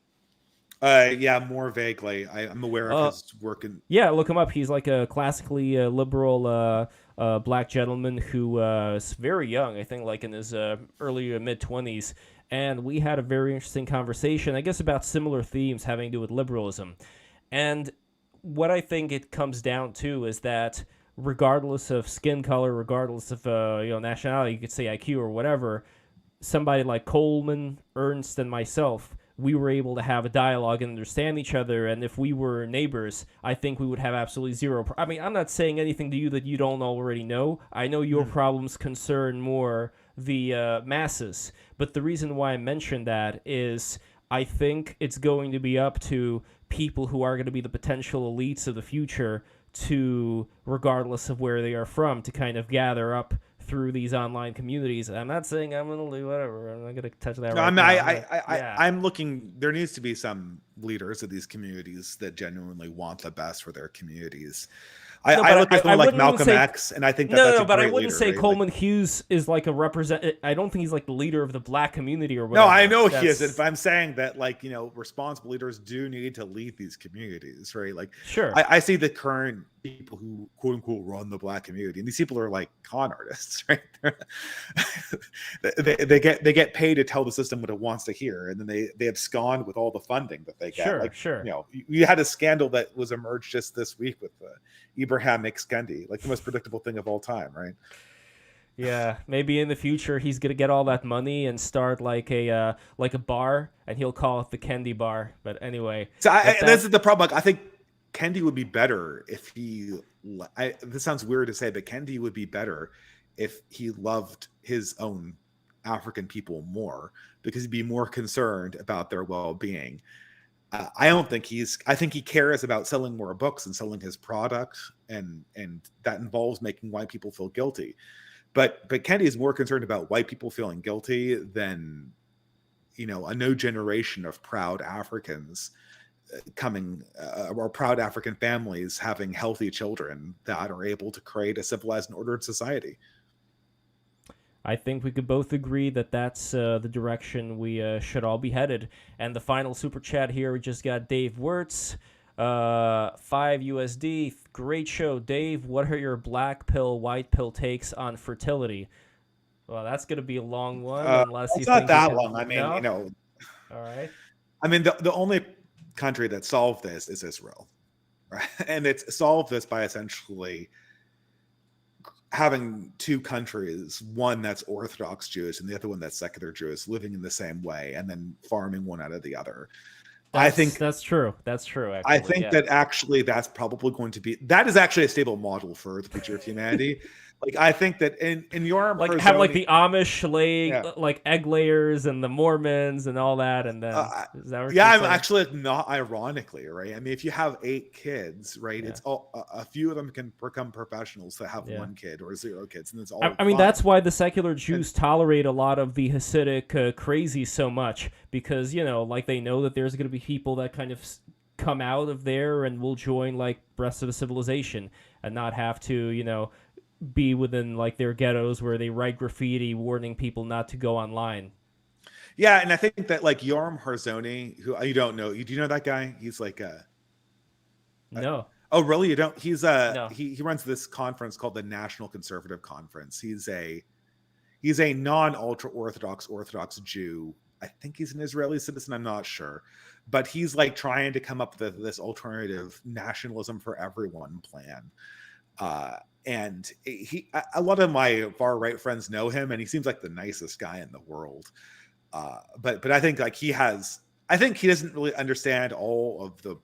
Yeah, more vaguely. I'm aware of his work. Yeah, look him up. He's like a classically liberal black gentleman who is very young, I think like in his early mid-20s. And we had a very interesting conversation, I guess, about similar themes having to do with liberalism. And what I think it comes down to is that regardless of skin color, regardless of nationality, you could say IQ or whatever, somebody like Coleman, Ernst, and myself, we were able to have a dialogue and understand each other. And if we were neighbors, I think we would have absolutely zero. I mean, I'm not saying anything to you that you don't already know. I know your problems concern more the masses. But the reason why I mentioned that is I think it's going to be up to people who are going to be the potential elites of the future to, regardless of where they are from, to kind of gather up through these online communities. I'm not saying I'm going to do whatever. I'm not going to touch that right now. I'm looking, there needs to be some leaders of these communities that genuinely want the best for their communities. I look at someone like Malcolm X, and I think that's a great I wouldn't leader, say right? Coleman Hughes is like a I don't think he's like the leader of the black community or whatever. No, I know he isn't, but I'm saying that, like, responsible leaders do need to lead these communities, right? Like, sure. I see the current people who quote unquote run the black community, and these people are like con artists, right? they get paid to tell the system what it wants to hear, and then they abscond with all the funding that they get. Sure. You had a scandal that was emerged just this week with Ibrahim Kendi, like the most predictable thing of all time, right? Yeah, maybe in the future he's gonna get all that money and start like a bar, and he'll call it the Kendi Bar. But anyway, so this is the problem. Like, I think Kendi would be better if he. This sounds weird to say, but Kendi would be better if he loved his own African people more, because he'd be more concerned about their well-being. I don't think I think he cares about selling more books and selling his product, and that involves making white people feel guilty. But Kendi is more concerned about white people feeling guilty than, a new generation of proud Africans coming, or proud African families having healthy children that are able to create a civilized and ordered society. I think we could both agree that that's the direction we should all be headed. And the final super chat here, we just got Dave Wirtz, 5 USD. Great show, Dave. What are your black pill, white pill takes on fertility? Well, that's going to be a long one, unless you think it's not that long. I mean, All right. I mean, the only country that solved this is Israel, right? And it's solved this by essentially having two countries, one that's Orthodox Jewish and the other one that's secular Jewish, living in the same way, and then farming one out of the other. I think that's true. That's true. Actually, I think that actually that's probably going to be, that is actually a stable model for the future of humanity. Like, I think that in your have like the Amish like egg layers and the Mormons and all that, and then is that what you're I'm saying? actually not, ironically, right? I mean, if you have 8 kids, right, it's all a few of them can become professionals that have 1 kid or 0 kids, and it's all. I mean, that's why the secular Jews tolerate a lot of the Hasidic crazy so much, because like they know that there's going to be people that kind of come out of there and will join like the rest of the civilization and not have to be within like their ghettos where they write graffiti warning people not to go online. Yeah, and I think that like Yoram Harzoni, who you don't know, do you know that guy? He's like no. Oh, really? You don't? He's no. He runs this conference called the National Conservative Conference. He's He's a non-ultra Orthodox Jew. I think he's an Israeli citizen. I'm not sure, but he's like trying to come up with this alternative nationalism for everyone plan. And a lot of my far right friends know him, and he seems like the nicest guy in the world. But I think like I think he doesn't really understand all of the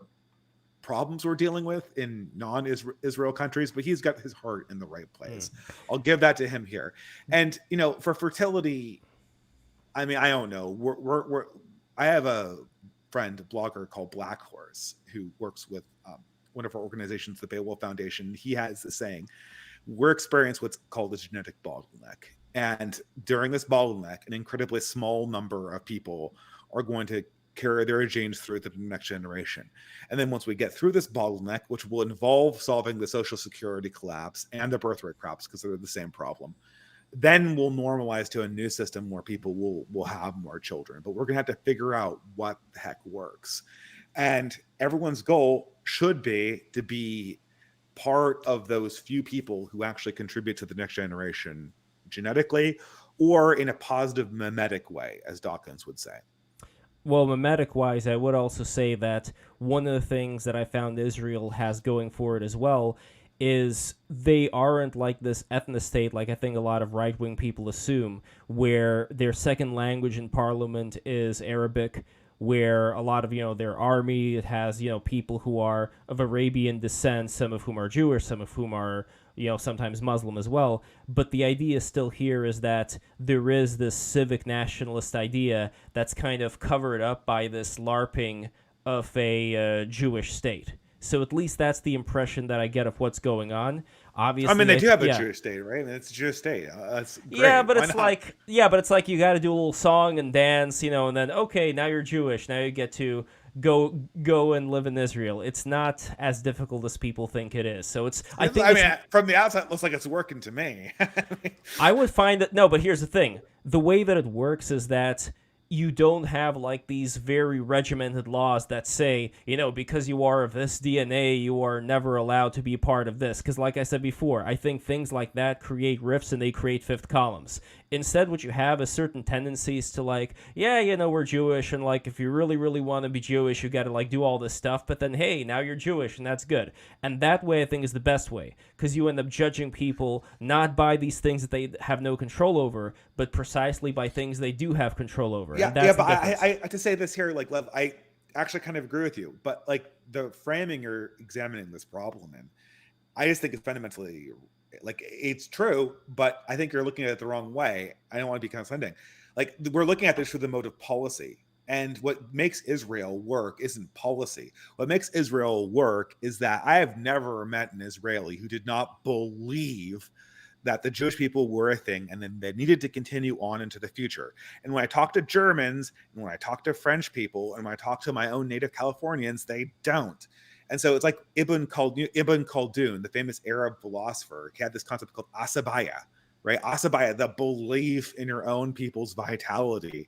problems we're dealing with in non-Israel countries, but he's got his heart in the right place. I'll give that to him here. And for fertility, I mean, I don't know. I have a friend, a blogger called Black Horse, who works with one of our organizations, the Beowulf Foundation. He has the saying, we're experiencing what's called a genetic bottleneck. And during this bottleneck, an incredibly small number of people are going to carry their genes through to the next generation. And then once we get through this bottleneck, which will involve solving the social security collapse and the birth rate collapse, because they're the same problem, then we'll normalize to a new system where people will have more children. But we're going to have to figure out what the heck works. And everyone's goal should be to be part of those few people who actually contribute to the next generation genetically or in a positive mimetic way, as Dawkins would say. Well, mimetic-wise, I would also say that one of the things that I found Israel has going for it as well is they aren't like this ethno state like I think a lot of right-wing people assume, where their second language in parliament is Arabic, where a lot of, their army, it has, people who are of Arabian descent, some of whom are Jewish, some of whom are, sometimes Muslim as well. But the idea still here is that there is this civic nationalist idea that's kind of covered up by this LARPing of a Jewish state. So at least that's the impression that I get of what's going on. Obviously, I mean, they do have a Jewish state, right? I mean, it's a Jewish state. That's great. Yeah, but it's like, you got to do a little song and dance, and then okay, now you're Jewish. Now you get to go and live in Israel. It's not as difficult as people think it is. So I mean, from the outside, it looks like it's working to me. I would find that no, but here's the thing: the way that it works is that you don't have like these very regimented laws that say, because you are of this DNA, you are never allowed to be part of this. Because like I said before, I think things like that create rifts and they create fifth columns. Instead, what you have is certain tendencies to like, we're Jewish, and like if you really, really want to be Jewish, you got to like do all this stuff. But then, hey, now you're Jewish, and that's good. And that way, I think, is the best way, because you end up judging people not by these things that they have no control over, but precisely by things they do have control over. But I to say this here, like Lev, I actually kind of agree with you. But like the framing you're examining this problem in, I just think it's fundamentally. Like it's true, but I think you're looking at it the wrong way. I don't want to be condescending. Like we're looking at this through the mode of policy. And what makes Israel work isn't policy. What makes Israel work is that I have never met an Israeli who did not believe that the Jewish people were a thing and then they needed to continue on into the future. And when I talk to Germans, and when I talk to French people, and when I talk to my own native Californians, they don't. And so it's like Ibn Khaldun, the famous Arab philosopher, he had this concept called asabaya, right? Asabaya, the belief in your own people's vitality.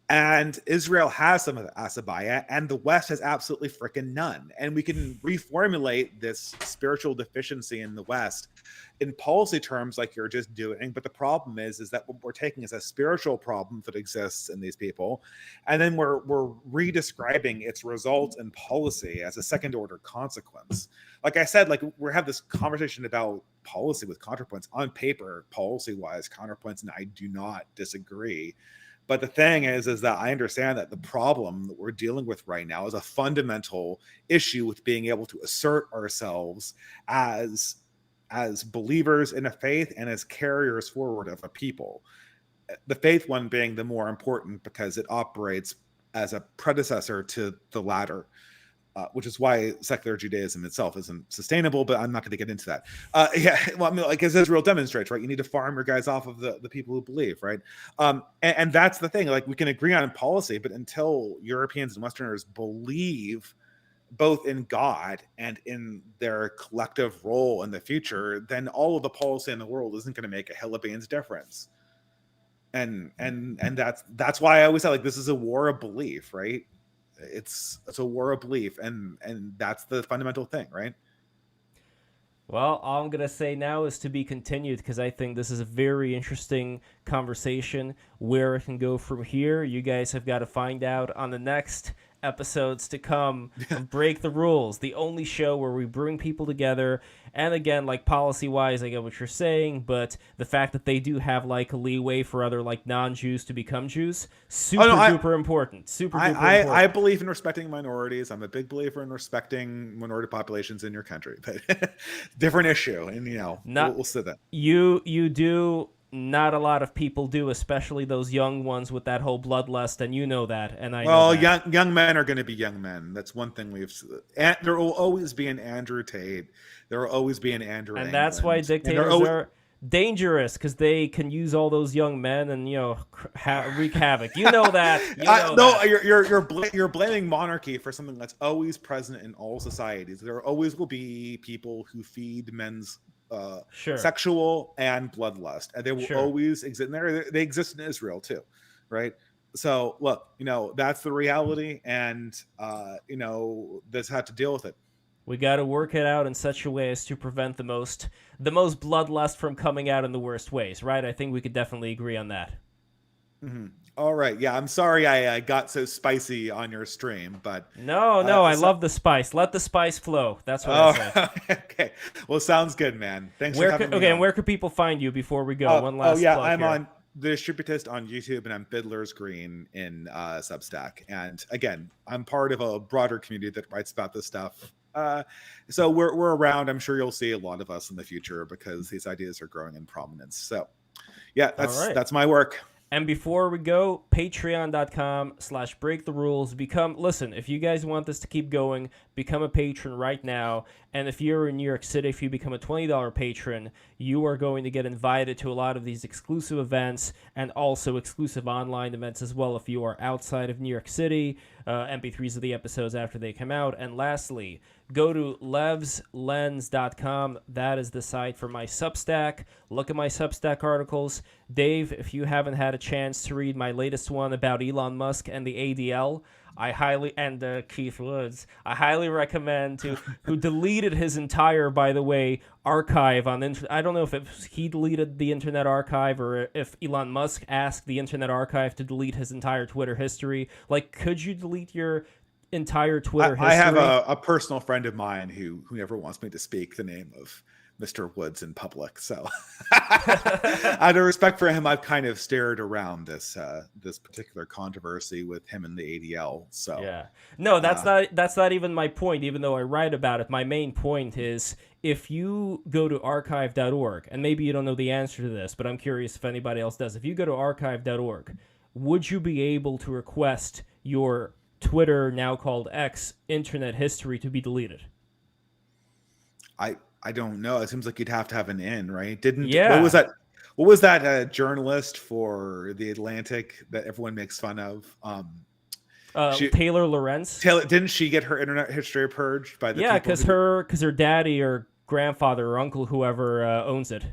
And Israel has some of the asabaya, and the West has absolutely freaking none. And we can reformulate this spiritual deficiency in the West in policy terms like you're just doing. But the problem is that what we're taking is a spiritual problem that exists in these people, and then we're redescribing its results in policy as a second order consequence. Like I said, like we have this conversation about policy with Counterpoints. On paper, policy-wise, Counterpoints and I do not disagree. But the thing is that I understand that the problem that we're dealing with right now is a fundamental issue with being able to assert ourselves as believers in a faith and as carriers forward of a people. The faith one being the more important because it operates as a predecessor to the latter, which is why secular Judaism itself isn't sustainable, but I'm not going to get into that. Well, I mean, like as Israel demonstrates, right? You need to farm your guys off of the people who believe, right? And that's the thing. Like we can agree on policy, but until Europeans and Westerners believe both in God and in their collective role in the future, then all of the policy in the world isn't going to make a hill of beans difference. And that's why I always say like this is a war of belief, right? It's a war of belief, and that's the fundamental thing, right? Well, all I'm going to say now is to be continued because I think this is a very interesting conversation. Where it can go from here, you guys have got to find out on the next episodes to come of Break the Rules, the only show where we bring people together. And again, like policy-wise, I get what you're saying, but the fact that they do have like a leeway for other like non-Jews to become Jews, super duper important. Super duper important. I believe in respecting minorities. I'm a big believer in respecting minority populations in your country, but different issue. And we'll see that. You do. Not a lot of people do, especially those young ones with that whole bloodlust, and you know that, and I know that. young men are going to be young men. That's one thing and there will always be an Andrew Tate. There will always be an Andrew And England. that's why dictators are dangerous, because they can use all those young men and wreak havoc. You know that. You're blaming monarchy for something that's always present in all societies. There always will be people who feed men's sexual and bloodlust, and they will always exist. They exist in Israel too, right? So look, that's the reality, and this had to deal with it. We got to work it out in such a way as to prevent the most bloodlust from coming out in the worst ways, right? I think we could definitely agree on that. Mm-hmm. All right. Yeah, I'm sorry I got so spicy on your stream, but... No, I love the spice. Let the spice flow. That's what I say. Okay. Well, sounds good, man. Thanks for having me on. And where could people find you before we go? One last plug I'm here. on the Distributist on YouTube, and I'm Bidler's Greene in Substack. And again, I'm part of a broader community that writes about this stuff. So we're around. I'm sure you'll see a lot of us in the future because these ideas are growing in prominence. So yeah, that's my work. And before we go, patreon.com/breaktherules. Listen, if you guys want this to keep going, become a patron right now. And if you're in New York City, if you become a $20 patron, you are going to get invited to a lot of these exclusive events and also exclusive online events as well if you are outside of New York City. MP3s of the episodes after they come out. And lastly, go to levslens.com. That is the site for my Substack. Look at my Substack articles. Dave, if you haven't had a chance to read my latest one about Elon Musk and the ADL, and Keith Woods, I highly recommend who deleted his entire, by the way, archive on the internet. I don't know if he deleted the Internet Archive or if Elon Musk asked the Internet Archive to delete his entire Twitter history. Like, could you delete your entire Twitter history? I have a personal friend of mine who never wants me to speak the name of Mr. Woods in public. So out of respect for him, I've kind of steered around this particular controversy with him and the ADL. So yeah, no, that's not even my point, even though I write about it. My main point is if you go to archive.org, and maybe you don't know the answer to this, but I'm curious if anybody else does. If you go to archive.org, would you be able to request your Twitter, now called X, internet history to be deleted? I don't know. It seems like you'd have to have an in, right? What was that journalist for The Atlantic that everyone makes fun of? Taylor Lorenz. Didn't she get her internet history purged by the because her daddy or grandfather or uncle, whoever owns it.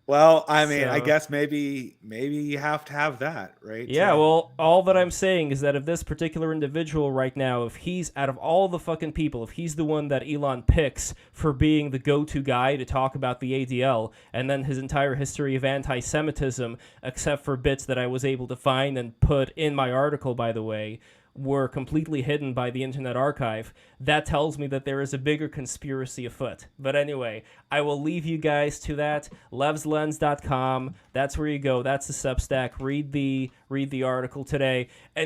Well, I mean, I guess maybe you have to have that, right? Yeah, well, all that I'm saying is that if this particular individual right now, if he's out of all the fucking people, if he's the one that Elon picks for being the go-to guy to talk about the ADL, and then his entire history of anti-Semitism, except for bits that I was able to find and put in my article, by the way, were completely hidden by the Internet Archive, that tells me that there is a bigger conspiracy afoot. But anyway, I will leave you guys to that. levslens.com. That's where you go. That's the Substack. Read the article today. And